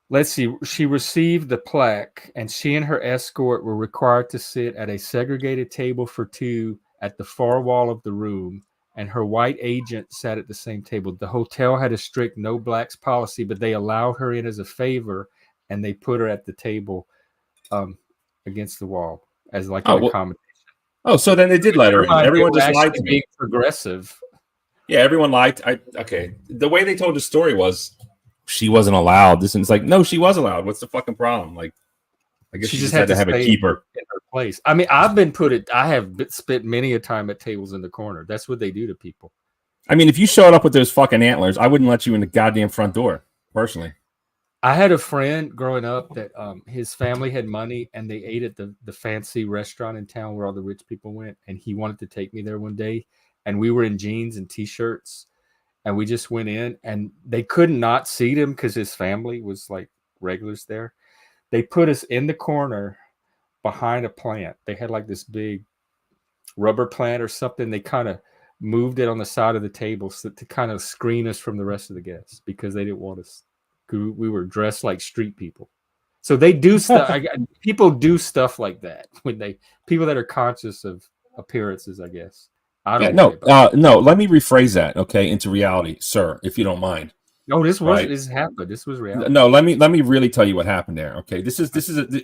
Let's see. She received the plaque, and she and her escort were required to sit at a segregated table for two at the far wall of the room. And her white agent sat at the same table. The hotel had a strict no blacks policy, but they allowed her in as a favor, and they put her at the table against the wall as like an accommodation. Oh, so then they did let her in. Everyone just lied to me. Progressive. Yeah, everyone lied. Okay. The way they told the story was she wasn't allowed. This and it's like, no, she was allowed. What's the fucking problem? Like, I guess she just had to have a keeper in her place. I mean, I have spent many a time at tables in the corner. That's what they do to people. I mean, if you showed up with those fucking antlers, I wouldn't let you in the goddamn front door, personally. I had a friend growing up that his family had money and they ate at the fancy restaurant in town where all the rich people went. And he wanted to take me there one day. And we were in jeans and T-shirts. And we just went in and they could not seat him because his family was like regulars there. They put us in the corner behind a plant. They had like this big rubber plant or something. They kind of moved it on the side of the table to kind of screen us from the rest of the guests because they didn't want us. We were dressed like street people. So they do stuff. People do stuff like that when people that are conscious of appearances, I guess. I don't no. Let me rephrase that, okay, into reality, sir, if you don't mind. No, this happened. This was reality. No, let me really tell you what happened there. Okay,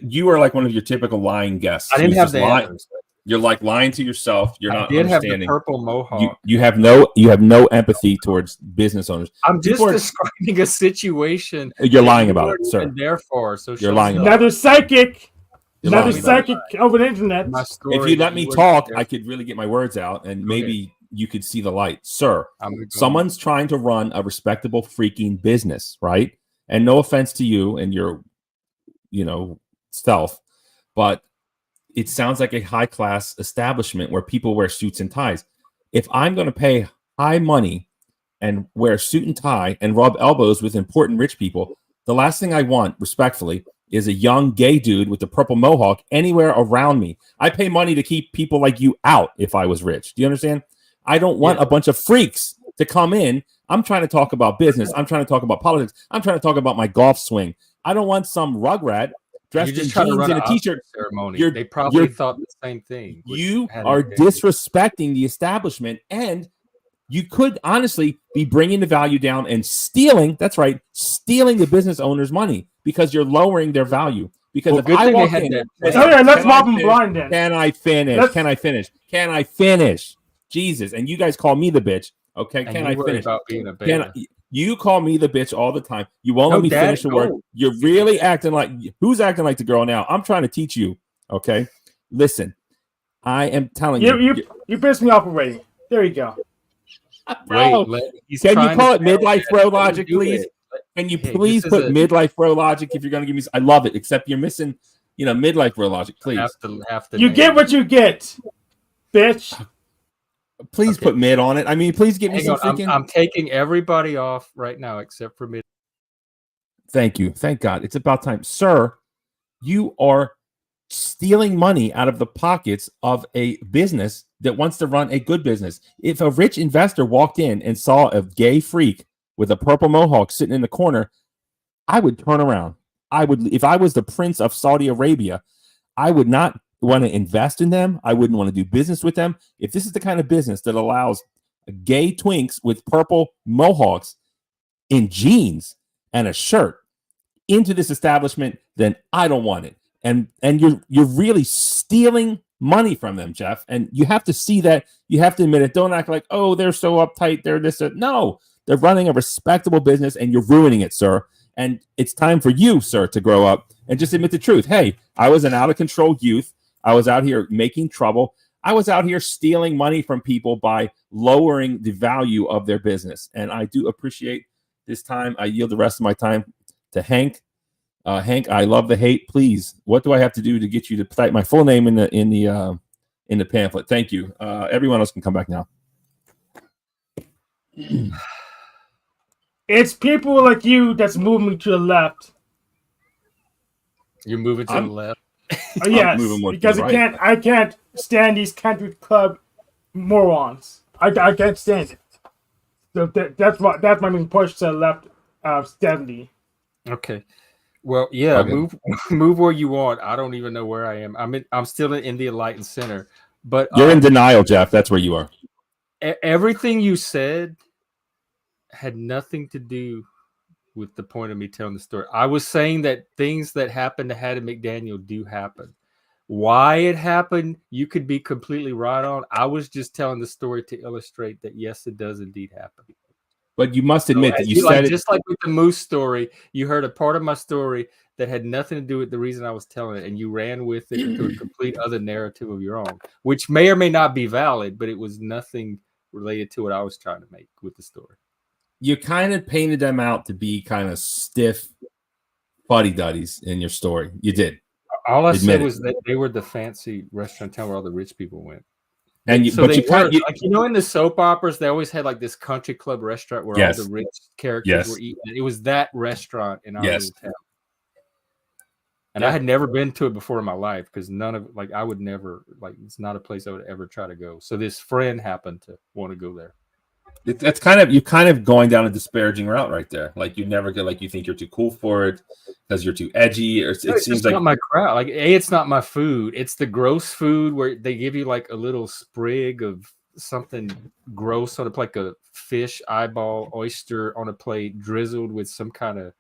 you are like one of your typical lying guests. I didn't have the answers. You're like lying to yourself. You're not understanding. Have the purple mohawk. You have no empathy towards business owners. I'm just describing a situation. You're lying about it, sir. And therefore, so you're lying. Another psychic. Another psychic over the internet. If you let me talk, I could really get my words out, and maybe you could see the light, sir. Someone's trying to run a respectable freaking business, right? And no offense to you and your, self, but it sounds like a high-class establishment where people wear suits and ties. If I'm going to pay high money and wear a suit and tie and rub elbows with important rich people, the last thing I want, respectfully, is a young gay dude with a purple mohawk anywhere around me. I pay money to keep people like you out if I was rich. Do you understand? I don't want a bunch of freaks to come in. I'm trying to talk about business. I'm trying to talk about politics. I'm trying to talk about my golf swing. I don't want some rugrat dressed in jeans and a t-shirt ceremony. They probably thought the same thing. You are disrespecting the establishment, and you could honestly be bringing the value down and stealing. That's right, stealing the business owner's money because you're lowering their value. Because if I walk in, let's mob them blind then. Can I finish? Can I finish? Can I finish? Jesus, and you guys call me the bitch. Okay, can I finish? About being a beta. You call me the bitch all the time. You won't let me finish the word. You're really acting like who's acting like the girl now? I'm trying to teach you. Okay, listen. I am telling you. You pissed me off already. There you go. Bro, can you call it midlife bro logic, please? Can you please put midlife bro logic if you're going to give me? I love it, except you're missing, midlife bro logic, please. You get what you get, bitch. Please put mid on it. I mean, please give me some freaking. I'm taking everybody off right now except for mid. Thank you. Thank God. It's about time. Sir, you are stealing money out of the pockets of a business that wants to run a good business. If a rich investor walked in and saw a gay freak with a purple mohawk sitting in the corner, I would turn around. If I was the prince of Saudi Arabia, I would not want to invest in them. I wouldn't want to do business with them. If this is the kind of business that allows gay twinks with purple mohawks in jeans and a shirt into this establishment, then I don't want it. And you're really stealing money from them, Jeff. And you have to see that. You have to admit it. Don't act like, oh, they're so uptight. They're this. No, they're running a respectable business, and you're ruining it, sir. And it's time for you, sir, to grow up and just admit the truth. Hey, I was an out of control youth. I was out here making trouble. I was out here stealing money from people by lowering the value of their business. And I do appreciate this time. I yield the rest of my time to Hank. Hank, I love the hate. Please, what do I have to do to get you to type my full name in the pamphlet? Thank you. Everyone else can come back now. It's people like you that's moving to the left. You're moving to the left. Yes, because I can't stand these country club morons. I can't stand it. So that's my being pushed to the left steadily. Okay. Well, yeah, okay. Move where you want. I don't even know where I am. I'm still in the Enlightened Center, but you're in denial, Jeff. That's where you are. Everything you said had nothing to do with the point of me telling the story. I was saying that things that happened to Hattie McDaniel do happen. Why it happened, you could be completely right on. I was just telling the story to illustrate that yes, it does indeed happen. But you must admit that you said just like with the moose story, you heard a part of my story that had nothing to do with the reason I was telling it, and you ran with it into a complete other narrative of your own, which may or may not be valid, but it was nothing related to what I was trying to make with the story. You kind of painted them out to be kind of stiff fuddy-duddies in your story. You did. All I said was that they were the fancy restaurant town where all the rich people went. And in the soap operas, they always had like this country club restaurant where all the rich characters were eating. It was that restaurant in our little town. And I had never been to it before in my life because I would never, it's not a place I would ever try to go. So this friend happened to want to go there. That's you're kind of going down a disparaging route right there. Like you never get, you think you're too cool for it because you're too edgy, or it seems like not my crowd. Like it's not my food. It's the gross food where they give you like a little sprig of something gross on like a fish eyeball oyster on a plate, drizzled with some kind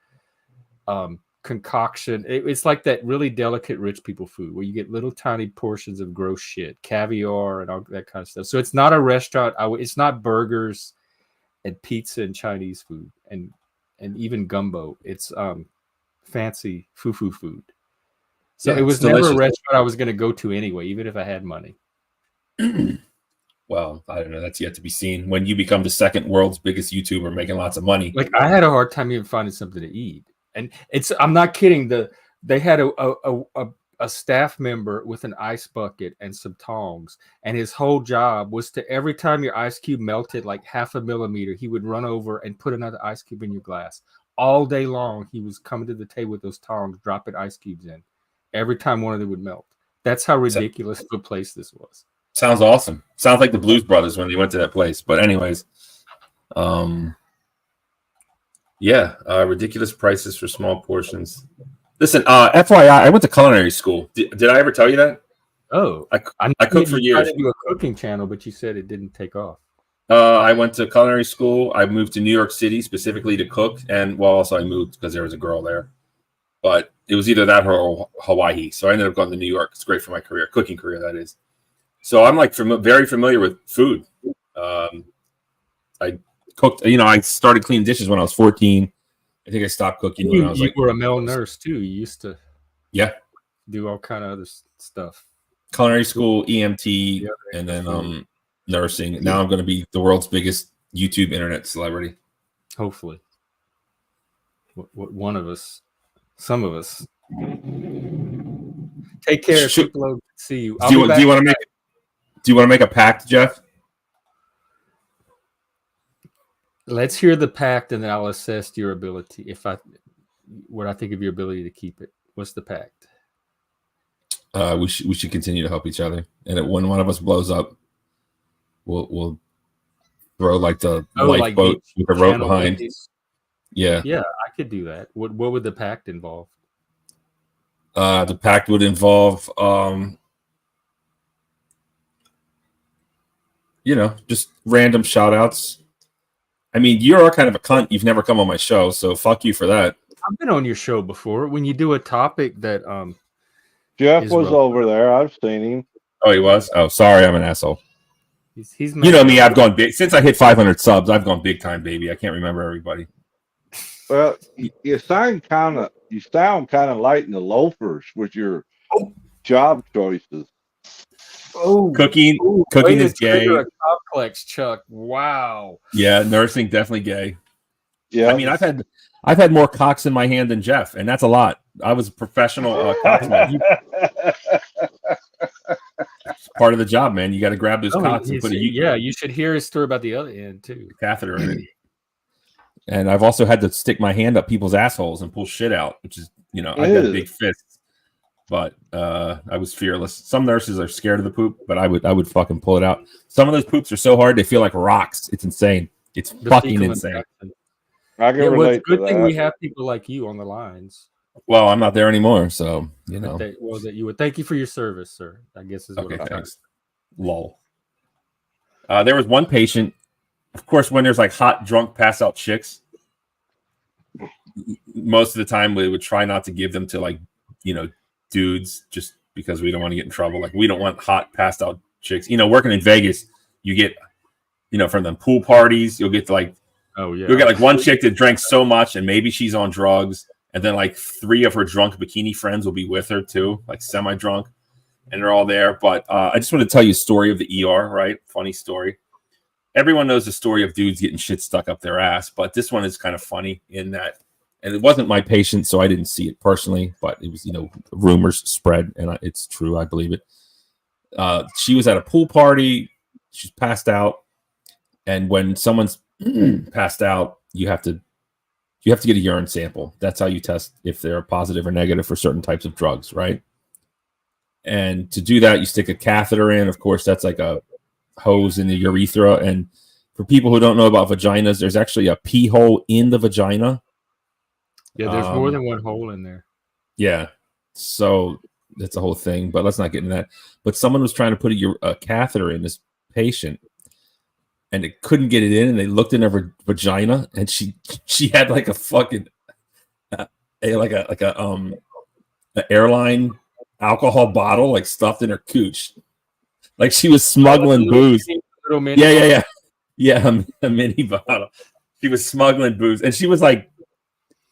of concoction. It's like that really delicate rich people food where you get little tiny portions of gross shit, caviar and all that kind of stuff. So it's not a restaurant. It's not burgers and pizza and Chinese food and even gumbo. It's fancy foo-foo food. So it was delicious. Never a restaurant I was going to go to anyway, even if I had money. Well, I don't know. That's yet to be seen. When you become the second world's biggest YouTuber making lots of money. Like I had a hard time even finding something to eat. And I'm not kidding. They had a staff member with an ice bucket and some tongs, and his whole job was to every time your ice cube melted like 0.5 millimeter, he would run over and put another ice cube in your glass all day long. He was coming to the table with those tongs, dropping ice cubes in every time one of them would melt. That's how ridiculous of a place this was. Sounds awesome. Sounds like the Blues Brothers when they went to that place. But anyways, ridiculous prices for small portions. Listen, FYI, I went to culinary school. Did I ever tell you that? Oh, I cooked for years. I tried to do a cooking channel, but you said it didn't take off. I went to culinary school. I moved to New York City specifically to cook, and also I moved because there was a girl there. But it was either that or Hawaii. So I ended up going to New York. It's great for my career, cooking career, that is. So I'm like very familiar with food. I cooked. I started cleaning dishes when I was 14. I think I stopped cooking when I was You were a male nurse too. You used to, do all kind of other stuff. Culinary school, EMT, and then nursing. Now I'm going to be the world's biggest YouTube internet celebrity. Hopefully, one of us, some of us. Take care. See you. Do you want to make a pact, Jeff? Let's hear the pact, and then I'll assess your ability. What I think of your ability to keep it. What's the pact? We should continue to help each other, and when one of us blows up, we'll throw like the lifeboat with a rope behind. Yeah, I could do that. What would the pact involve? The pact would involve, just random shout outs. I mean, you are kind of a cunt. You've never come on my show, so fuck you for that. I've been on your show before. When you do a topic that Jeff was over there. I've seen him. Oh, he was? Oh, sorry, I'm an asshole. He's you know me, I've gone big. Since I hit 500 subs, I've gone big time, baby. I can't remember everybody. Well, you sound kind of like the loafers with your job choices. Oh, cooking is gay. A complex, Chuck. Wow. Yeah, nursing definitely gay. Yeah. I mean, I've had more cocks in my hand than Jeff, and that's a lot. I was a professional cocksman. Part of the job, man. You got to grab those cocks and put it. Yeah, you should hear his story about the other end too. Catheter in it. And I've also had to stick my hand up people's assholes and pull shit out, which is, I got big fists. But I was fearless. Some nurses are scared of the poop, but I would fucking pull it out. Some of those poops are so hard they feel like rocks. It's insane. It's fucking insane. I can relate it's a good to thing that. we have people like you on the lines. Well, I'm not there anymore, so that you would thank you for your service, sir. I guess is what thanks. Lol. There was one patient. Of course, when there's like hot, drunk, pass out chicks, most of the time we would try not to give them to like, dudes, just because we don't want to get in trouble. Like we don't want hot, passed out chicks. Working in Vegas, you get, from them pool parties, you'll get to like, you'll get like one chick that drank so much and maybe she's on drugs. And then like 3 of her drunk bikini friends will be with her too, like semi-drunk, and they're all there. But I just want to tell you a story of the ER, right? Funny story. Everyone knows the story of dudes getting shit stuck up their ass, but this one is kind of funny in that, and it wasn't my patient, so I didn't see it personally, but it was, rumors spread, and it's true. I believe it. She was at a pool party. She's passed out, and when someone's passed out, you have to get a urine sample. That's how you test if they're positive or negative for certain types of drugs, right? And to do that, you stick a catheter in. Of course, that's like a hose in the urethra. And for people who don't know about vaginas, there's actually a pee hole in the vagina. Yeah, there's more than one hole in there. Yeah, so that's a whole thing. But let's not get into that. But someone was trying to put a catheter in this patient, and it couldn't get it in, and they looked in her vagina, and she had like a fucking an airline alcohol bottle like stuffed in her cooch, like she was smuggling booze. Yeah, a mini bottle. She was smuggling booze, and she was like,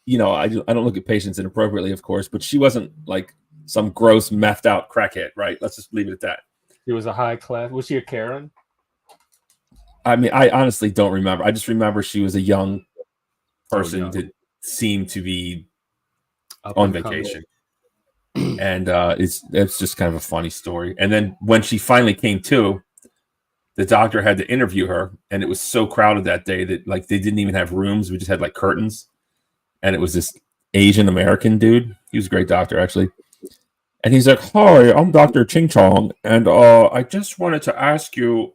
I don't look at patients inappropriately, of course, but she wasn't like some gross methed out crackhead, right? Let's just leave it at that. She was a high class. Was she a Karen? I mean, I honestly don't remember. I just remember she was a young person that seemed to be on vacation. And it's just kind of a funny story. And then when she finally came to, the doctor had to interview her, and it was so crowded that day that like they didn't even have rooms. We just had like curtains. and it was this Asian American dude. He was a great doctor, actually. And he's like, "Hi, I'm Dr. Ching Chong, and I just wanted to ask you,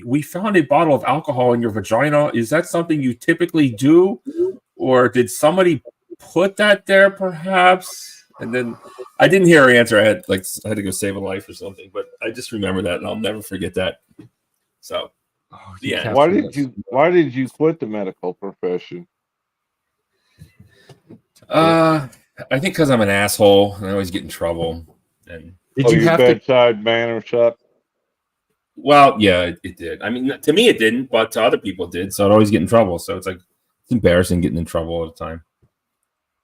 we found a bottle of alcohol in your vagina. Is that something you typically do, or did somebody put that there, perhaps?" And then I didn't hear her answer. I had to go save a life or something, but I just remember that, and I'll never forget that. So, yeah. Why did you quit the medical profession? I think because I'm an asshole and I always get in trouble. And did you have bedside manner suck? Well, yeah, it did. I mean, to me it didn't, but to other people it did. So I'd always get in trouble. So it's like it's embarrassing getting in trouble all the time.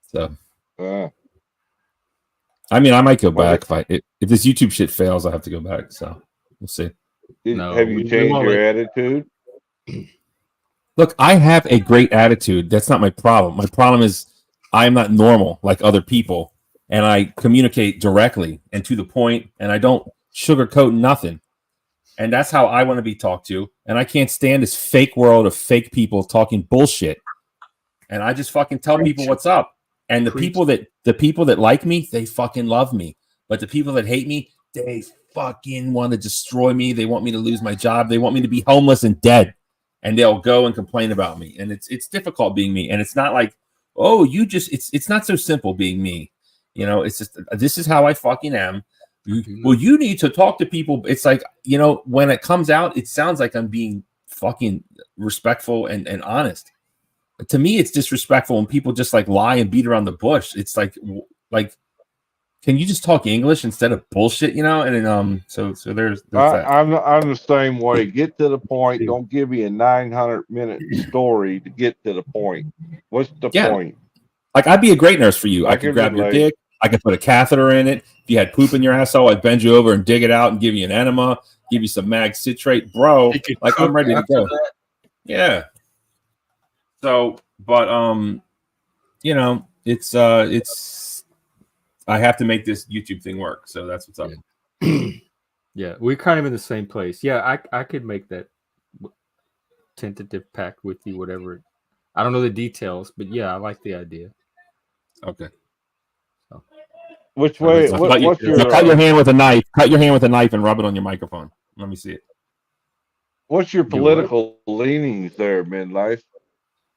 So, I mean, I might go back if this YouTube shit fails. I have to go back. So we'll see. Have you changed your attitude? Look, I have a great attitude. That's not my problem. My problem is I am not normal like other people, and I communicate directly and to the point, and I don't sugarcoat nothing. And that's how I want to be talked to. And I can't stand this fake world of fake people talking bullshit. And I just fucking tell people what's up. And the people that like me, they fucking love me. But the people that hate me, they fucking want to destroy me. They want me to lose my job. They want me to be homeless and dead. And they'll go and complain about me. And it's difficult being me. And it's not like, oh, it's not so simple being me. You know, it's just, this is how I fucking am. Well, you need to talk to people. It's like, you know, when it comes out, it sounds like I'm being fucking respectful and honest. But to me, it's disrespectful when people just like lie and beat around the bush. It's like, can you just talk English instead of bullshit, you know? And then, so there's that. I'm the same way. Get to the point. Don't give me a 900-minute story to get to the point. What's the point? Like, I'd be a great nurse for you. I could grab your dick. I could put a catheter in it. If you had poop in your asshole, I'd bend you over and dig it out and give you an enema, give you some mag citrate, bro. Like, I'm ready to go. Yeah. So, but you know, it's I have to make this YouTube thing work. So that's what's up. Yeah, we're kind of in the same place. Yeah, I could make that tentative pact with you, whatever. I don't know the details, but yeah, I like the idea. Okay. So. Which way? Cut your hand with a knife. Cut your hand with a knife and rub it on your microphone. Let me see it. What's your political leanings there, midlife?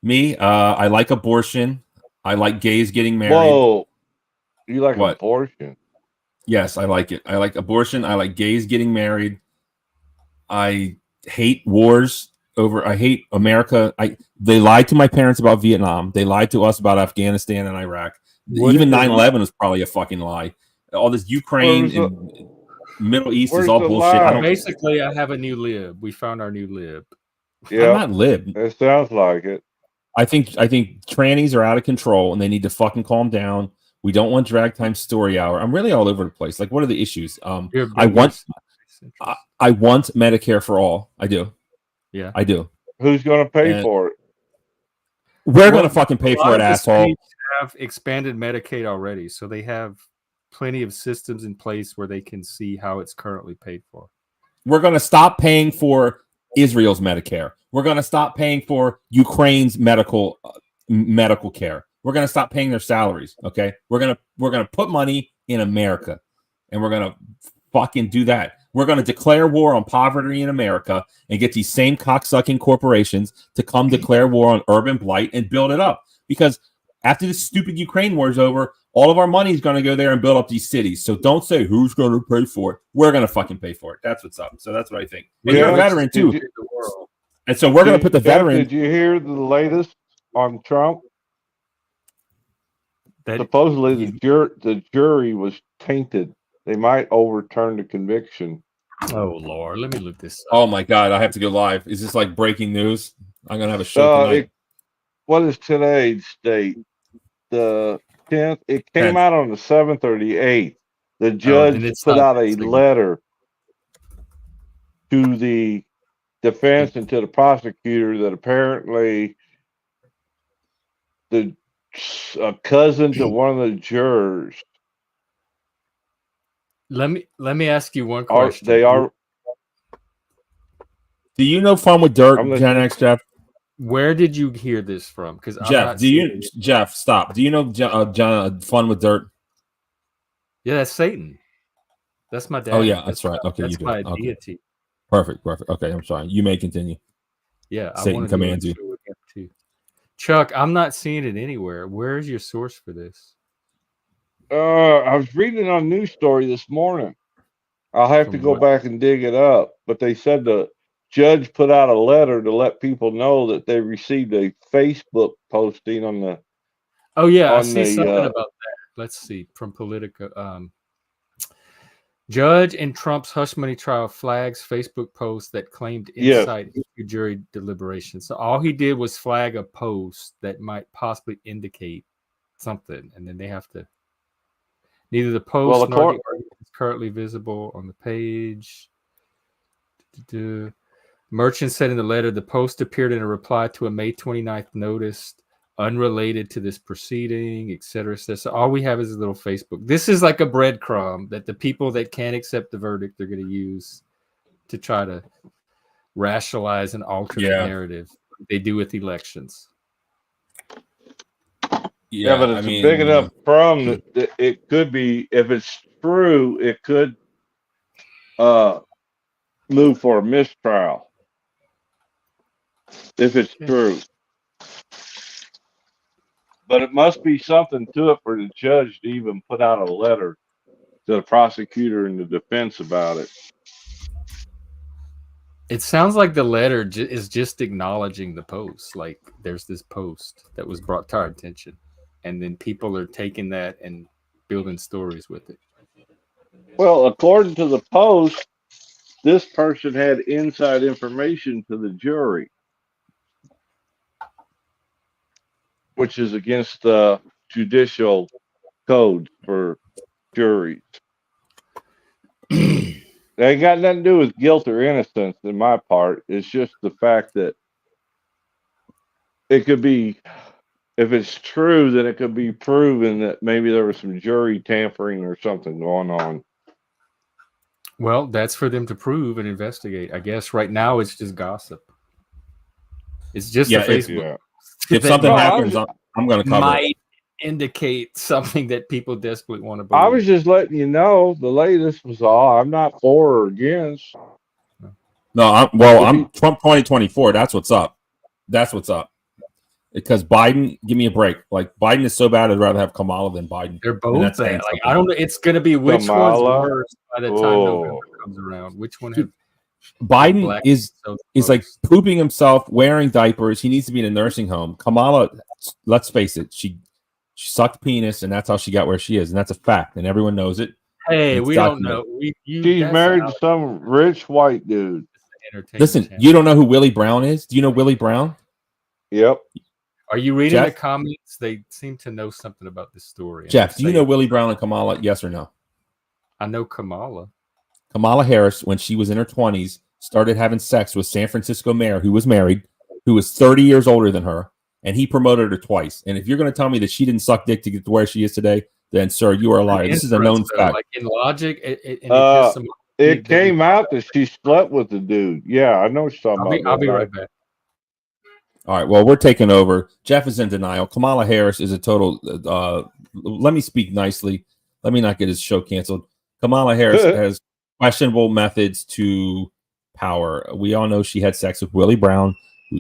Me, I like abortion. I like gays getting married. Whoa, you like abortion? Yes, I like it. I like abortion. I like gays getting married. I hate wars. I hate America. They lied to my parents about Vietnam. They lied to us about Afghanistan and Iraq. Even 9/11 was probably a fucking lie. All this Ukraine and Middle East is all bullshit. Basically, I have a new lib. We found our new lib. Yeah, I'm not lib. It sounds like it. I think trannies are out of control and they need to fucking calm down. We don't want drag time story hour. I'm really all over the place. Like, what are the issues? I want Medicare for all. I do. Yeah, I do. Who's going to pay for it? We're going to fucking pay for it, asshole. Have expanded Medicaid already, so they have plenty of systems in place where they can see how it's currently paid for. We're going to stop paying for Israel's Medicare. We're going to stop paying for Ukraine's medical care. We're going to stop paying their salaries. Okay, we're gonna put money in America, and we're going to fucking do that. We're going to declare war on poverty in America and get these same cocksucking corporations to come declare war on urban blight and build it up. Because after this stupid Ukraine war is over, all of our money is going to go there and build up these cities. So don't say who's going to pay for it. We're going to fucking pay for it. That's what's up. So that's what I think. And you're a veteran too. And so we're going to put the veteran. Did you hear the latest on Trump? Supposedly the jury was tainted. They might overturn the conviction. Oh Lord, let me look this up. Oh my God, I have to go live. Is this like breaking news? I'm gonna have a show tonight. What is today's date? The 10th. It came out on the 7th or the 8th. The judge put out a letter to the defense and to the prosecutor that apparently a cousin to one of the jurors. Let me ask you one question. Do you know Fun with Dirt, Gen X, Jeff? Where did you hear this from? Because Jeff, stop. Do you know John Fun with Dirt? Yeah, that's Satan. That's my dad. Oh yeah, that's right. Okay, that's you do. my Okay. deity. Perfect. Okay, I'm sorry. You may continue. Yeah, Satan commands you. Too. Chuck, I'm not seeing it anywhere. Where's your source for this? I was reading on a news story this morning. I'll have to go back and dig it up, but they said the judge put out a letter to let people know that they received a Facebook posting on the. Oh yeah, I see something about that. Let's see from Politica. Judge in Trump's hush money trial flags Facebook post that claimed insight into jury deliberations. So all he did was flag a post that might possibly indicate something, and then they have to. Neither the post nor the argument is currently visible on the page. Merchant said in the letter, the post appeared in a reply to a May 29th notice unrelated to this proceeding, etc. So all we have is a little Facebook. This is like a breadcrumb that the people that can't accept the verdict are going to use to try to rationalize an alternate narrative. They do with elections. Yeah, but it's a big enough problem that it could be, if it's true, it could move for a mistrial. If it's true. But it must be something to it for the judge to even put out a letter to the prosecutor and the defense about it. It sounds like the letter is just acknowledging the post. Like there's this post that was brought to our attention, and then people are taking that and building stories with it. Well, according to the post, this person had inside information to the jury, which is against the judicial code for juries. It ain't got nothing to do with guilt or innocence in my part. It's just the fact that it could be, if it's true, then it could be proven that maybe there was some jury tampering or something going on. Well, that's for them to prove and investigate. I guess right now it's just gossip. It's just a Facebook. If something happens, I'm going to cover might indicate something that people desperately want to believe. I was just letting you know the latest was all. I'm not for or against. No, I'm Trump 2024. That's what's up. That's what's up. Because Biden, give me a break. Like Biden is so bad, I'd rather have Kamala than Biden. They're both bad. Like I don't know. It's going to be which one's worse by the time November comes around. Which one? Biden is like pooping himself, wearing diapers. He needs to be in a nursing home. Kamala, let's face it, she sucked penis, and that's how she got where she is, and that's a fact, and everyone knows it. Hey, we don't know. She's married to some rich white dude. Listen, you don't know who Willie Brown is? Do you know Willie Brown? Yep. Are you reading the comments? They seem to know something about this story. Jeff, do you know Willie Brown and Kamala? Yes or no? I know Kamala. Kamala Harris, when she was in her 20s, started having sex with San Francisco mayor who was married, who was 30 years older than her, and he promoted her twice. And if you're going to tell me that she didn't suck dick to get to where she is today, then, sir, you are a liar. This is a known fact. Like in logic, it came out that she slept with the dude. Yeah, I know what you're talking about. I'll be right back. All right, well, we're taking over. Jeff is in denial. Kamala Harris is a total, let me speak nicely. Let me not get his show canceled. Kamala Harris has questionable methods to power. We all know she had sex with Willie Brown.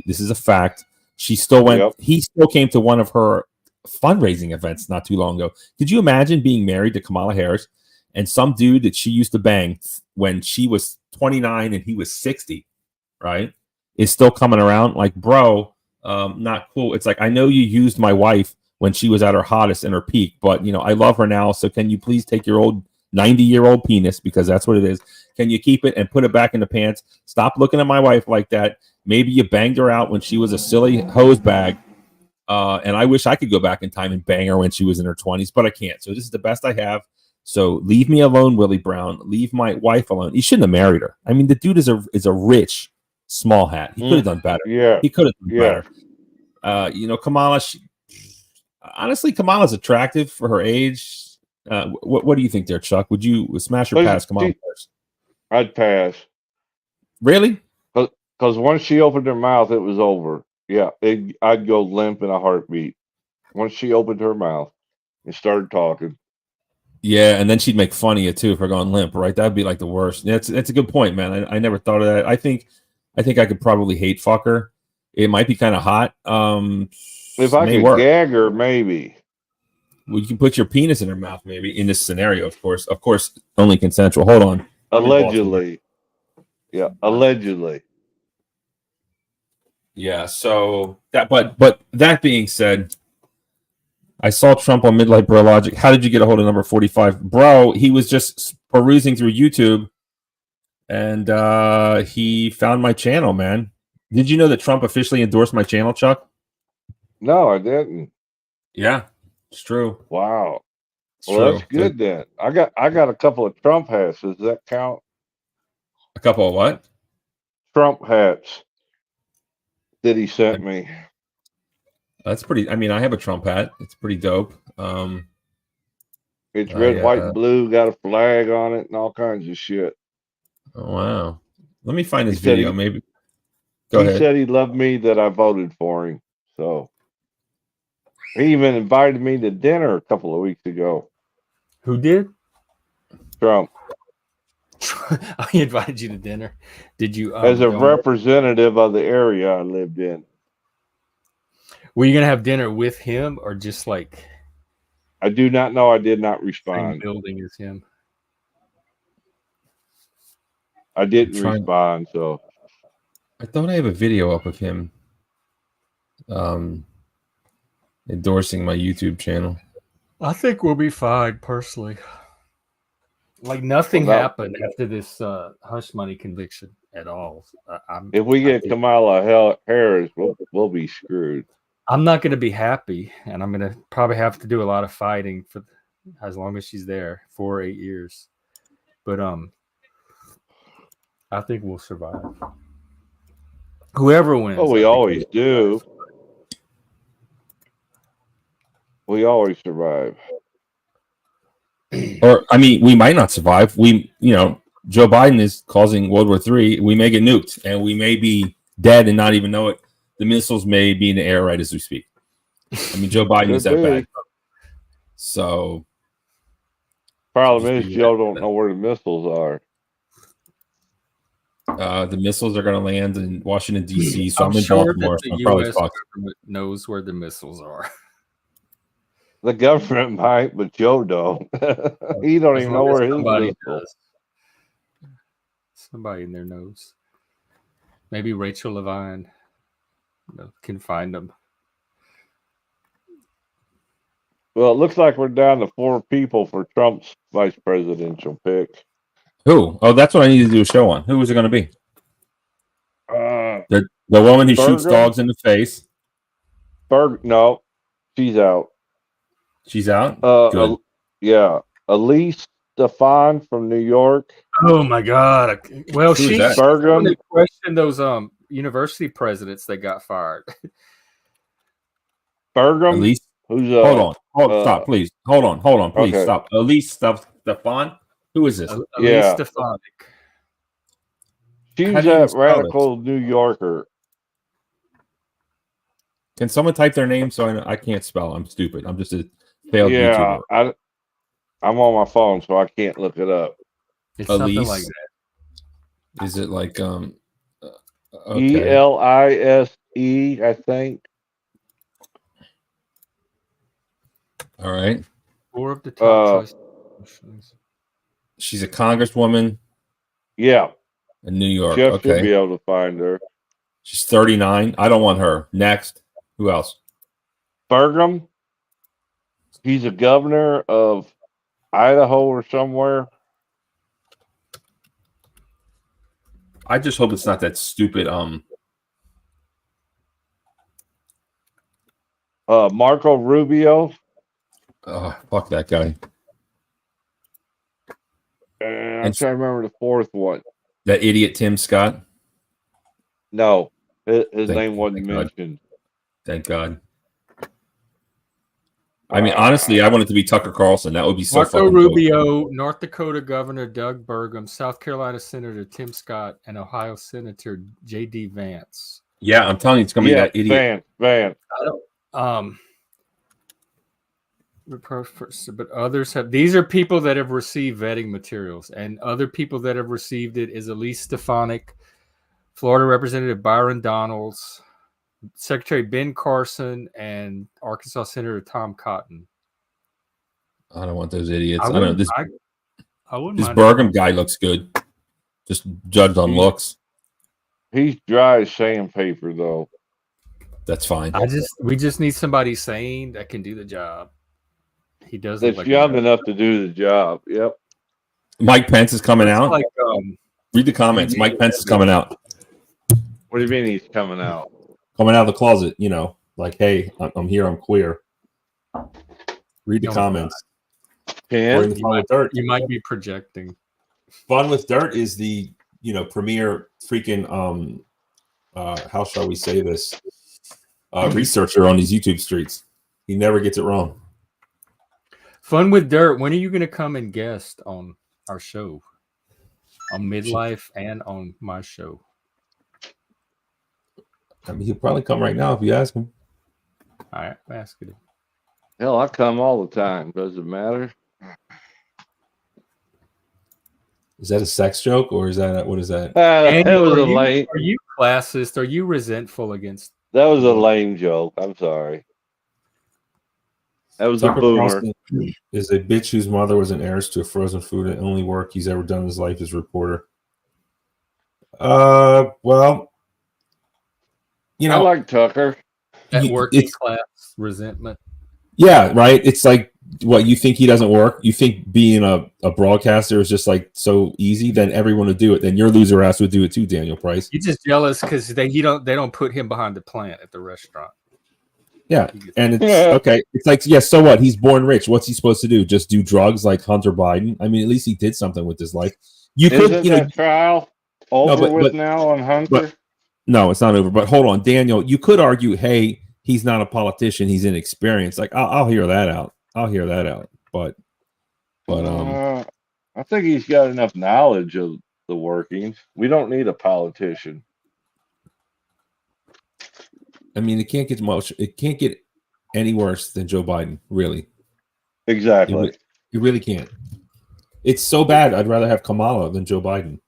This is a fact. She still went, he still came to one of her fundraising events not too long ago. Could you imagine being married to Kamala Harris and some dude that she used to bang when she was 29 and he was 60, right? Is still coming around like, bro, not cool. It's like, I know you used my wife when she was at her hottest and her peak, but you know, I love her now. So can you please take your old 90-year-old penis, because that's what it is. Can you keep it and put it back in the pants? Stop looking at my wife like that. Maybe you banged her out when she was a silly hose bag. And I wish I could go back in time and bang her when she was in her 20s, but I can't. So this is the best I have. So leave me alone, Willie Brown. Leave my wife alone. You shouldn't have married her. I mean, the dude is a rich small hat. He could have done better. Yeah, he could have done better. You know, Kamala. Honestly, Kamala's attractive for her age. What do you think there, Chuck? Would you smash or pass Kamala Harris? I'd pass. Really? Because once she opened her mouth, it was over. Yeah, I'd go limp in a heartbeat once she opened her mouth and started talking. Yeah, and then she'd make fun of you too if we're going limp, right? That'd be like the worst. That's a good point, man. I never thought of that. I think I could probably hate fuck her. It might be kind of hot. If I could gag her, maybe. Well, you can put your penis in her mouth, maybe in this scenario, of course. Of course, only consensual. Hold on. Allegedly. Yeah, allegedly. Yeah. So that, but that being said, I saw Trump on Midlife Brologic. How did you get a hold of number 45? Bro, he was just perusing through YouTube and he found my channel, man. Did you know that Trump officially endorsed my channel, Chuck? No, I didn't. Yeah, it's true. Wow. It's well, true. That's good then. I got a couple of Trump hats. Does that count? A couple of what? Trump hats that he sent me. That's pretty. I mean, I have a Trump hat. It's pretty dope. It's red, white, and blue. Got a flag on it and all kinds of shit. Oh wow! Let me find this video. Maybe. Go ahead. He said he loved me, that I voted for him. So he even invited me to dinner a couple of weeks ago. Who did? Trump. He invited you to dinner. Did you? As a representative of the area I lived in. Were you gonna have dinner with him or just like? I do not know. I did not respond. Same building as him. I didn't respond. So I thought I have a video up of him endorsing my YouTube channel. I think we'll be fine, personally. Like nothing happened after this hush money conviction at all. If we get Kamala Harris, we'll be screwed. I'm not going to be happy, and I'm going to probably have to do a lot of fighting for as long as she's there, 4 or 8 years. But I think we'll survive. Whoever wins. Oh, we always do. We always survive. Or, I mean, we might not survive. Joe Biden is causing World War III. We may get nuked, and we may be dead and not even know it. The missiles may be in the air right as we speak. I mean, Joe Biden is that bad. So, problem is, Joe don't know where the missiles are. The missiles are going to land in Washington, D.C., so I'm in sure Baltimore. That the so U.S. government knows where the missiles are. The government might, but Joe don't. He don't even know where his missiles are. Somebody in there knows. Maybe Rachel Levine can find them. Well, it looks like we're down to 4 people for Trump's vice presidential pick. Who? Oh, that's what I need to do a show on. Who is it going to be? The woman who shoots dogs in the face. No, she's out. She's out? Good. Yeah. Elise Stefan from New York. Oh my God! Well, she's Bergam. To question those university presidents that got fired. Bergam. Elise. Who's hold on. Stop, please. Hold on, please. Okay. Stop. Elise Stefan. Who is this? Elise Stefanik. She's a radical New Yorker. Can someone type their name so I can't spell? I'm stupid. I'm just a failed YouTuber. I'm on my phone, so I can't look it up. It's something like that. Is it like okay. Elise, I think. All right. 4 of the top choices. She's a congresswoman. Yeah. In New York. Jeff okay. should be able to find her. She's 39. I don't want her. Next. Who else? Bergam. He's a governor of Idaho or somewhere. I just hope it's not that stupid. Marco Rubio. Oh, fuck that guy. And I'm trying to remember the 4th one. That idiot Tim Scott. No, his name wasn't mentioned. Thank God. I mean, honestly, I want it to be Tucker Carlson. That would be so Marco Rubio, cool. North Dakota Governor Doug Burgum, South Carolina Senator Tim Scott, and Ohio Senator J.D. Vance. Yeah, I'm telling you, it's gonna be that idiot. Van. But others have. These are people that have received vetting materials, and other people that have received it is Elise Stefanik, Florida Representative Byron Donalds, Secretary Ben Carson, and Arkansas Senator Tom Cotton. I don't want those idiots. I don't know. This Burgum guy looks good. Just judged on looks. He's dry as sandpaper, though. That's fine. We just need somebody sane that can do the job. He does. That's young enough to do the job. Yep. Mike Pence is coming out. Read the comments. Mike Pence is coming out. What do you mean he's coming out? Coming out of the closet, you know, like, hey, I'm here, I'm queer. Read the comments. You might be projecting. Fun with Dirt is the, premier freaking, how shall we say this, researcher on these YouTube streets. He never gets it wrong. Fun with Dirt. When are you going to come and guest on our show? On Midlife and on my show? I mean, he'll probably come right now if you ask him. All right, ask it. Hell, I come all the time. Does it matter? Is that a sex joke or is that what is that? That was a lame. Are you classist? Are you resentful against? That was a lame joke. I'm sorry. That was a boomer. Is a bitch whose mother was an heiress to a frozen food and only work he's ever done in his life is reporter. Well, I like Tucker. That working class resentment. Yeah, right. It's like, what, you think he doesn't work? You think being a broadcaster is just like so easy? Then everyone would do it. Then your loser ass would do it too, Daniel Price. You're just jealous because they don't put him behind the plant at the restaurant. Yeah, and it's okay. It's like, yeah, so what? He's born rich. What's he supposed to do? Just do drugs like Hunter Biden? I mean, at least he did something with his life. Isn't that trial over with now on Hunter? No, it's not over. But hold on, Daniel. You could argue, hey, he's not a politician. He's inexperienced. Like, I'll hear that out. But I think he's got enough knowledge of the workings. We don't need a politician. I mean, it can't get any worse than Joe Biden, really. Exactly. It really can't. It's so bad. I'd rather have Kamala than Joe Biden.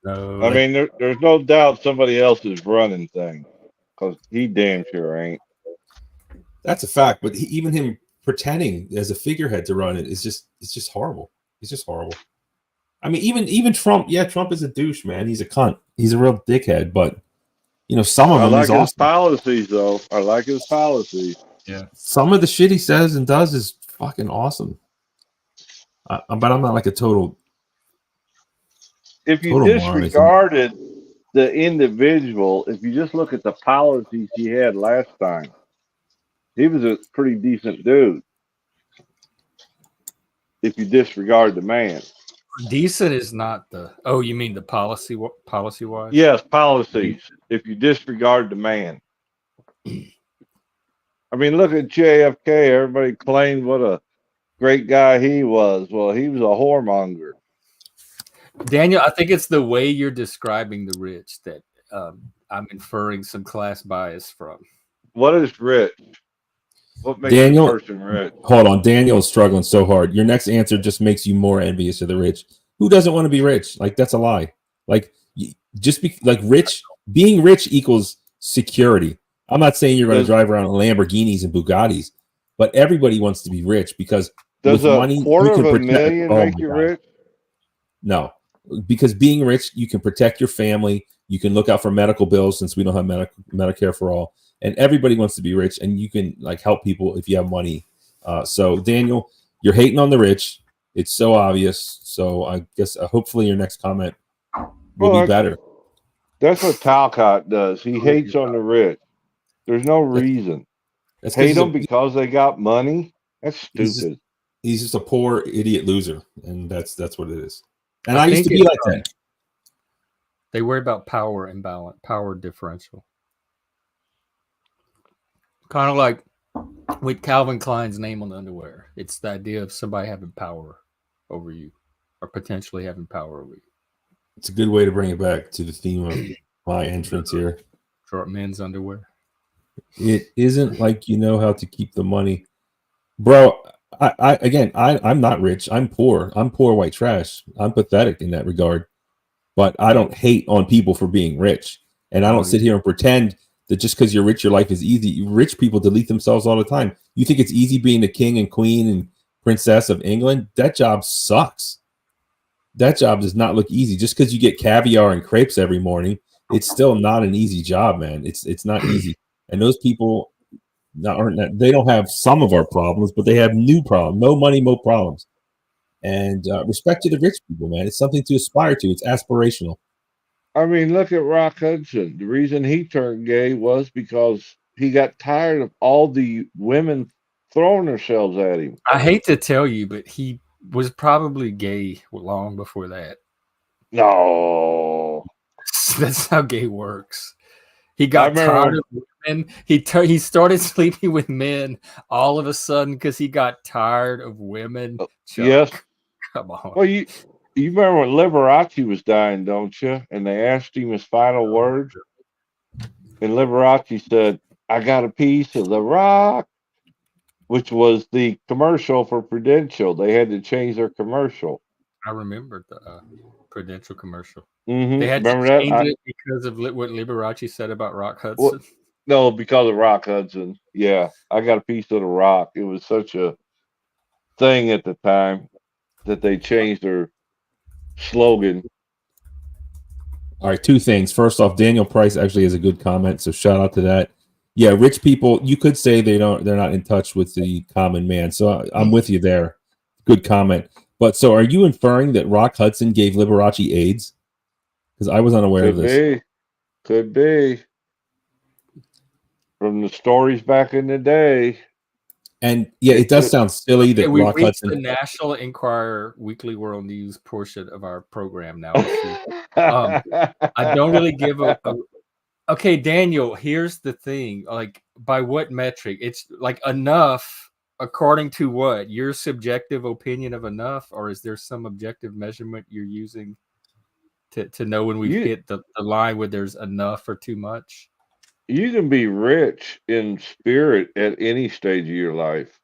No, I mean, there's no doubt somebody else is running things because he damn sure ain't. That's a fact. But even him pretending as a figurehead to run it is just horrible. He's just horrible. I mean, even Trump. Yeah, Trump is a douche, man. He's a cunt. He's a real dickhead. But some of them. I like his awesome. Policies, though. I like his policies. Yeah, some of the shit he says and does is fucking awesome. But I'm not like a total. If you disregarded the individual, if you just look at the policies he had last time, he was a pretty decent dude. If you disregard the man. Decent is not the. Oh, you mean the policy wise? Yes, policies. If you disregard the man. I mean, look at JFK. Everybody claimed what a great guy he was. Well, he was a whoremonger. Daniel, I think it's the way you're describing the rich that I'm inferring some class bias from. What is rich? What makes Daniel, a person rich? Hold on. Daniel is struggling so hard. Your next answer just makes you more envious of the rich. Who doesn't want to be rich? Like, that's a lie. Like, being rich equals security. I'm not saying you're going to drive around in Lamborghinis and Bugattis, but everybody wants to be rich because does with a money, quarter you can of a million make you rich? No, because being rich, you can protect your family. You can look out for medical bills since we don't have Medicare for all. And everybody wants to be rich, and you can help people if you have money. So Daniel, you're hating on the rich. It's so obvious. So I guess hopefully your next comment will be better. That's what Talcott does. He hates on the rich. There's no reason. Hate them because they got money. That's stupid. He's just a poor idiot loser, and that's what it is. And I used to be like that. They worry about power imbalance, power differential. Kind of like with Calvin Klein's name on the underwear. It's the idea of somebody having power over you or potentially having power over you. It's a good way to bring it back to the theme of my entrance here. Short men's underwear. It isn't like you know how to keep the money, bro. I'm not rich. I'm poor. I'm poor white trash. I'm pathetic in that regard. But I don't hate on people for being rich, and I don't sit here and pretend that just because you're rich, your life is easy. Rich people delete themselves all the time. You think it's easy being the king and queen and princess of England? That job sucks. That job does not look easy. Just because you get caviar and crepes every morning, it's still not an easy job, man. It's not easy. And those people they don't have some of our problems, but they have new problems. No money, no problems. And respect to the rich people, man. It's something to aspire to. It's aspirational. I mean, look at Rock Hudson. The reason he turned gay was because he got tired of all the women throwing themselves at him. I hate to tell you, but he was probably gay long before that. No. That's how gay works. He got tired of women. He started sleeping with men all of a sudden because he got tired of women. Chuck, yes. Come on. Well, you remember when Liberace was dying, don't you? And they asked him his final words. And Liberace said, "I got a piece of the rock," which was the commercial for Prudential. They had to change their commercial. I remember the Prudential commercial. Mm-hmm. They had remember to change it because of what Liberace said about Rock Hudson. Well, no, because of Rock Hudson. Yeah, I got a piece of the rock. It was such a thing at the time that they changed their slogan. All right, two things. First off, Daniel Price actually has a good comment, so shout out to that. Yeah, rich people, you could say they're not in touch with the common man. So I'm with you there. Good comment. But so are you inferring that Rock Hudson gave Liberace AIDS? Because I was unaware of this. Could be. From the stories back in the day. And yeah, it does sound silly that we Rock reached Hudson. the National Enquirer Weekly World News portion of our program now. I don't really give a. Okay, Daniel, here's the thing. Like, by what metric? It's like enough, according to what? Your subjective opinion of enough, or is there some objective measurement you're using to know when we've hit the line where there's enough or too much? You can be rich in spirit at any stage of your life.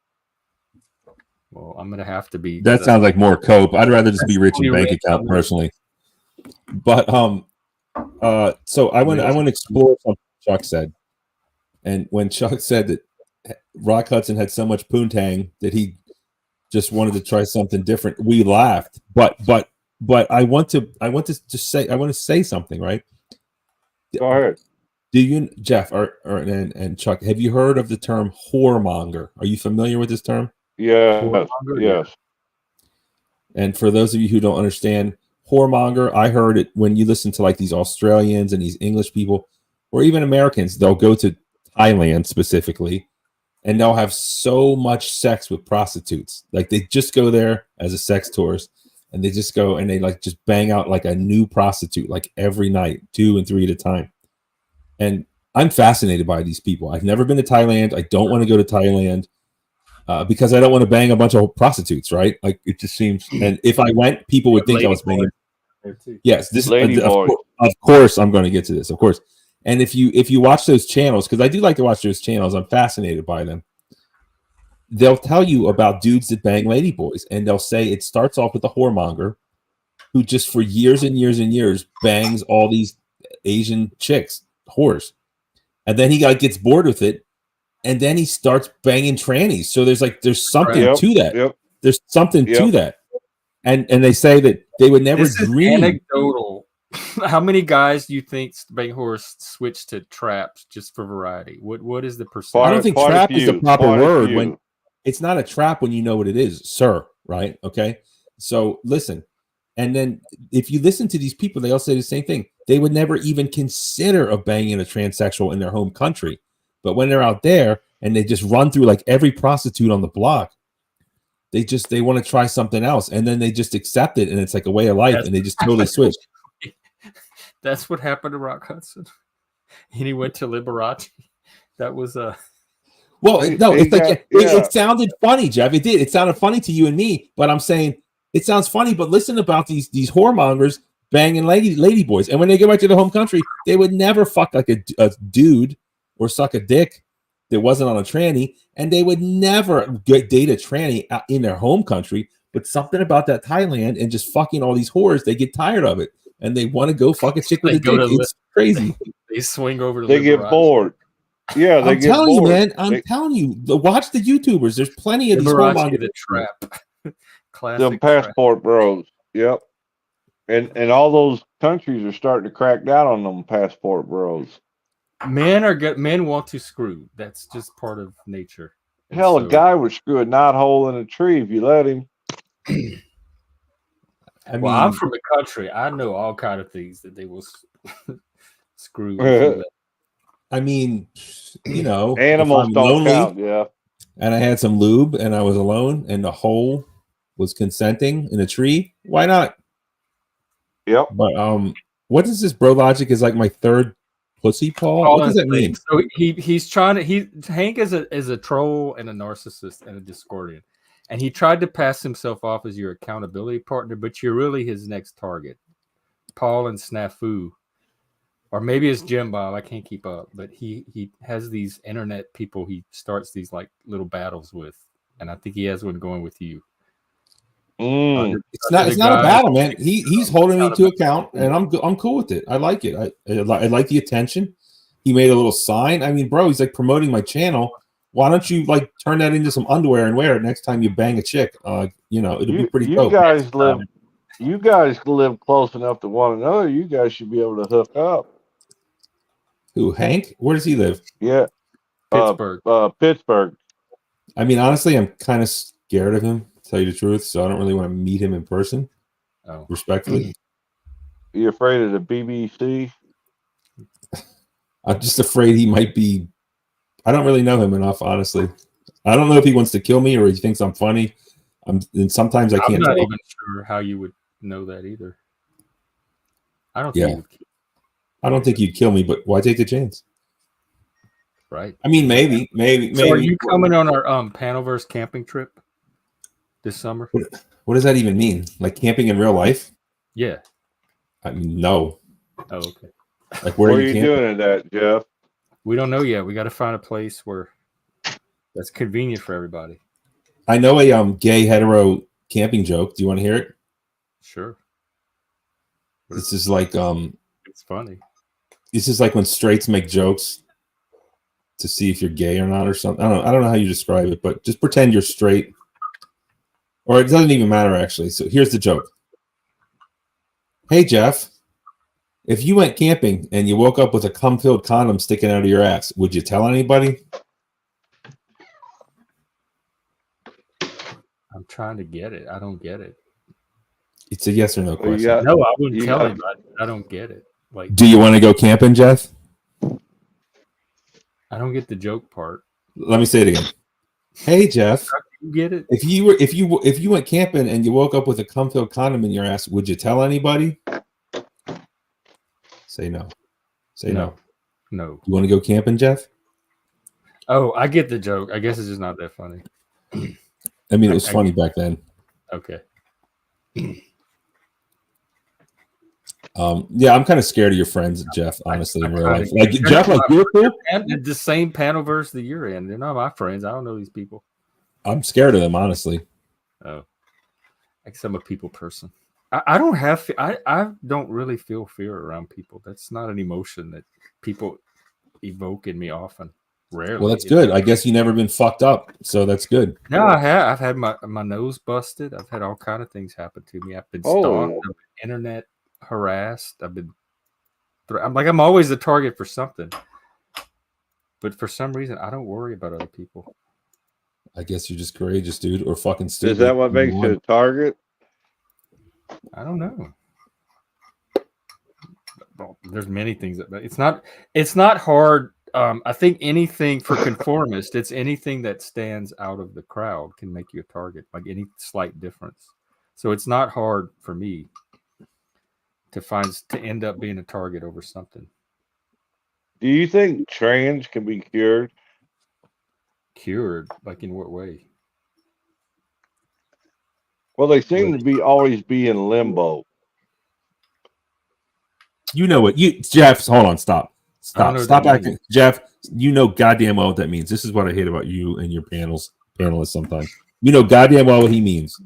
Well, I'm gonna have to be. That sounds like more cope. I'd rather just be rich in bank account personally. But so I want to explore something Chuck said, and when Chuck said that Rock Hudson had so much poontang that he just wanted to try something different, we laughed. But I want to say something, right? Go ahead. Do you, Jeff, and Chuck, have you heard of the term whoremonger? Are you familiar with this term? Yeah. Yes. And for those of you who don't understand, whoremonger, I heard it when you listen to like these Australians and these English people, or even Americans. They'll go to Thailand specifically, and they'll have so much sex with prostitutes. Like they just go there as a sex tourist, and they just go and they like just bang out like a new prostitute like every night, 2 and 3 at a time. And I'm fascinated by these people. I've never been to Thailand. I don't want to go to Thailand because I don't want to bang a bunch of prostitutes, right? Like it just seems. And if I went, people would think I was banging. Yes, this of course I'm going to get to this, of course. And if you watch those channels, because I do like to watch those channels, I'm fascinated by them. They'll tell you about dudes that bang ladyboys, and they'll say it starts off with a whoremonger who just for years and years and years bangs all these Asian chicks. Whores, and then he gets bored with it, and then he starts banging trannies. So there's something to that. Yep. There's something to that, and they say that they would never dream. Anecdotal. How many guys do you think bang whores switch to traps just for variety? What is the percentage? I don't think trap is the proper word. When it's not a trap when you know what it is, sir. Right? Okay. So listen. And then if you listen to these people, they all say the same thing. They would never even consider of banging a transsexual in their home country. But when they're out there and they just run through like every prostitute on the block, they want to try something else. And then they just accept it. And it's like a way of life. And they just totally switch. That's what happened to Rock Hudson. And he went to Liberace. That was a... Well, no, it's like it sounded funny, Jeff. It did. It sounded funny to you and me. But I'm saying... It sounds funny, but listen about these whoremongers banging lady boys. And when they go back to their home country, they would never fuck like a dude or suck a dick that wasn't on a tranny, and they would never date a tranny in their home country. But something about that Thailand and just fucking all these whores, they get tired of it, and they want to go fuck a chick with a dick. It's crazy. They swing over to They get bored. Yeah, they I'm get telling bored. you, man. I'm telling you. Watch the YouTubers. There's plenty of these the trap. Classic them passport bros. Yep. And all those countries are starting to crack down on them passport bros. Men want to screw. That's just part of nature. Hell, a guy would screw a knothole in a tree if you let him. I'm from the country. I know all kind of things that they will screw. I mean, you know, animals don't count. Yeah. And I had some lube, and I was alone, and the hole was consenting in a tree. Why not? Yep. But what is this bro logic? Is like my third pussy Paul? What does that mean? So he's trying to. Hank is a troll and a narcissist and a Discordian, and he tried to pass himself off as your accountability partner, but you're really his next target. Paul and Snafu, or maybe it's Jim Bob. I can't keep up, but he has these internet people he starts these like little battles with, and I think he has one going with you. It's not a battle, man. He's holding me to account, and I'm cool with it. I like it. I like the attention. He made a little sign. I mean, bro, he's like promoting my channel. Why don't you like turn that into some underwear and wear it next time you bang a chick? You know, it'll be pretty dope. You guys live close enough to one another. You guys should be able to hook up. Who, Hank? Where does he live? Yeah, Pittsburgh. Pittsburgh. I mean, honestly, I'm kind of scared of him. Tell you the truth, so I don't really want to meet him in person. Oh, respectfully. You afraid of the BBC? I'm just afraid he might be. I don't really know him enough, honestly. I don't know if he wants to kill me or he thinks I'm funny. And sometimes I can't. I'm not even sure how you would know that either. I don't think. I don't think you'd kill me, but why take the chance? Right. I mean, maybe. So are you coming on our Panelverse camping trip this summer? What does that even mean? Like camping in real life? Yeah. I mean, no. Oh, okay. Like where are you doing at that, Jeff? We don't know yet. We got to find a place where that's convenient for everybody. I know a gay hetero camping joke. Do you want to hear it? Sure. This is like it's funny. This is like when straights make jokes to see if you're gay or not or something. I don't know how you describe it, but just pretend you're straight. Or it doesn't even matter, actually. So here's the joke. Hey, Jeff, if you went camping and you woke up with a cum-filled condom sticking out of your ass, would you tell anybody? I'm trying to get it. I don't get it. It's a yes or no question. No, I wouldn't tell him. I don't get it. Like, do you want to go camping, Jeff? I don't get the joke part. Let me say it again. Hey, Jeff. You get it? If you went camping and you woke up with a cum-filled condom in your ass, would you tell anybody? Say no. Say no. No. You want to go camping, Jeff? Oh, I get the joke. I guess it's just not that funny. I mean, it was funny back then. Okay. Yeah, I'm kind of scared of your friends, Jeff. Honestly, in real life, like Jeff, like you're cool. The same Panelverse that you're in. They're not my friends. I don't know these people. I'm scared of them, honestly. Oh, I guess I'm a people person. I don't have. I don't really feel fear around people. That's not an emotion that people evoke in me often. Rarely. Well, that's good. I guess you never been fucked up, so that's good. No, I have. I've had my nose busted. I've had all kind of things happen to me. I've been stalked. I've been internet harassed. I'm always the target for something. But for some reason, I don't worry about other people. I guess you're just courageous, dude, or fucking stupid. Is that what makes you a target? I don't know. Well, there's many things that it's not hard. I think anything for conformist, it's anything that stands out of the crowd can make you a target, like any slight difference. So it's not hard for me to end up being a target over something. Do you think trans can be cured? Cured? Like in what way? Well, they seem to always be in limbo. You know what? Jeff, hold on, stop Stop acting. Jeff, you know goddamn well what that means. This is what I hate about you and your panelists sometimes. You know goddamn well what he means.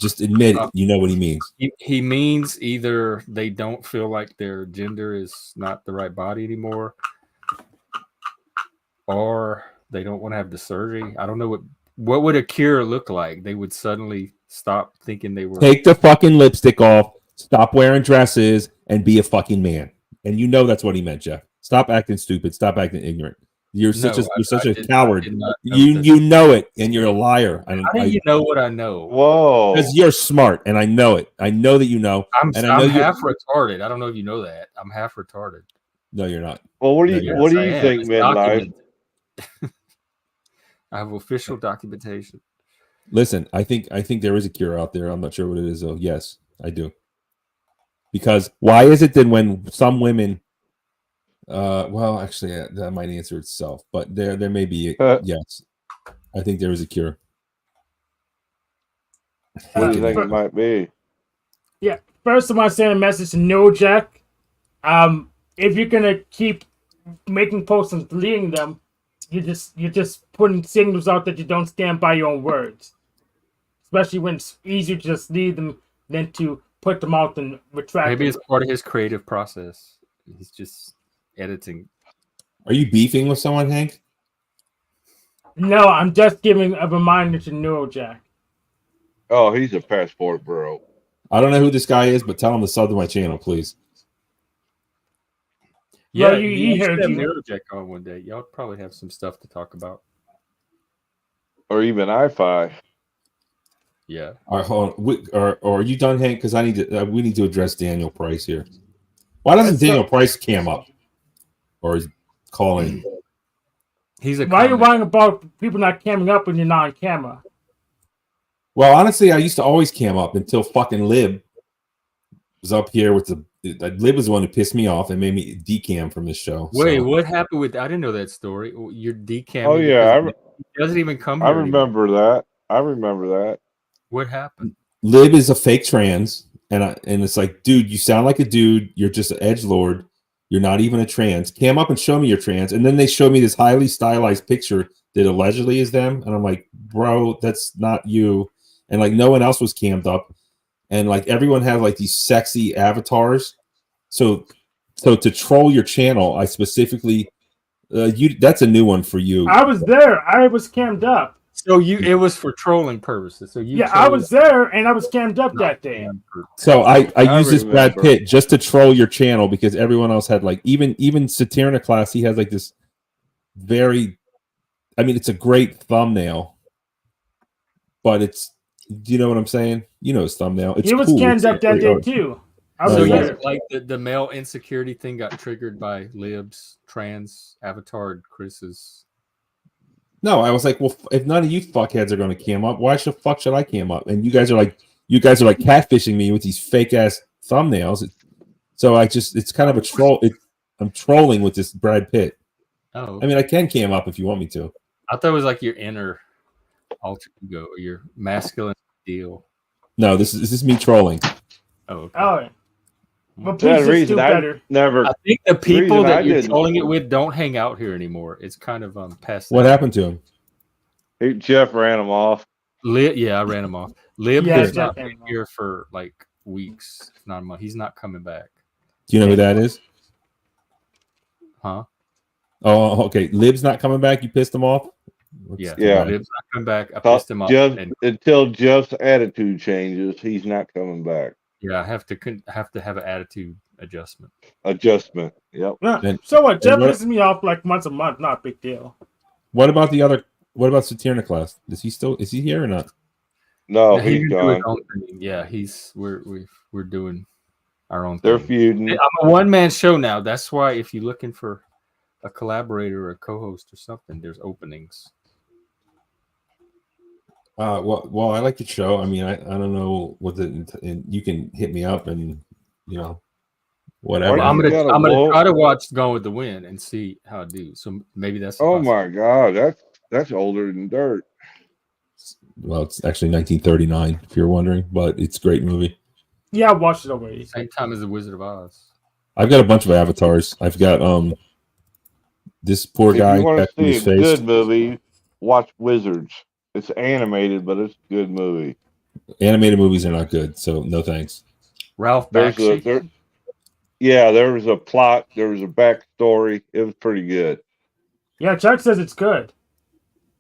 Just admit it. You know what he means. He means either they don't feel like their gender is not the right body anymore, or they don't want to have the surgery. I don't know what would a cure look like. They would suddenly stop thinking they were. Take the fucking lipstick off, stop wearing dresses, and be a fucking man. And you know that's what he meant, Jeff. Stop acting stupid. Stop acting ignorant. You're such a coward. You know it, and you're a liar. How do you know what I know? Whoa! Because you're smart, and I know it. I know that you know. I'm half retarded. I don't know if you know that. I'm half retarded. No, you're not. Well, what do you think, midlife? I have official documentation. Listen, I think there is a cure out there. I'm not sure what it is, though. Yes, I do. Because why is it that when some women, well, actually, that might answer itself, but there may be yes. I think there is a cure. What do you think it might be? Yeah, first I want to send a message to Neurodivergence. If you're gonna keep making posts and deleting them, you're just putting signals out that you don't stand by your own words. Especially when it's easier to just leave them than to put them out and retract. Maybe it's part of his creative process. He's just editing. Are you beefing with someone, Hank? No, I'm just giving a reminder to Neurodivergence. Oh, he's a passport bro. I don't know who this guy is, but tell him to sub to my channel, please. Yeah, well, he heard you. Neurodivergence on one day. Y'all probably have some stuff to talk about. Or even I-Fi. Yeah. All right, hold on. Or are you done, Hank? Because we need to address Daniel Price here. Why doesn't Daniel Price cam up? Or is calling? Why are you whining about people not camming up when you're not on camera? Well, honestly, I used to always cam up until fucking Lib was up here with Lib was the one who pissed me off and made me decam from this show. Wait, what happened with? I didn't know that story. You're decamming. Oh yeah, it doesn't even come. I remember that. I remember that. What happened? Lib is a fake trans, and it's like, dude, you sound like a dude. You're just an edgelord. You're not even a trans. Cam up and show me you're trans. And then they show me this highly stylized picture that allegedly is them, and I'm like, bro, that's not you. And like no one else was cammed up, and like everyone had like these sexy avatars. So to troll your channel, I specifically that's a new one for you. I was there. I was cammed up. So it was for trolling purposes. So I was there and I was cammed up that day. So I used this Brad Pitt just to troll your channel because everyone else had like even Saturna Class. He has like this very, I mean, it's a great thumbnail, but it's, do you know what I'm saying? You know his thumbnail. It's he was cammed up that day too. So like the male insecurity thing got triggered by Lib's trans avatar Chris's. No, I was like, well, if none of you fuckheads are going to cam up, why the fuck should I cam up? And you guys are like catfishing me with these fake ass thumbnails. So it's kind of a troll. I'm trolling with this Brad Pitt. Oh, I mean, I can cam up if you want me to. I thought it was like your inner alter ego or your masculine deal. No, this is me trolling. Oh, okay. Oh. But please just do better. I think the people that you're trolling it with don't hang out here anymore. It's kind of past. What happened to him? Hey, Jeff ran him off. I ran him off. Lib has not been here for like weeks, if not a month. He's not coming back. Do you know who that is? Huh? Oh, okay. Lib's not coming back. You pissed him off. Yeah. Lib's not coming back. I pissed him off. Until Jeff's attitude changes, he's not coming back. Yeah, I have to have an attitude adjustment. Yep. Yeah. So what? Jeff pisses me off like once a month. Not a big deal. What about Saturna Class? Is he here or not? No, he's gone. Yeah, we're doing our own thing. They're feuding. I'm a one-man show now. That's why if you're looking for a collaborator or a co-host or something, there's openings. Well, I like the show. I mean, I don't know what and you can hit me up and whatever. Well, I'm gonna try to watch Gone with the Wind and see how I do. So maybe that's. Oh my God, that's older than dirt. Well, it's actually 1939, if you're wondering, but it's a great movie. Yeah, I watched it already. Same time as the Wizard of Oz. I've got a bunch of avatars. I've got this poor guy. If you want to back to see his a face. good movie, watch Wizards. It's animated, but it's a good movie. Animated movies are not good, so no thanks. Ralph There was a plot. There was a backstory. It was pretty good. Yeah, Chuck says it's good.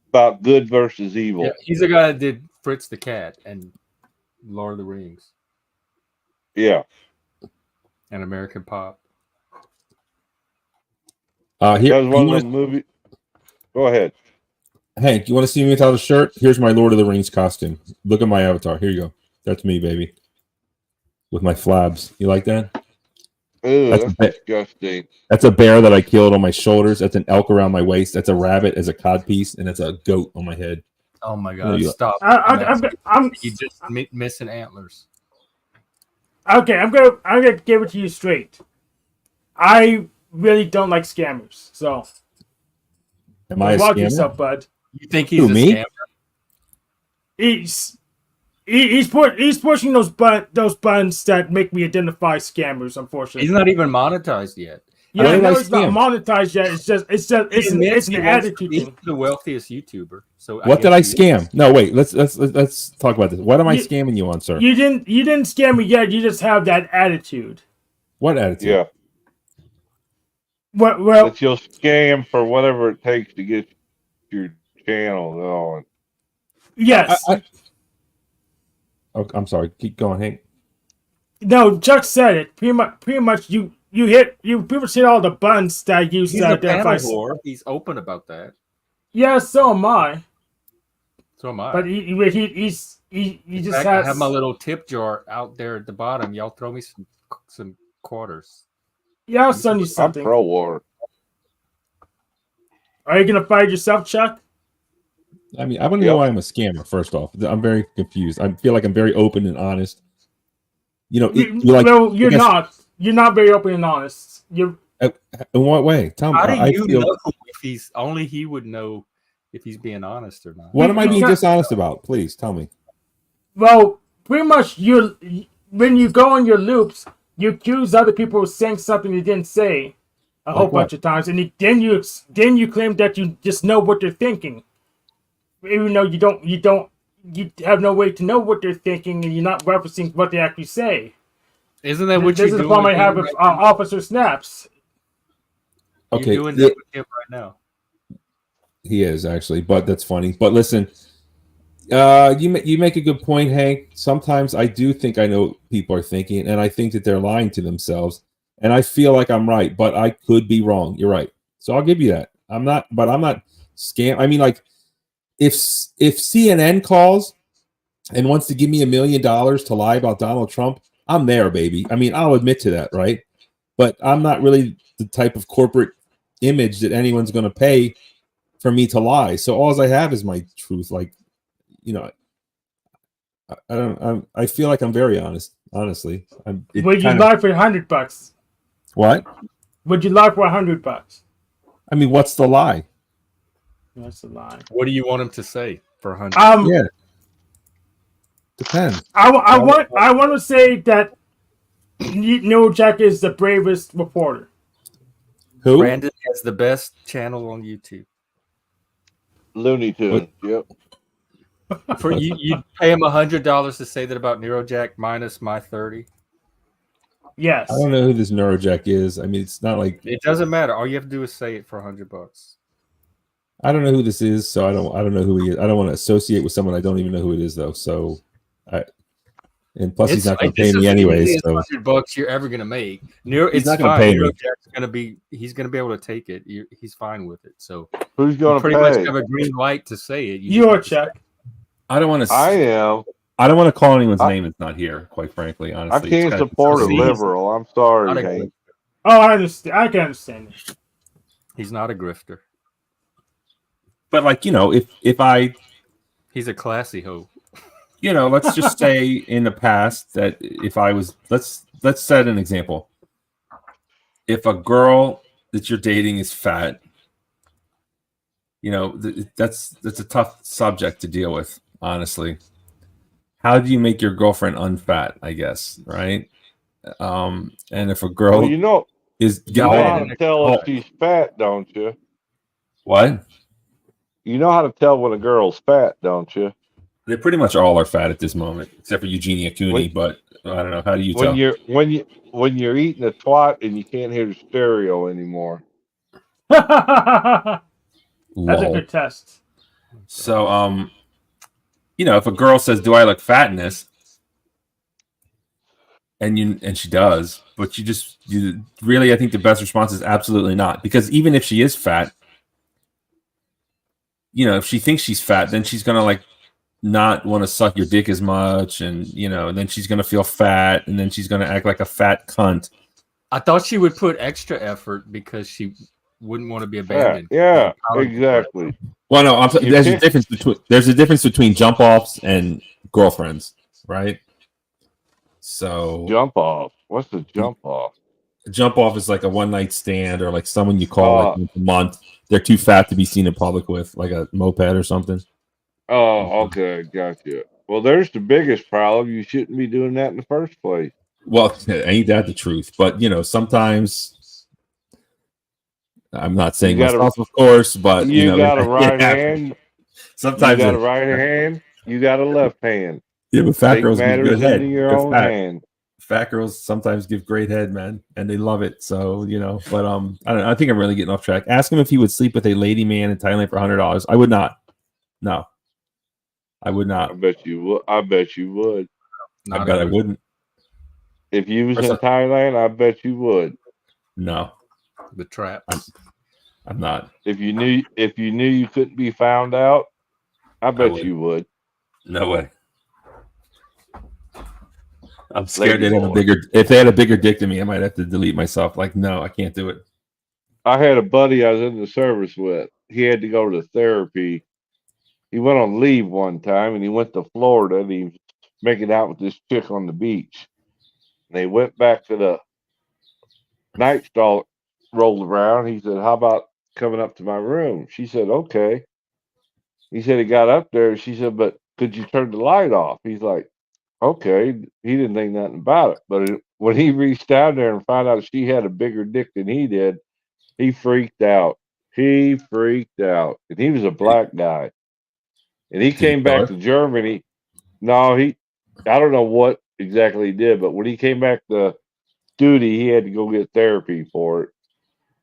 About good versus evil. Yeah, he's the guy that did Fritz the Cat and Lord of the Rings. Yeah. And American Pop. Here, that was one of the movies. Go ahead. Hank, you want to see me without a shirt? Here's my Lord of the Rings costume. Look at my avatar. Here you go. That's me, baby. With my flabs. You like that? Ooh, that's disgusting. That's a bear that I killed on my shoulders. That's an elk around my waist. That's a rabbit as a cod-piece, and that's a goat on my head. Oh my God! Stop! You just missing antlers. Okay, I'm gonna give it to you straight. I really don't like scammers, so. Am I a watch scammer? yourself, bud. You think he's a scammer? He's pushing those buttons that make me identify scammers. Unfortunately, he's not even monetized yet. Yeah, I know it's not monetized yet. It's an attitude He's thing. the wealthiest YouTuber. So What did I scam? No, wait. Let's talk about this. What am I scamming you on, sir? You didn't scam me yet. You just have that attitude. What attitude? Yeah. Well, that you'll scam for whatever it takes to get your channel going. Yes. Oh, I'm sorry. Keep going, Hank. No, Chuck said it. Pretty much you pretty much hit all the buttons that you He's a panel whore. He's open about that. Yeah, so am I. So am I. But he just has. I have my little tip jar out there at the bottom. Y'all throw me some quarters. Yeah, I'll send you something. I'm pro war. Are you gonna fight yourself, Chuck? I mean, I want to know why I'm a scammer. First off, I'm very confused. I feel like I'm very open and honest. You know, you're not. You're not very open and honest. You're. In what way? Tell me. How do you know if he's only he would know if he's being honest or not? What am I being dishonest about? Please tell me. Well, pretty much when you go on your loops, you accuse other people of saying something they didn't say a whole bunch of times, and then you claim that you just know what they're thinking, even though you have no way to know what they're thinking, and you're not referencing what they actually say. Isn't that what you're doing? This is the problem I have with Officer Snaps. Okay, you're doing that with him right now. He is actually, but that's funny. But listen, you make a good point, Hank. Sometimes I do think I know what people are thinking, and I think that they're lying to themselves, and I feel like I'm right, but I could be wrong. You're right, so I'll give you that. I'm not scam. I mean, like, if CNN calls and wants to give me $1 million to lie about Donald Trump, I'm there, baby. I mean, I'll admit to that, right? But I'm not really the type of corporate image that anyone's going to pay for me to lie. So all I have is my truth. Like, you know, I feel like I'm very honest. Honestly, would you lie for $100? What? Would you lie for $100? I mean, what's the lie? What's the lie? What do you want him to say for 100? Yeah. Depends. I want to say that Jack is the bravest reporter. Who? Brandon has the best channel on YouTube. Looney Tunes. Yep. For you pay him $100 to say that about Neurojack minus my 30. Yes. I don't know who this Neurojack is. I mean, it's not like it doesn't matter. All you have to do is say it for $100. I don't know who this is, so I don't know who he is. I don't want to associate with someone I don't even know who it is, though. So, and plus he's not going to pay me anyways. So $100 you're ever going to make. He's not going to pay me. He's going to be able to take it. He's fine with it. So who's going to pretty pay? much have a green light to say it. You're Chuck. I don't want to. I am. I don't want to call anyone's name that's not here. Quite frankly, honestly, I can't support a liberal. I'm sorry, Hank. Oh, I understand. I can understand it. He's not a grifter. But like, you know, if he's a classy hoe. You know, let's just say in the past that if I was let's set an example. If a girl that you're dating is fat, you know, that's a tough subject to deal with, honestly. how do you make your girlfriend unfat? I guess, right? And if a girl Well, you know go how ahead. to tell if she's fat, don't you? What? You know how to tell when a girl's fat, don't you? They pretty much all are fat at this moment, except for Eugenia Cooney. When- But I don't know. How do you When tell? you're eating a twat and you can't hear the stereo anymore. That's a Lol. good test. So, if a girl says, "Do I look fat in this?" and she does, but you really, I think the best response is absolutely not, because even if she is fat, if she thinks she's fat, then she's gonna like not want to suck your dick as much, and and then she's gonna feel fat, and then she's gonna act like a fat cunt. I thought she would put extra effort because she wouldn't want to be abandoned. Yeah, exactly. Well, no, there's a difference between jump offs and girlfriends, right? So jump off. What's the jump off? A jump off is like a one night stand, or like someone you call like once a month. They're too fat to be seen in public with, like a moped or something. Oh, okay, gotcha. Well, there's the biggest problem. You shouldn't be doing that in the first place. Well, ain't that the truth? But sometimes I'm not saying myself, of course, but you got a right hand. Sometimes you got a right hand. You got a left hand. Yeah, but fat girls give matters good head. into your own hand. Fat girls sometimes give great head, man, and they love it. So but I don't know. I think I'm really getting off track. Ask him if he would sleep with a lady man in Thailand for $100. I would not. No, I would not. I bet you would. I bet you would. I bet I wouldn't. If you was in Thailand, I bet you would. No, the traps. I'm not. If you knew you couldn't be found out, I bet you would. No way. I'm scared they'd have if they had a bigger dick than me, I might have to delete myself. Like, no, I can't do it. I had a buddy I was in the service with. He had to go to therapy. He went on leave one time and he went to Florida and he was making out with this chick on the beach. And they went back to the night stall, rolled around. He said, "How about coming up to my room?" She said, "Okay." He said he got up there. She said, "But could you turn the light off?" He's like, "Okay." He didn't think nothing about it. But when he reached down there and found out she had a bigger dick than he did, he freaked out. He freaked out. And he was a black guy. And he came back to Germany. No, I don't know what exactly he did, but when he came back to duty, he had to go get therapy for it.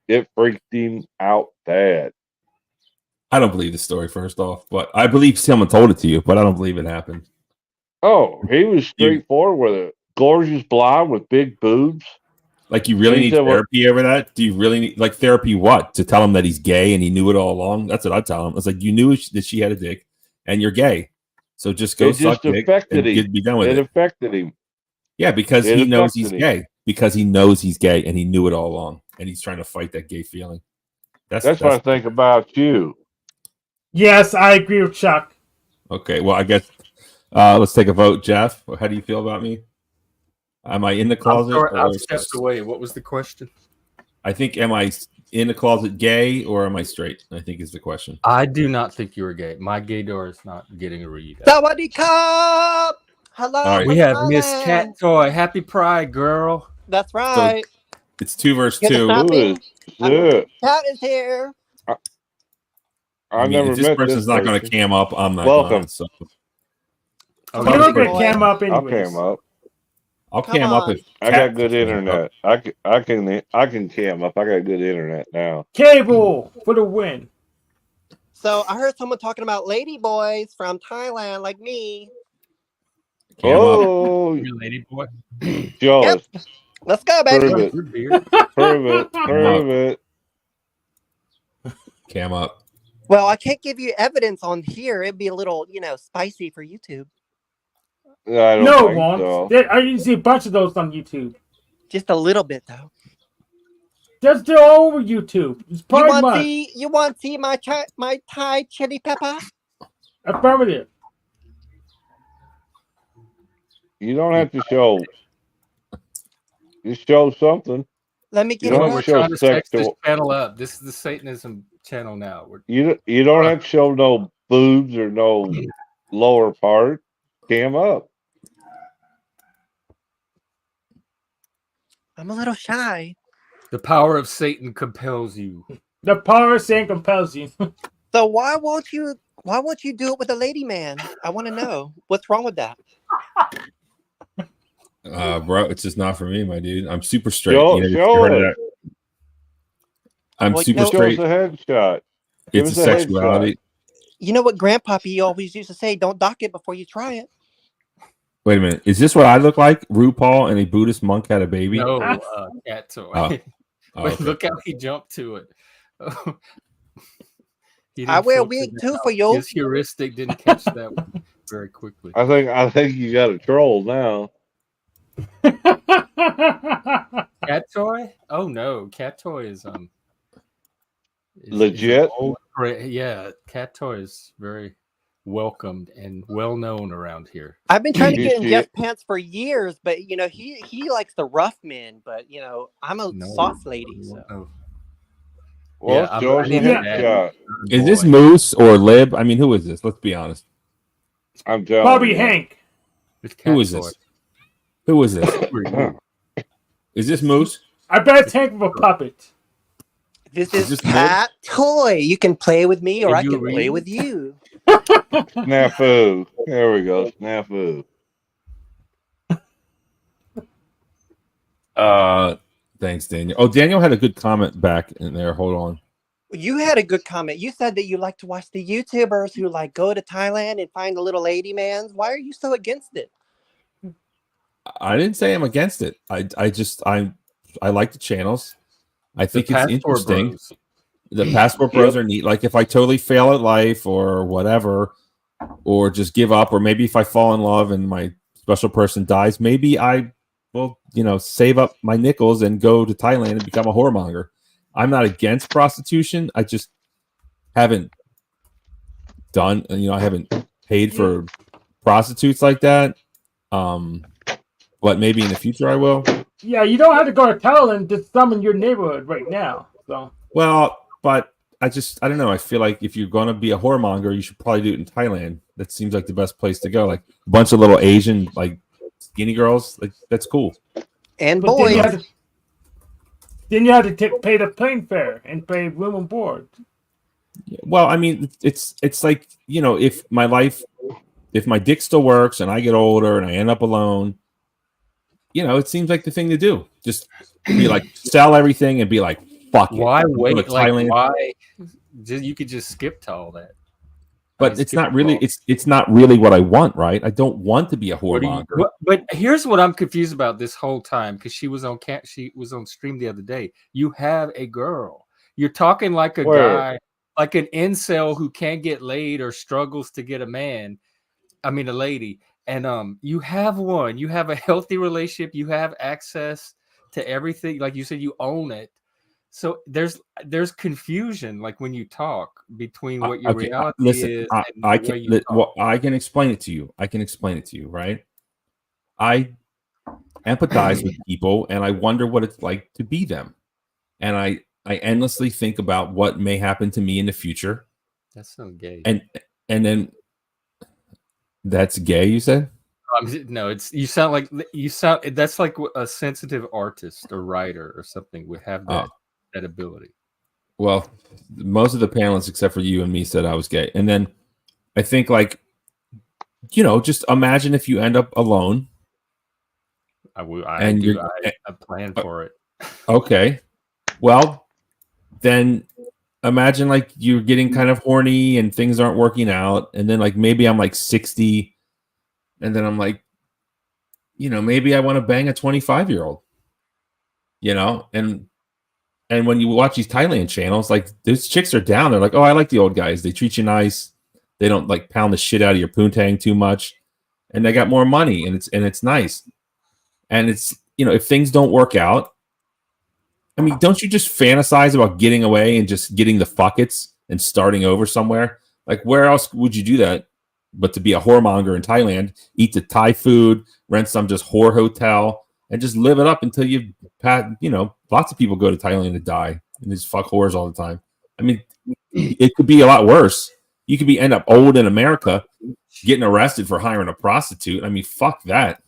It freaked him out bad. I don't believe the story, first off, but I believe someone told it to you, but I don't believe it happened. Oh, he was straightforward with it. Gorgeous blonde with big boobs. Like, you really need therapy over that? Do you really need, like, therapy what? To tell him that he's gay and he knew it all along? That's what I tell him. It's like, you knew that she had a dick and you're gay. So just go suck dick and be done with it. It affected him. Yeah, because he knows he's gay. Because he knows he's gay and he knew it all along. And he's trying to fight that gay feeling. That's what I think about you. Yes, I agree with Chuck. Okay, well, I guess let's take a vote. Jeff, how do you feel about me? Am I in the closet? I've stepped away. What was the question? I think, am I in the closet gay or am I straight? I think is the question. I do not think you are gay. My gay door is not getting a read. Sawadee Cup! Hello. All right, we have Miss KatToy. Happy Pride, girl. That's right. So it's 2 versus 2. Cat is here. I never if this met person's not going to cam up, I'm not. Welcome. So. You're not going to cam up anyways. I'll cam up if I got good internet. I can cam up. I got good internet now. Cable for the win. So I heard someone talking about lady boys from Thailand, like me. Oh, lady boy. Yep. Let's go, baby. Prove it. Cam up. Well, I can't give you evidence on here. It'd be a little, spicy for YouTube. I don't no, think won't. so. I can see a bunch of those on YouTube. Just a little bit, though. Just they're all over YouTube. It's you want to see my Thai chili pepper? Affirmative. You don't have to show. Just show something. Let me get it. We're trying to sex this channel up. This is the Satanism channel now. You don't have to show no boobs or no lower part. Cam up. I'm a little shy. The power of Satan compels you. The power of Satan compels you. So why won't you do it with a lady man? I want to know what's wrong with that. Bro, it's just not for me, my dude. I'm super straight. Show it. I'm super straight. Give us a headshot. It's a sexuality. You know what Grandpappy always used to say? Don't dock it before you try it. Wait a minute. Is this what I look like? RuPaul and a Buddhist monk had a baby? No, KatToy. Okay. Look how he jumped to it. I wear a wig too for you. His heuristic didn't catch that one very quickly. I think you got a troll now. KatToy? Oh no, KatToy is legit. Yeah, KatToy is very welcomed and well known around here. I've been trying to get in Jeff pants for years, but he likes the rough men, but I'm a soft lady. So. Well, is this Moose or Lib? I mean, who is this? Let's be honest. I'm telling Bobby Hank. Who is this? Who is this? Is this Moose? I bet it's Hank with a puppet. This is KatToy. You can play with me, or I can play with you. Snafu. There we go. Snafu. Thanks, Daniel. Oh, Daniel had a good comment back in there. Hold on. You had a good comment. You said that you like to watch the YouTubers who go to Thailand and find the little lady mans. Why are you so against it? I didn't say I'm against it. I like the channels. I think it's interesting. Bros. The passport bros are neat. Like if I totally fail at life or whatever, or just give up, or maybe if I fall in love and my special person dies, maybe I will, save up my nickels and go to Thailand and become a whoremonger. I'm not against prostitution. I just haven't done, I haven't paid for prostitutes like that. But maybe in the future I will. Yeah, you don't have to go to Thailand to summon your neighborhood right now. So. Well, but I don't know. I feel like if you're going to be a whoremonger, you should probably do it in Thailand. That seems like the best place to go. Like a bunch of little Asian, like skinny girls. Like that's cool. And boys. Then you have to pay the plane fare and pay room and board. Well, I mean, it's like, if my dick still works and I get older and I end up alone, it seems like the thing to do. Just be like, sell everything and be like, fuck it. Why wait? Like, why? You could just skip to all that. But it's not really. It's not really what I want, right? I don't want to be a whoremonger. But here's what I'm confused about this whole time, because she was on stream the other day. You have a girl. You're talking like a guy, like an incel who can't get laid or struggles to get a man. I mean, a lady. And you have one. You have a healthy relationship. You have access to everything. Like you said, you own it. So there's confusion, like when you talk, between what your reality is. I can explain it to you. I can explain it to you, right? I empathize with people, and I wonder what it's like to be them. And I endlessly think about what may happen to me in the future. That's so gay. And then that's gay, you said? No, you sound that's like a sensitive artist or writer or something would have that ability. Well, most of the panelists except for you and me said I was gay. And then I think, like, just imagine if you end up alone. I plan for it. Okay. Well, then imagine like you're getting kind of horny and things aren't working out. And then like maybe I'm like 60 and then I'm like, maybe I want to bang a 25-year-old, and when you watch these Thailand channels, like those chicks are down. They're like, oh, I like the old guys. They treat you nice. They don't like pound the shit out of your poontang too much. And they got more money and it's nice. And it's, if things don't work out, I mean, don't you just fantasize about getting away and just getting the fuckets and starting over somewhere? Like, where else would you do that but to be a whoremonger in Thailand, eat the Thai food, rent some just whore hotel, and just live it up until lots of people go to Thailand to die and just fuck whores all the time. I mean, it could be a lot worse. You could end up old in America, getting arrested for hiring a prostitute. I mean, fuck that.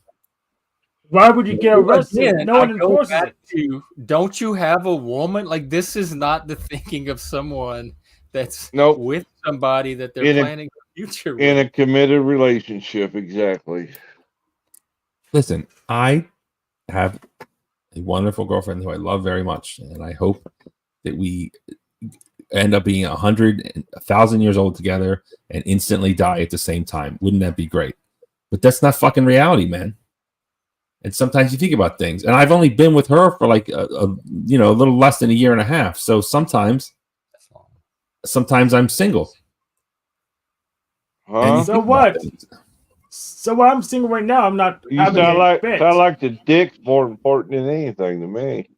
Why would you get arrested? Again, No one I go enforces back it. to, don't you have a woman? Like, this is not the thinking of someone that's Nope. with somebody that they're planning a future with. In a committed relationship, exactly. Listen, I have a wonderful girlfriend who I love very much, and I hope that we end up being 100, 1,000 years old together and instantly die at the same time. Wouldn't that be great? But that's not fucking reality, man. And sometimes you think about things, and I've only been with her for like a little less than a year and a half. So sometimes I'm single. Huh? So what? So I'm single right now. I'm not. You sound like the dick's more important than anything to me.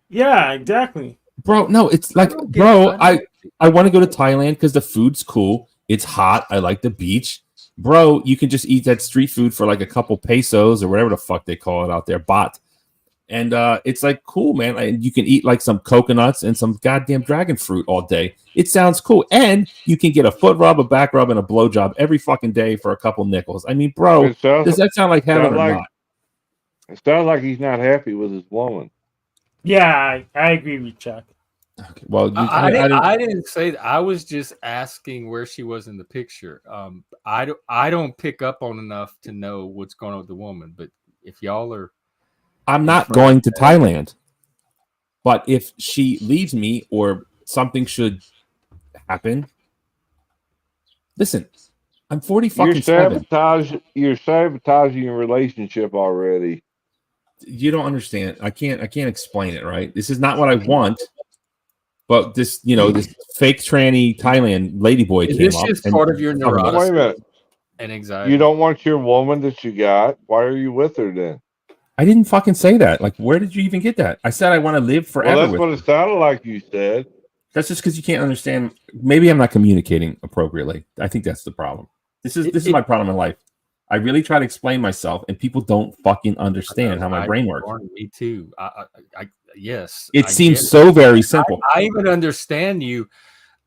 Yeah, exactly. Bro, no, it's like, bro, I want to go to Thailand because the food's cool. It's hot. I like the beach. Bro, you can just eat that street food for like a couple pesos or whatever the fuck they call it out there, baht. And it's like cool, man. And you can eat like some coconuts and some goddamn dragon fruit all day. It sounds cool. And you can get a foot rub, a back rub, and a blowjob every fucking day for a couple nickels. I mean, bro, does that sound like heaven or not? It sounds like he's not happy with his woman. Yeah, I agree with Chuck. Okay, well, I didn't say that. I was just asking where she was in the picture. I don't pick up on enough to know what's going on with the woman. But if y'all are, I'm not going to Thailand. But if she leaves me or something should happen, listen, I'm 40 fucking seven. You're sabotaging your relationship already. You don't understand. I can't explain it, right? This is not what I want. But this, this fake tranny Thailand ladyboy came this up. This is part of your neuroticism. Wait a minute. And anxiety. You don't want your woman that you got. Why are you with her then? I didn't fucking say that. Like, where did you even get that? I said I want to live forever. Well, that's what it sounded like you said. That's just because you can't understand. Maybe I'm not communicating appropriately. I think that's the problem. This is my problem in life. I really try to explain myself, and people don't fucking understand how my brain works. Me too. Yes. It seems so very simple. I even understand you.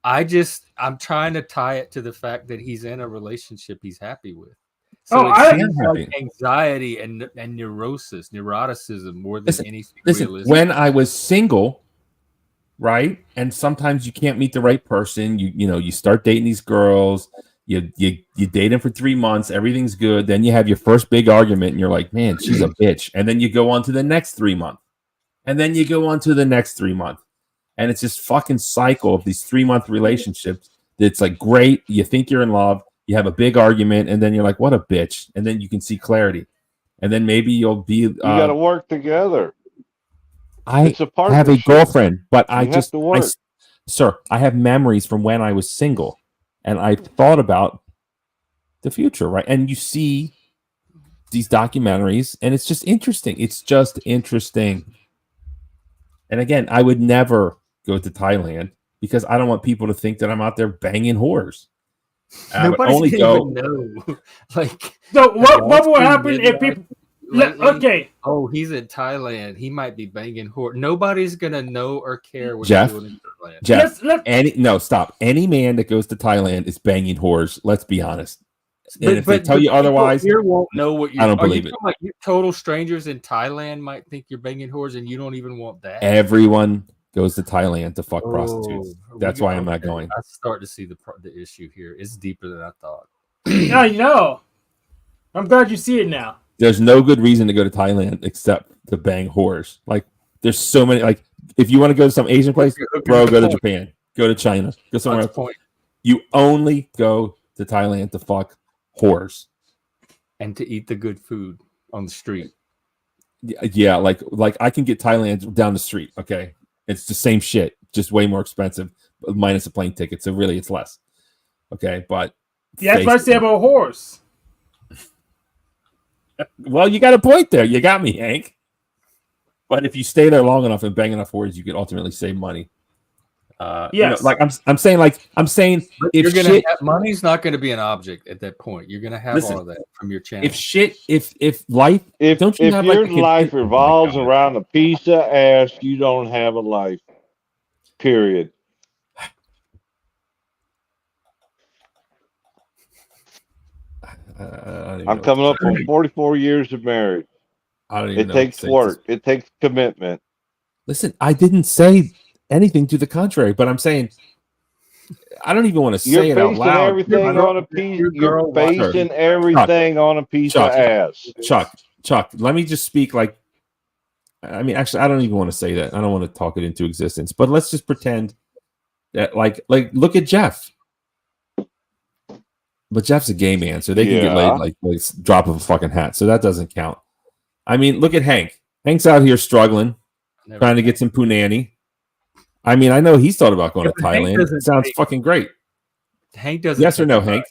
I'm trying to tie it to the fact that he's in a relationship he's happy with. So it seems like anxiety and neuroticism more than anything. Listen, when I was single, right, and sometimes you can't meet the right person. You start dating these girls. You date them for 3 months. Everything's good. Then you have your first big argument, and you're like, man, she's a bitch. And then you go on to the next 3 months. And then you go on to the next 3 months. And it's this fucking cycle of these 3-month relationships. It's like great. You think you're in love. You have a big argument. And then you're like, what a bitch. And then you can see clarity. And then maybe you'll be. You got to work together. I have a girlfriend, but sir, I have memories from when I was single. And I thought about the future, right? And you see these documentaries, and it's just interesting. It's just interesting. And again, I would never go to Thailand because I don't want people to think that I'm out there banging whores. Nobody's gonna know. Like, so what will happen if people? Okay. Oh, he's in Thailand. He might be banging whore. Nobody's gonna know or care what Jeff, he's doing in Thailand. Jeff, stop. Any man that goes to Thailand is banging whores. Let's be honest. And if they tell you otherwise, here won't know what I don't believe it. Like total strangers in Thailand might think you're banging whores, and you don't even want that. Everyone goes to Thailand to fuck prostitutes. That's why I'm not going. I start to see the issue here. It's deeper than I thought. Yeah, I'm glad you see it now. There's no good reason to go to Thailand except to bang whores. Like, there's so many. Like, if you want to go to some Asian place, bro, go to Japan, go to China, go somewhere else. You only go to Thailand to fuck whores and to eat the good food on the street. Yeah, like I can get Thailand down the street. Okay, it's the same shit, just way more expensive, minus a plane ticket. So really, it's less. Okay, but that's what I say about whores. Well, you got a point there. You got me, Hank. But if you stay there long enough and bang enough whores, you can ultimately save money. Yes. I'm saying if you're gonna have, money's not going to be an object at that point. You're going to have all of that from your channel. If life, don't you have your life revolves around a piece of ass, you don't have a life. Period. I'm coming up on 44 years of marriage. I don't even It know. takes work. It takes commitment. Listen, I didn't say anything to the contrary, but I'm saying I don't even want to say it out loud. Everything on a piece. You're basing everything on a piece of ass. Chuck, let me just speak like. I mean, actually, I don't even want to say that. I don't want to talk it into existence. But let's just pretend that, like, look at Jeff. But Jeff's a gay man, so they can get laid like drop of a fucking hat. So that doesn't count. I mean, look at Hank. Hank's out here struggling, trying to get some punani. I mean, I know he's thought about going to Thailand. It sounds fucking great. Hank doesn't. Yes or no, Hank?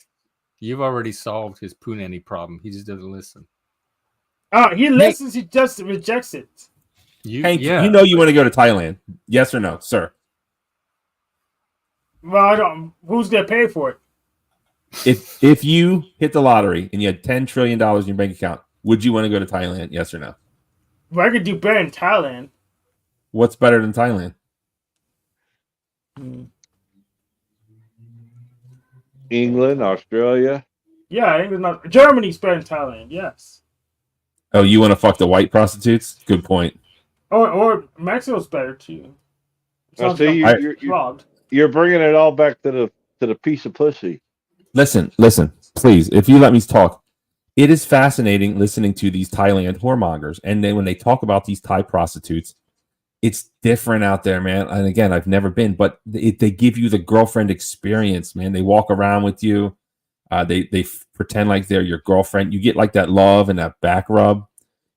You've already solved his punani problem. He just doesn't listen. Oh, he listens. He just rejects it. Hank, you know you want to go to Thailand. Yes or no, sir? Well, I don't. Who's gonna pay for it? If you hit the lottery and you had $10 trillion in your bank account, would you want to go to Thailand? Yes or no? Well, I could do better in Thailand. What's better than Thailand? England, Australia. Yeah, Germany's better than Thailand. Yes. Oh, you want to fuck the white prostitutes? Good point. Or Mexico's better too. Now, see, you're bringing it all back to the piece of pussy. Listen, please. If you let me talk, it is fascinating listening to these Thailand whoremongers, and then when they talk about these Thai prostitutes, it's different out there, man. And again, I've never been, but they give you the girlfriend experience, man. They walk around with you. They pretend like they're your girlfriend. You get like that love and that back rub.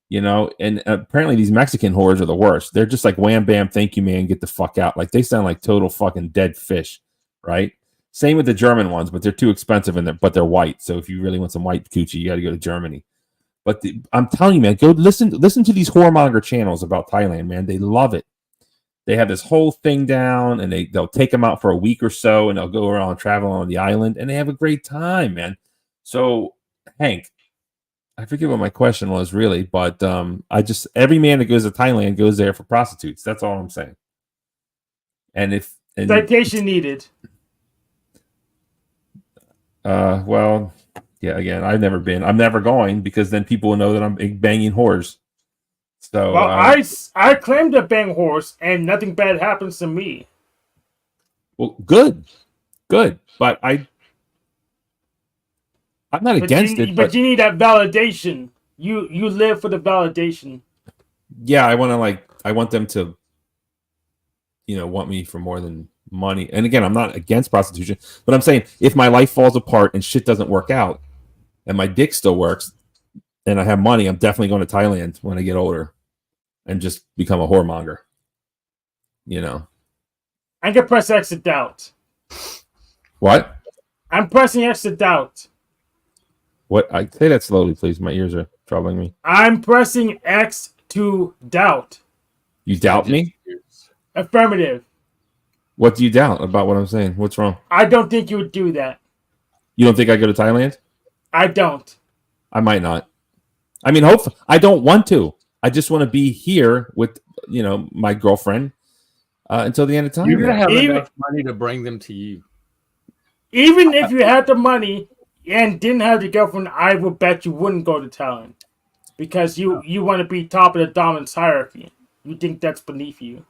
You know, and apparently these Mexican whores are the worst. They're just like wham bam, thank you, man, get the fuck out. Like they sound like total fucking dead fish, right? Same with the German ones, but they're too expensive but they're white. So if you really want some white coochie, you got to go to Germany. But I'm telling you, man, go listen to these whoremonger channels about Thailand, man. They love it. They have this whole thing down, and they'll take them out for a week or so, and they'll go around traveling on the island, and they have a great time, man. So Hank, I forget what my question was really, but every man that goes to Thailand goes there for prostitutes. That's all I'm saying. And citation needed. Well, yeah. Again, I've never been. I'm never going because then people will know that I'm banging whores. So well, I claim to bang whores, and nothing bad happens to me. Well, good, but I'm not against it, but you need that validation. You live for the validation. Yeah, I want them to, want me for more than money. And again, I'm not against prostitution, but I'm saying if my life falls apart and shit doesn't work out, and my dick still works, and I have money, I'm definitely going to Thailand when I get older, and just become a whoremonger. I can press exit out. What? I'm pressing exit out. What? I say that slowly, please. My ears are troubling me. I'm pressing X to doubt. You doubt me? Affirmative. What do you doubt about what I'm saying? What's wrong? I don't think you would do that. You don't think I go to Thailand? I don't. I might not. I mean, I don't want to. I just want to be here with, my girlfriend until the end of time. You're going to have enough money to bring them to you. Even if you had the money and didn't have the girlfriend, I would bet you wouldn't go to Thailand. Because you want to be top of the dominance hierarchy. You think that's beneath you.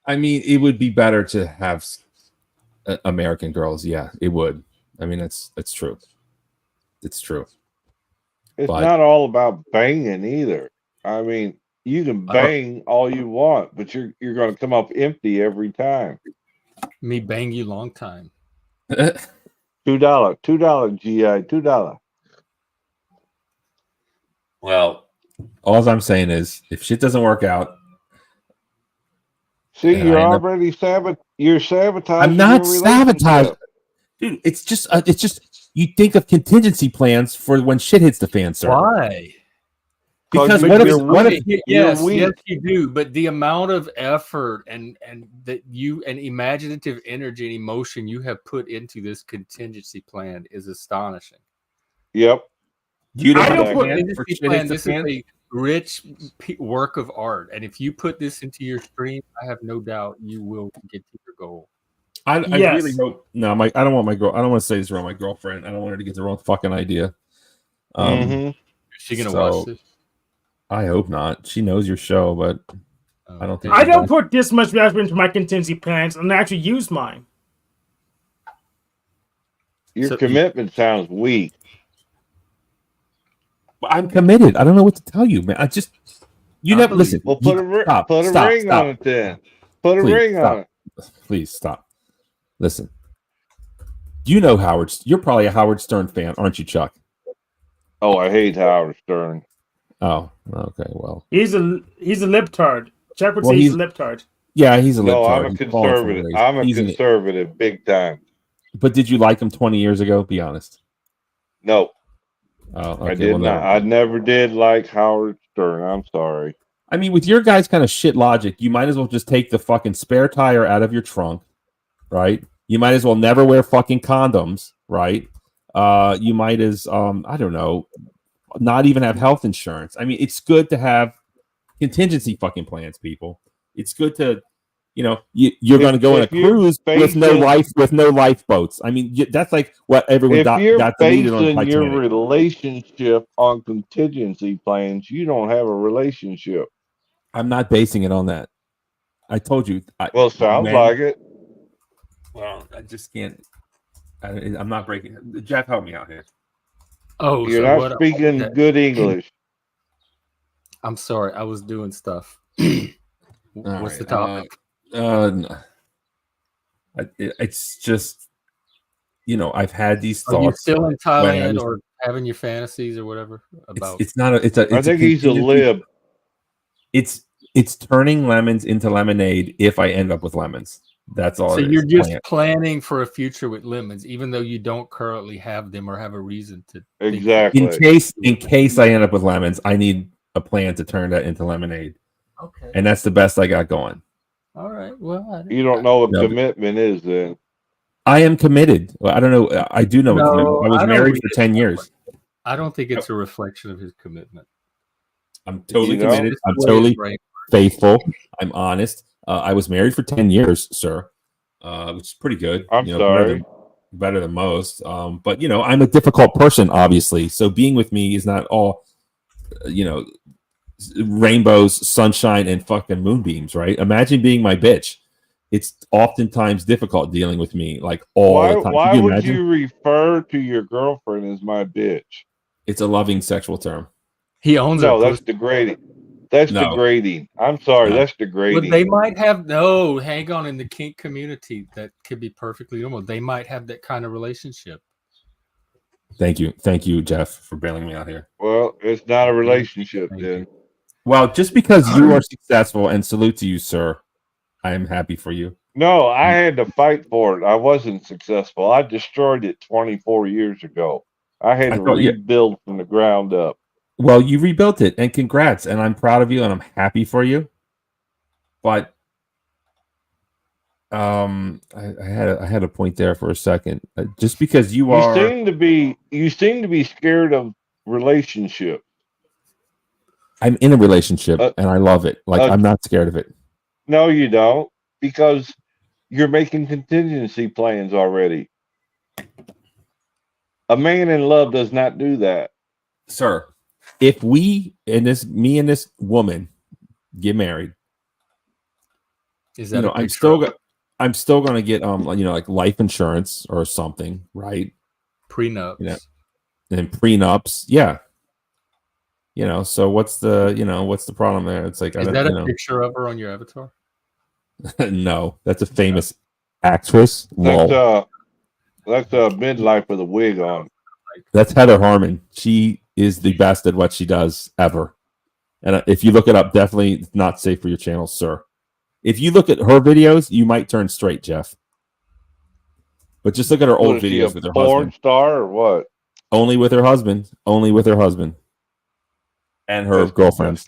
I mean, it would be better to have American girls. Yeah, it would. I mean, that's true. It's true. It's not all about banging either. I mean, you can bang all you want, but you're going to come up empty every time. Me bang you long time. $2 GI, $2. Well, all I'm saying is, if shit doesn't work out, see, you're sabotaging. I'm not sabotaging, dude. It's just you think of contingency plans for when shit hits the fan, sir. Why? Because what if yes, you do. But the amount of effort and imaginative energy and emotion you have put into this contingency plan is astonishing. Yep. You don't put contingency plan. This is a rich work of art, and if you put this into your stream, I have no doubt you will get to your goal. I Yes. really hope. No, I don't want my girl. I don't want to say this around my girlfriend. I don't want her to get the wrong fucking idea. Is she gonna watch this? I hope not. She knows your show, but I don't think. I don't put this much effort into my contingency plans and actually use mine. Your commitment sounds weak. I'm committed. I don't know what to tell you, man. I just never listen. Well, put a ring on it then. Put a ring on it. Please stop. Listen. You know Howard. You're probably a Howard Stern fan, aren't you, Chuck? Oh, I hate Howard Stern. Oh, okay. Well, he's a libtard. Chuck would say he's a libtard. Yeah, he's a libtard. No, I'm a conservative. I'm a conservative, big time. But did you like him 20 years ago? Be honest. No. Oh, okay. I did not. I never did like Howard Stern. I'm sorry. I mean, with your guys' kind of shit logic, you might as well just take the fucking spare tire out of your trunk, right? You might as well never wear fucking condoms, right? You might as I don't know, not even have health insurance. I mean, it's good to have contingency fucking plans, people. It's good to, you're going to go on a cruise with no lifeboats. I mean, that's like what everyone got deleted on Titanic. If you're basing your relationship on contingency plans, you don't have a relationship. I'm not basing it on that. I told you. Sounds like it. Well, I just can't. I'm not breaking. Jeff, help me out here. Oh, you're not speaking good English. I'm sorry, I was doing stuff. What's the topic? It's just, I've had these thoughts. Are you still in Thailand or having your fantasies or whatever about? It's not. I think he's a lib. It's turning lemons into lemonade if I end up with lemons. That's all. So you're just planning for a future with lemons, even though you don't currently have them or have a reason to. Exactly. In case I end up with lemons, I need a plan to turn that into lemonade. Okay. And that's the best I got going. All right. Well, you don't know what commitment is then. I am committed. Well, I don't know. I do know. I was married for 10 years. I don't think it's a reflection of his commitment. I'm totally committed. I'm totally faithful. I'm honest. I was married for 10 years, sir, which is pretty good. I'm sorry. Better than most. But, I'm a difficult person, obviously. So being with me is not all, rainbows, sunshine, and fucking moonbeams, right? Imagine being my bitch. It's oftentimes difficult dealing with me, like all the time. Why would you refer to your girlfriend as my bitch? It's a loving sexual term. He owns it. No, that's degrading. That's degrading. I'm sorry, that's degrading. But they might have hang on, in the kink community, that could be perfectly normal. They might have that kind of relationship. Thank you, Jeff, for bailing me out here. Well, it's not a relationship then. Well, just because you are successful, and salute to you, sir, I am happy for you. No, I had to fight for it. I wasn't successful. I destroyed it 24 years ago. I had to rebuild from the ground up. Well, you rebuilt it, and congrats, and I'm proud of you, and I'm happy for you. But I had a point there for a second. Just because you seem to be scared of relationships. I'm in a relationship, and I love it. I'm not scared of it. No, you don't, because you're making contingency plans already. A man in love does not do that, sir. If me and this woman get married, is that I'm still going to get like life insurance or something, right? Prenups. And prenups, yeah. So what's the problem there? It's like, is that a picture of her on your avatar? No, that's a famous actress. That's a midlife with a wig on. That's Heather Harmon. She is the best at what she does ever. And if you look it up, definitely not safe for your channel, sir. If you look at her videos, you might turn straight, Jeff. But just look at her old videos with her porn husband. Star or what? Only with her husband. Only with her husband. And her girlfriends.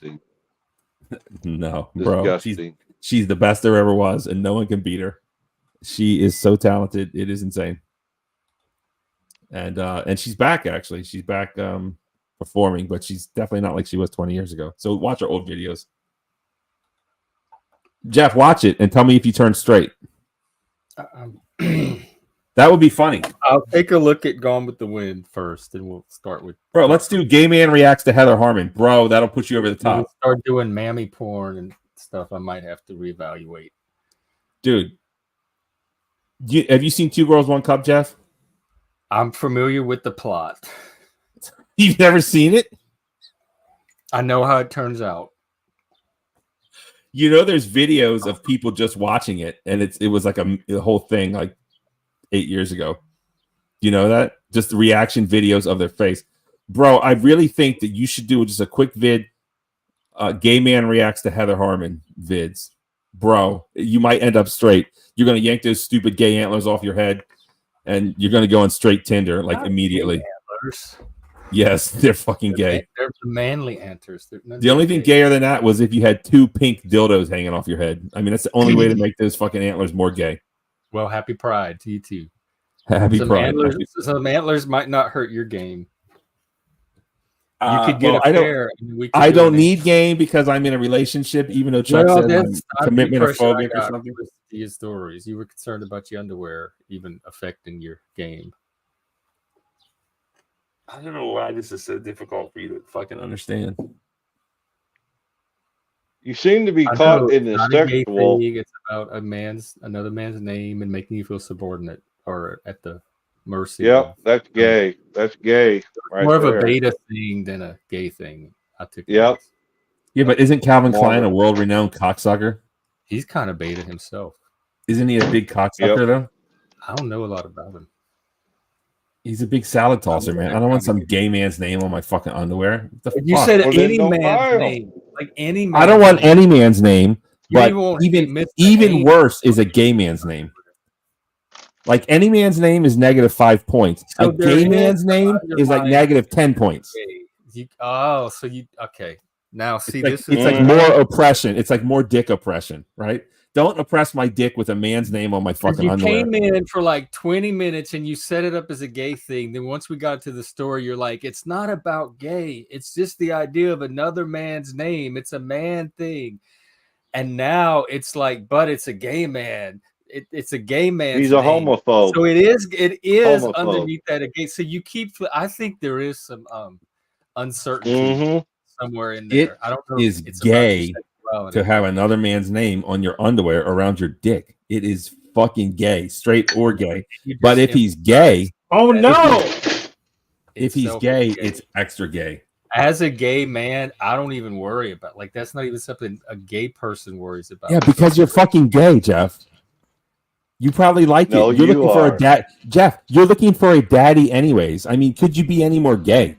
No, bro. She's the best there ever was, and no one can beat her. She is so talented. It is insane. And she's back, actually. She's back performing, but she's definitely not like she was 20 years ago. So watch her old videos. Jeff, watch it and tell me if you turn straight. That would be funny. I'll take a look at Gone with the Wind first, and we'll start with. Bro, let's do Gay Man Reacts to Heather Harmon. Bro, that'll put you over the top. We'll start doing mammy porn and stuff. I might have to reevaluate. Dude, have you seen Two Girls, One Cup, Jeff? I'm familiar with the plot. You've never seen it? I know how it turns out. You know, there's videos of people just watching it, and it was like a whole thing like 8 years ago. You know that? Just the reaction videos of their face. Bro, I really think that you should do just a quick vid. Gay Man Reacts to Heather Harmon vids. Bro, you might end up straight. You're going to yank those stupid gay antlers off your head, and you're going to go on straight Tinder like immediately. Antlers. Yes, they're fucking gay. They're the manly antlers. The only thing gayer than that was if you had 2 pink dildos hanging off your head. I mean, that's the only way to make those fucking antlers more gay. Well, happy Pride to you too. Happy Pride. Some antlers might not hurt your game. You could get well, a pair. I don't need game because I'm in a relationship, even though Chuck said I'm commitment phobic or something. These stories. You were concerned about your underwear even affecting your game. I don't know why this is so difficult for you to fucking understand. You seem to be caught in the sexual. It's about another man's name and making you feel subordinate or at the mercy. Yep, that's gay. That's gay. Right more there. of a beta thing than a gay thing. I took. Yep. Yeah, but isn't Calvin Klein a world-renowned cocksucker? He's kind of beta himself. Isn't he a big cocksucker though? I don't know a lot about him. He's a big salad tosser, man. I don't want some gay man's name on my fucking underwear. You said any man's name, like any. I don't want any man's name, but even worse is a gay man's name. Like any man's name is -5 points. So a gay man's name is like -10 points. Okay. Now see, it's like more oppression. It's like more dick oppression, right? Don't oppress my dick with a man's name on my fucking underwear. You came in for like 20 minutes and you set it up as a gay thing. Then once we got to the story, you're like, it's not about gay. It's just the idea of another man's name. It's a man thing. And now it's like, but it's a gay man. It's a gay man. He's a homophobe. So it is homophobe. Underneath that gay. So you keep. I think there is some uncertainty somewhere in there. I don't know. Is gay to have another man's name on your underwear around your dick. It is fucking gay, straight or gay. But if he's gay, oh no! If he's gay, it's extra gay. As a gay man, I don't even worry about that's not even something a gay person worries about. Yeah, because you're fucking gay, Jeff. You probably like it. You're looking for a dad, Jeff. You're looking for a daddy, anyways. I mean, could you be any more gay,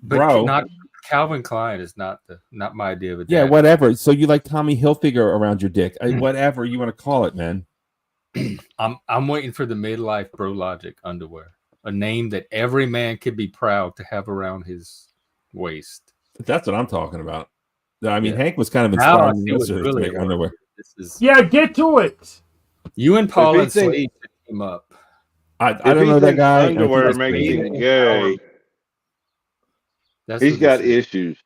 bro? Not Calvin Klein is not my idea of a dad. Yeah, whatever. So you like Tommy Hilfiger around your dick, whatever you want to call it, man. I'm waiting for the midlife brologic underwear, a name that every man could be proud to have around his waist. That's what I'm talking about. I mean, Hank was kind of inspiring me to make underwear. Yeah, get to it. You and Paul and Slade came up. I don't know that guy. Underwear makes him gay. He's got issues.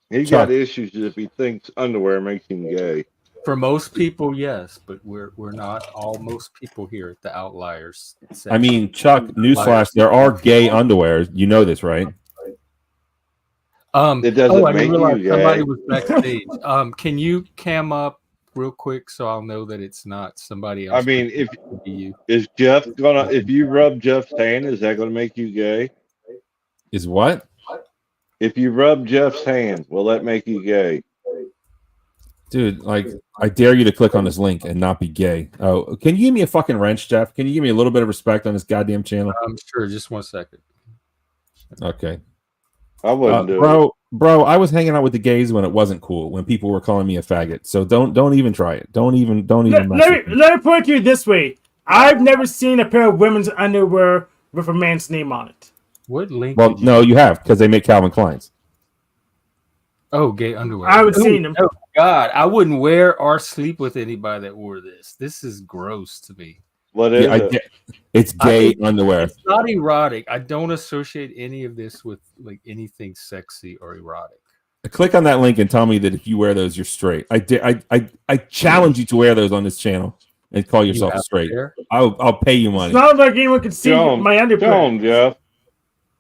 He's got issues if he thinks underwear makes him gay. For most people, yes, but we're not all most people here at the Outliers. I mean, Chuck, newsflash, there are gay underwears. You know this, right? It doesn't make you gay. Somebody was backstage. Can you cam up real quick so I'll know that it's not somebody else? I mean, if you rub Jeff's hand, is that gonna make you gay? Is what? If you rub Jeff's hand, will that make you gay? Dude, like, I dare you to click on this link and not be gay. Oh, can you give me a fucking wrench, Jeff? Can you give me a little bit of respect on this goddamn channel? Sure, just 1 second. Okay. I wouldn't do it. Bro, I was hanging out with the gays when it wasn't cool, when people were calling me a faggot. So don't even try it. Don't even let me put it to you this way. I've never seen a pair of women's underwear with a man's name on it. What link? Well, no, you have, because they make Calvin Klein's. Oh, gay underwear. I haven't seen them. Oh God, I wouldn't wear or sleep with anybody that wore this. This is gross to me. What is it? It's gay underwear. It's not erotic. I don't associate any of this with like anything sexy or erotic. Click on that link and tell me that if you wear those, you're straight. I challenge you to wear those on this channel. and call yourself straight. I'll pay you money. It's not like anyone can see my underwear. Show them, Jeff.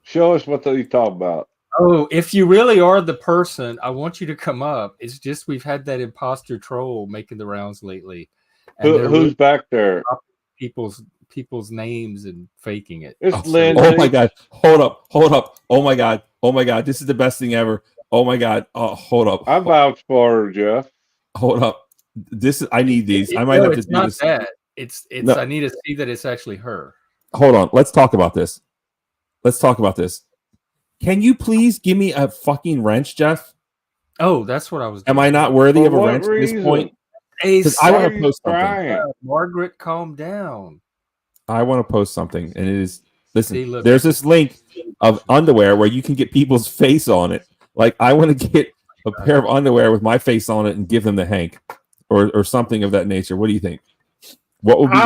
Show us what you talk about. Oh, if you really are the person, I want you to come up. It's just we've had that imposter troll making the rounds lately. And Who's really back there? People's names and faking it. It's Lindsay. Oh my God! Hold up! Oh my God! This is the best thing ever. Oh my God! Oh, hold up! I vouch for her, Jeff. Hold up! I need these. I might have to do not this. That. It's. No. I need to see that it's actually her. Hold on. Let's talk about this. Can you please give me a fucking wrench, Jeff? Oh, that's what I was doing. Am I not worthy of a wrench at this point? Because I want to post something. Margaret, calm down. I want to post something, and it is listen. There's this link of underwear where you can get people's face on it. Like I want to get a pair of underwear with my face on it and give them to Hank, or something of that nature. What do you think? What would be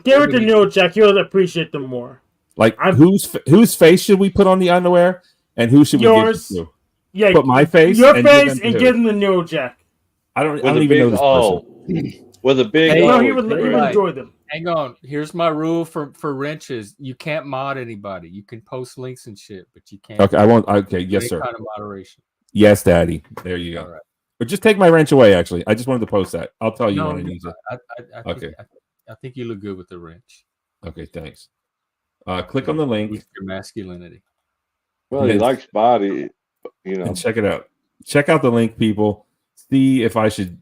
give it to Neil Jack. You'll appreciate them more. Like whose face should we put on the underwear, and who should we give it to? Yeah, put my face, your face, and give them the Neil Jack. I don't even know this person. With a big he would enjoy them. Hang on. Here's my rule for wrenches. You can't mod anybody. You can post links and shit, but you can't. Okay, I won't. Okay, yes, sir. Kind of moderation. Yes, Daddy. There you go. All right. But just take my wrench away. Actually, I just wanted to post that. I'll tell you when I need it. Okay. I think you look good with the wrench. Okay, thanks. Click on the link. With your masculinity. Well, he likes body, And check it out. Check out the link, people. See if I should,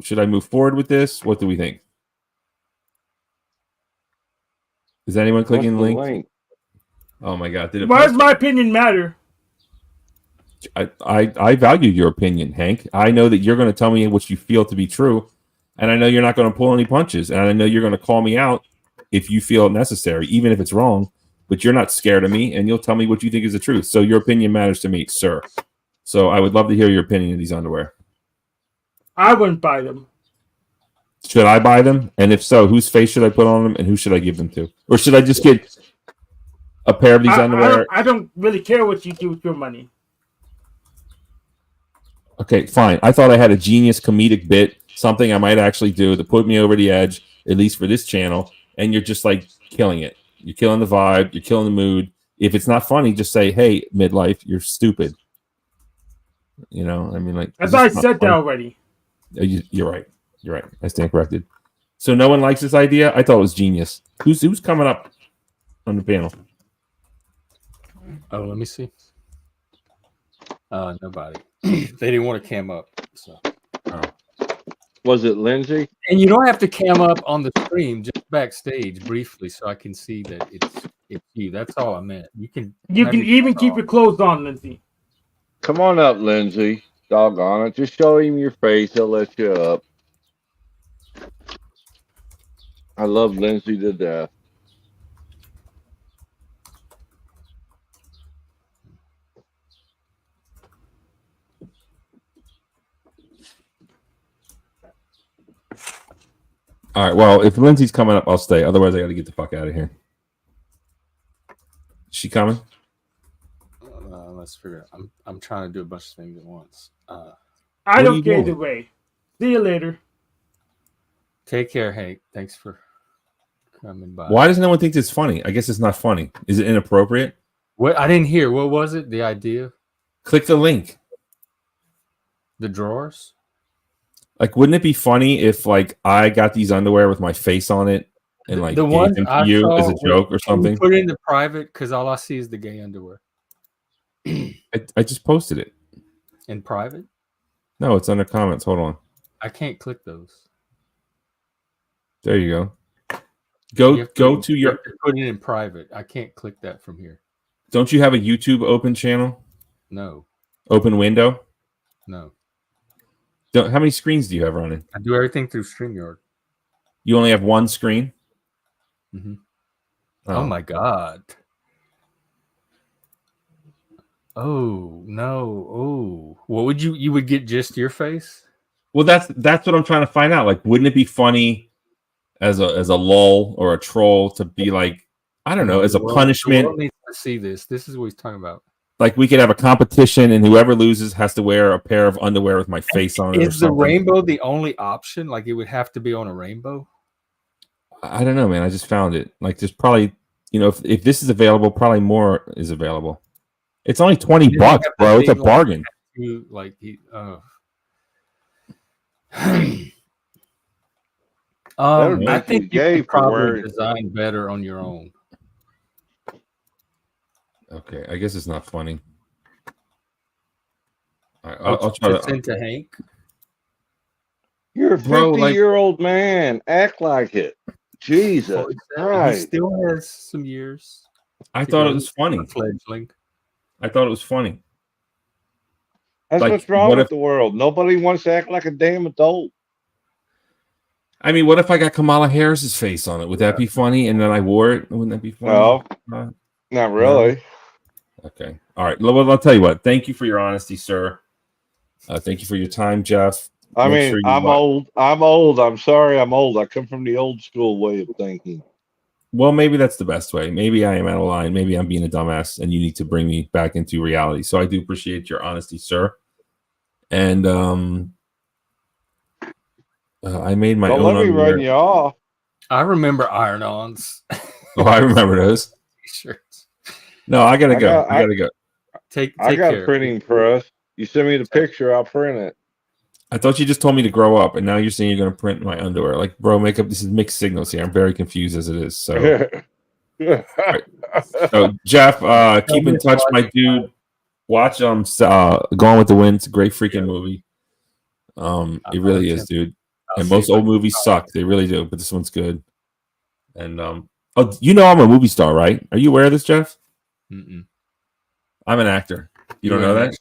should I move forward with this? What do we think? Is anyone clicking the link? Oh my God! Why does my opinion matter? I value your opinion, Hank. I know that you're going to tell me what you feel to be true, and I know you're not going to pull any punches, and I know you're going to call me out if you feel necessary, even if it's wrong. But you're not scared of me, and you'll tell me what you think is the truth. So your opinion matters to me, sir. So I would love to hear your opinion of these underwear. I wouldn't buy them. Should I buy them? And if so, whose face should I put on them, and who should I give them to? Or should I just get a pair of these underwear? I don't really care what you do with your money. Okay, fine. I thought I had a genius comedic bit, something I might actually do to put me over the edge, at least for this channel, and you're just like killing it. You're killing the vibe. You're killing the mood. If it's not funny, just say, hey, midlife, you're stupid. I mean, like... I thought I said that already. You're right. You're right. I stand corrected. So no one likes this idea? I thought it was genius. Who's coming up on the panel? Oh, let me see. Nobody. They didn't want to cam up. So. Was it Lindsay? And you don't have to cam up on the stream, just backstage briefly, so I can see that it's you. That's all I meant. You can even keep your clothes on, Lindsay. Come on up, Lindsay. Doggone it. Just show him your face. He'll let you up. I love Lindsay to death. All right. Well, if Lindsay's coming up, I'll stay. Otherwise, I got to get the fuck out of here. Is she coming? Let's figure it out. I'm trying to do a bunch of things at once. I don't care either way. See you later. Take care, Hank. Thanks for coming by. Why does no one think it's funny? I guess it's not funny. Is it inappropriate? What? I didn't hear. What was it? The idea? Click the link. The drawers? Like, wouldn't it be funny if, like, I got these underwear with my face on it and, like, the gave them to you as a joke or something? Put it into private because all I see is the gay underwear. I just posted it. In private? No, it's under comments. Hold on. I can't click those. There you go. Go to your... Put it in private. I can't click that from here. Don't you have a YouTube open channel? No. Open window? No. How many screens do you have running? I do everything through StreamYard. You only have one screen? Mm-hmm. Oh my God. Oh no. Oh, what would you would get just your face? Well, that's what I'm trying to find out. Like, wouldn't it be funny as a lull or a troll to be like, I don't know, as a punishment? The world needs to see this. This is what he's talking about. Like, we could have a competition, and whoever loses has to wear a pair of underwear with my face on it. Is the rainbow the only option? Like, it would have to be on a rainbow? I don't know, man. I just found it. Like, there's probably, if this is available, probably more is available. It's only $20, bro. It's a bargain. I think you could probably design better on your own. Okay, I guess it's not funny. I'll try to send to Hank. You're a 50-year-old man. Act like it. Jesus Christ. He still has some years. I thought it was funny. Fledgling. I thought it was funny. That's what's wrong with the world. Nobody wants to act like a damn adult. I mean, what if I got Kamala Harris's face on it? Would that be funny? And then I wore it? Wouldn't that be funny? Well, not really. Okay. All right. Well, I'll tell you what. Thank you for your honesty, sir. Thank you for your time, Jeff. I'm old. I'm sorry I'm old. I come from the old school way of thinking. Well, maybe that's the best way. Maybe I am out of line. Maybe I'm being a dumbass and you need to bring me back into reality. So I do appreciate your honesty, sir. And I made my own. Let me run you off. I remember iron-ons. Oh, I remember those. T-shirts. No, I gotta go. I gotta go. I got a printing press. You send me the picture, I'll print it. I thought you just told me to grow up, and now you're saying you're going to print my underwear. Like, bro, this is mixed signals here. I'm very confused as it is. So, right. So Jeff, keep in touch, my dude. Watch Gone with the Wind. It's a great freaking movie. It really is, dude. And most old movies suck. They really do, but this one's good. And I'm a movie star, right? Are you aware of this, Jeff? Mm-mm. I'm an actor. You don't know that?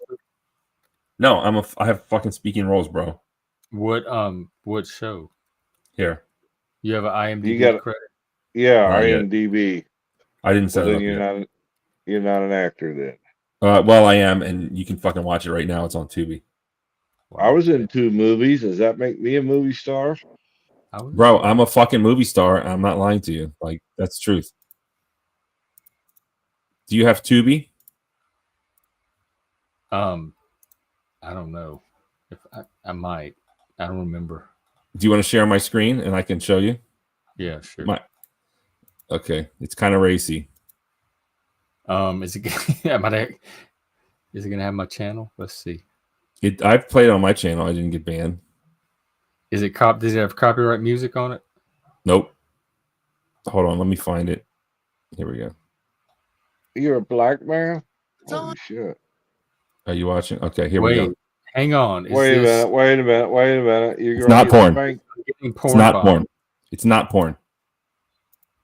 No, I have fucking speaking roles, bro. What show? Here. You have an IMDb credit? Yeah, IMDb. I didn't set it up yet. You're not an actor then. Well, I am, and you can fucking watch it right now. It's on Tubi. I was in 2 movies. Does that make me a movie star? Bro, I'm a fucking movie star. I'm not lying to you. Like, that's the truth. Do you have Tubi? I don't know. If I might. I don't remember. Do you want to share my screen and I can show you? Yeah, sure. Okay, it's kind of racy. Is it gonna have my channel? Let's see. I've played it on my channel. I didn't get banned. Does it have copyright music on it? Nope. Hold on, let me find it. Here we go. You're a black man? Holy shit. Are you watching? Okay, here we go. Hang on. Wait a minute. It's not porn. It's not porn. It's not porn.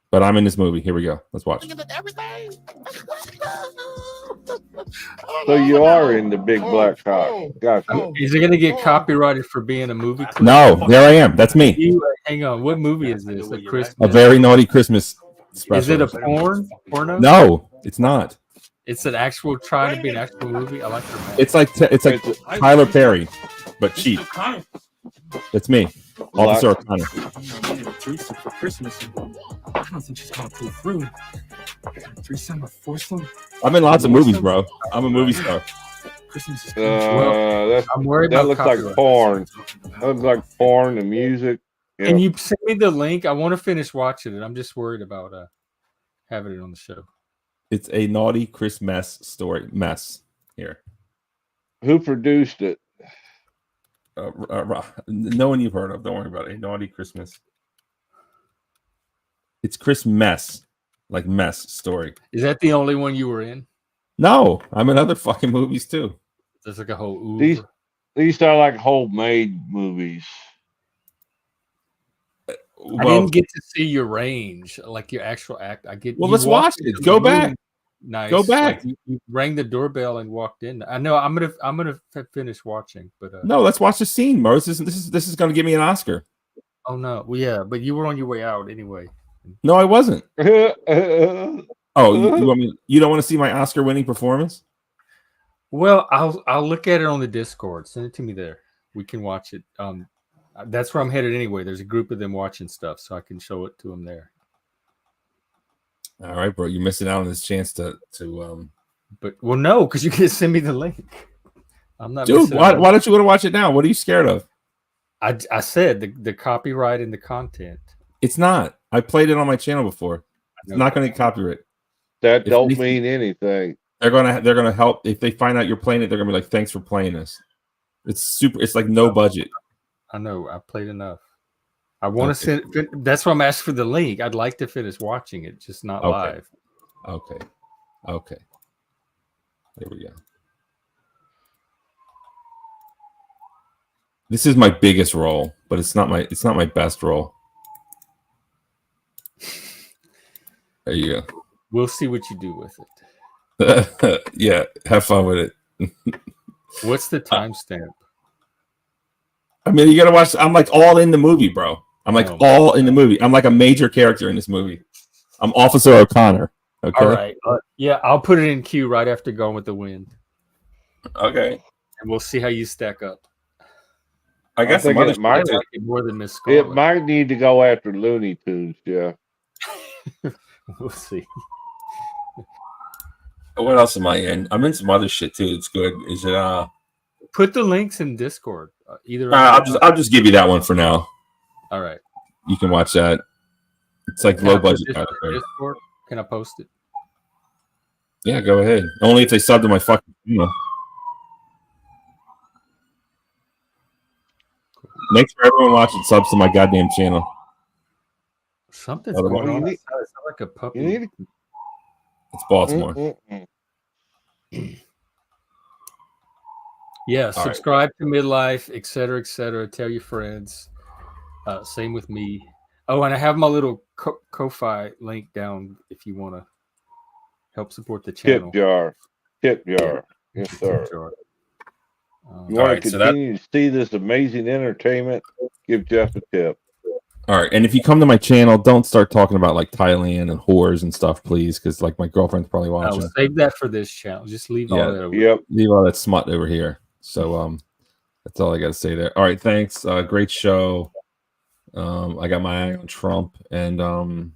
But I'm in this movie. Here we go. Let's watch. So you are in the big black cock. Gotcha. Is it going to get copyrighted for being a movie clip? No, there I am. That's me. Hang on. What movie is this? A Very Naughty Christmas special. Is it a porno? No, it's not. It's an actual trying to be an actual movie. I like her. It's like Tyler Perry, but cheap. It's me, Officer O'Connor. For Christmas. I don't think she's gonna pull through. Threesome or foursome. I'm in lots of movies, bro. I'm a movie star. Christmas is I'm worried that about looks copyright. like porn. That looks like porn and music. Yeah. Can you send me the link? I want to finish watching it. I'm just worried about having it on the show. It's a Naughty Christmas story. Mess here. Who produced it? No one you've heard of. Don't worry about it. A Naughty Christmas. It's Chris Mess, like mess story. Is that the only one you were in? No, I'm in other fucking movies too. There's like a whole. These are like homemade movies. I didn't get to see your range, like your actual act. Well, let's watch it. Go back. Nice. Go back. Like you rang the doorbell and walked in. I know. I'm gonna finish watching, but no. Let's watch the scene, Mo. This is gonna give me an Oscar. Oh no. Well, yeah, but you were on your way out anyway. No, I wasn't. Oh, you want me? You don't want to see my Oscar-winning performance? Well, I'll look at it on the Discord. Send it to me there. We can watch it. That's where I'm headed anyway. There's a group of them watching stuff, so I can show it to them there. All right, bro. You're missing out on this chance to. But no, because you can send me the link. I'm not. Dude, why don't you want to watch it now? What are you scared of? I said the copyright and the content. It's not. I played it on my channel before. It's not going to get copyright. That If don't anything- mean anything. They're gonna help if they find out you're playing it. They're gonna be like, "Thanks for playing this." It's super. It's like no budget. I know. I played enough. I want to send. That's why I'm asking for the link. I'd like to finish watching it, just not live. Okay. There we go. This is my biggest role, but it's not my best role. There you go. We'll see what you do with it. Yeah, have fun with it. What's the timestamp? I mean, you gotta watch. I'm like all in the movie, bro. I'm like all in the movie. I'm like a major character in this movie. I'm Officer O'Connor. Okay. All right. Yeah, I'll put it in queue right after Gone with the Wind. Okay. And we'll see how you stack up. I guess think it might like it more than Miss It Scarlet. might need to go after Looney Tunes, yeah. We'll see. What else am I in? I'm in some other shit too. It's good. Is it? Put the links in Discord. Either. I'll just give you that one for now. All right. You can watch that. It's like Can low I put budget. this kind in of thing. Discord? Can I post it? Yeah, go ahead. Only if they sub to my fucking channel. Make sure everyone watching subs to my goddamn channel. Something's Otherwise- going on. It's like a puppy. You need It's Baltimore. Yeah, right. subscribe to Midlife, etc., etc. Tell your friends. Same with me. Oh, and I have my little Ko-Fi link down if you want to help support the channel. Tip jar. Yes, sir. Tip jar. You want to continue to see this amazing entertainment? Give Jeff a tip. All right, and if you come to my channel, don't start talking about like Thailand and whores and stuff, please, because like my girlfriend's probably watching. Save that for this channel. Just leave all that over. Leave all that smut over here. So that's all I got to say there. All right, thanks. Great show. I got my eye on Trump and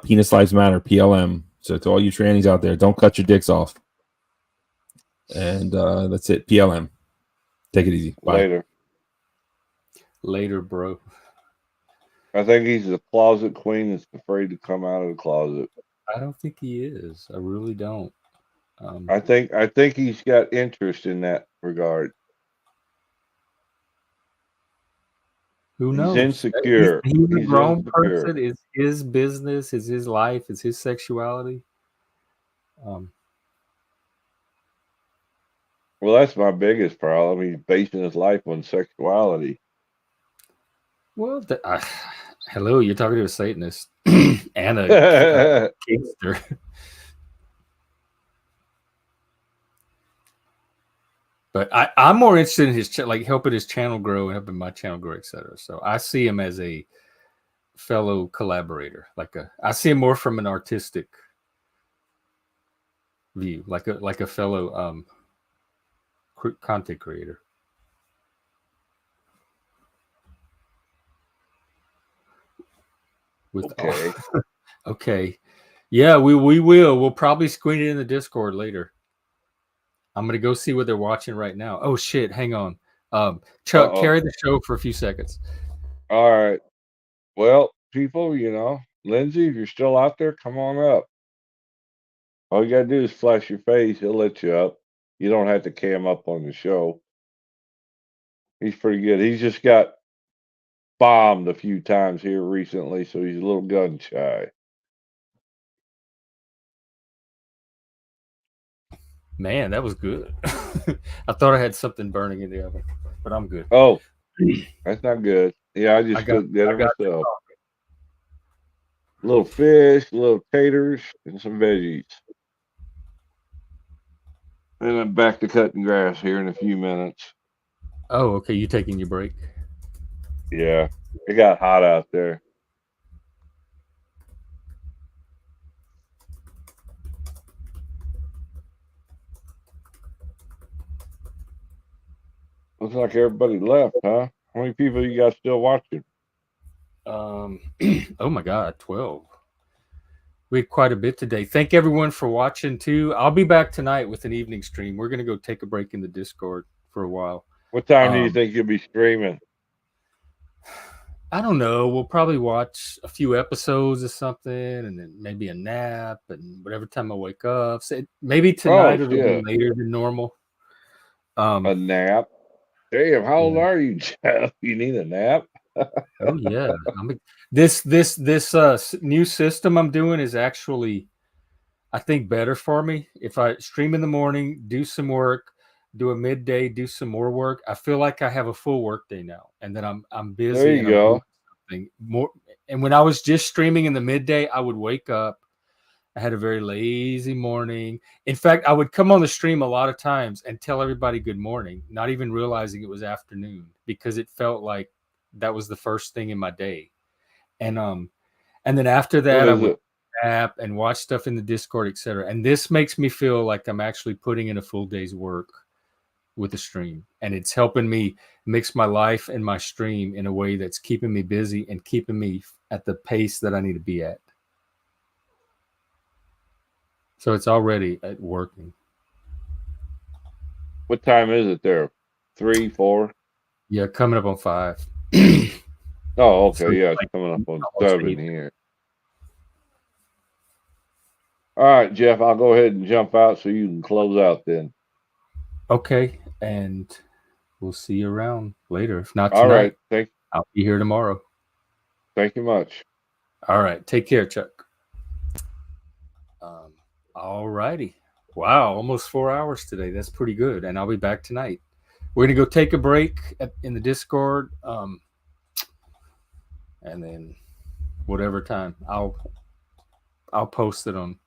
Penis Lives Matter, PLM. So to all you trannies out there, don't cut your dicks off. And that's it. PLM. Take it easy. Bye. Later, bro. I think he's the closet queen that's afraid to come out of the closet. I don't think he is. I really don't. I think he's got interest in that regard. Who knows? He's insecure. He's a He's grown insecure. person. It's his business. It's his life. It's his sexuality. Well, that's my biggest problem. He's basing his life on sexuality. Well, hello, you're talking to a Satanist and a gangster. But I'm more interested in his like helping his channel grow and helping my channel grow, etc. So I see him as a fellow collaborator. I see him more from an artistic view, like a fellow content creator. Okay. Okay. Yeah, we will. We'll probably screen it in the Discord later. I'm gonna go see what they're watching right now. Oh shit, hang on. Chuck, carry the show for a few seconds. All right. Well, people, Lindsay, if you're still out there, come on up. All you gotta do is flash your face, he'll let you up. You don't have to cam up on the show. He's pretty good. He's just got bombed a few times here recently, so he's a little gun shy. Man, that was good. I thought I had something burning in the oven, but I'm good. Oh, that's not good. Yeah, I just cooked dinner myself. A little fish, a little taters, and some veggies. And I'm back to cutting grass here in a few minutes. Oh, okay. You taking your break? Yeah, it got hot out there. Looks like everybody left, huh? How many people you guys still watching? Oh my God, 12. We had quite a bit today. Thank everyone for watching too. I'll be back tonight with an evening stream. We're gonna go take a break in the Discord for a while. What time do you think you'll be streaming? I don't know. We'll probably watch a few episodes or something, and then maybe a nap, and whatever time I wake up. So maybe tonight it'll be later than normal. A nap. Damn, how old are you, Jeff? You need a nap? Oh yeah. This new system I'm doing is actually, I think, better for me. If I stream in the morning, do some work, do a midday, do some more work, I feel like I have a full work day now, and then I'm busy. There you and go. I'm doing something more. And when I was just streaming in the midday, I would wake up. I had a very lazy morning. In fact, I would come on the stream a lot of times and tell everybody good morning, not even realizing it was afternoon, because it felt like that was the first thing in my day. And then after that, I would nap and watch stuff in the Discord, etc. And this makes me feel like I'm actually putting in a full day's work with the stream, and it's helping me mix my life and my stream in a way that's keeping me busy and keeping me at the pace that I need to be at. So it's already working. What time is it there? 3, 4? Yeah, coming up on 5. Oh, okay. So yeah, it's coming up on 7 here. All right, Jeff, I'll go ahead and jump out so you can close out then. Okay, and we'll see you around later. If not tonight, all right, I'll be here tomorrow. Thank you much. All right, take care, Chuck. All righty. Wow, almost 4 hours today. That's pretty good. And I'll be back tonight. We're going to go take a break in the Discord. And then whatever time, I'll post it on.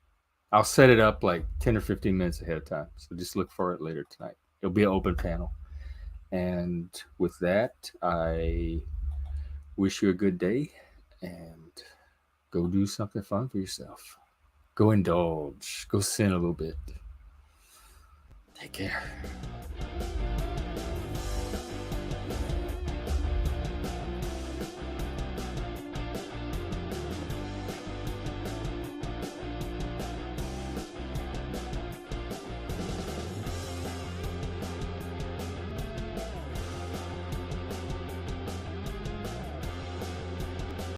I'll set it up like 10 or 15 minutes ahead of time. So just look for it later tonight. It'll be an open panel. And with that, I wish you a good day and go do something fun for yourself. Go indulge. Go sin a little bit. Take care.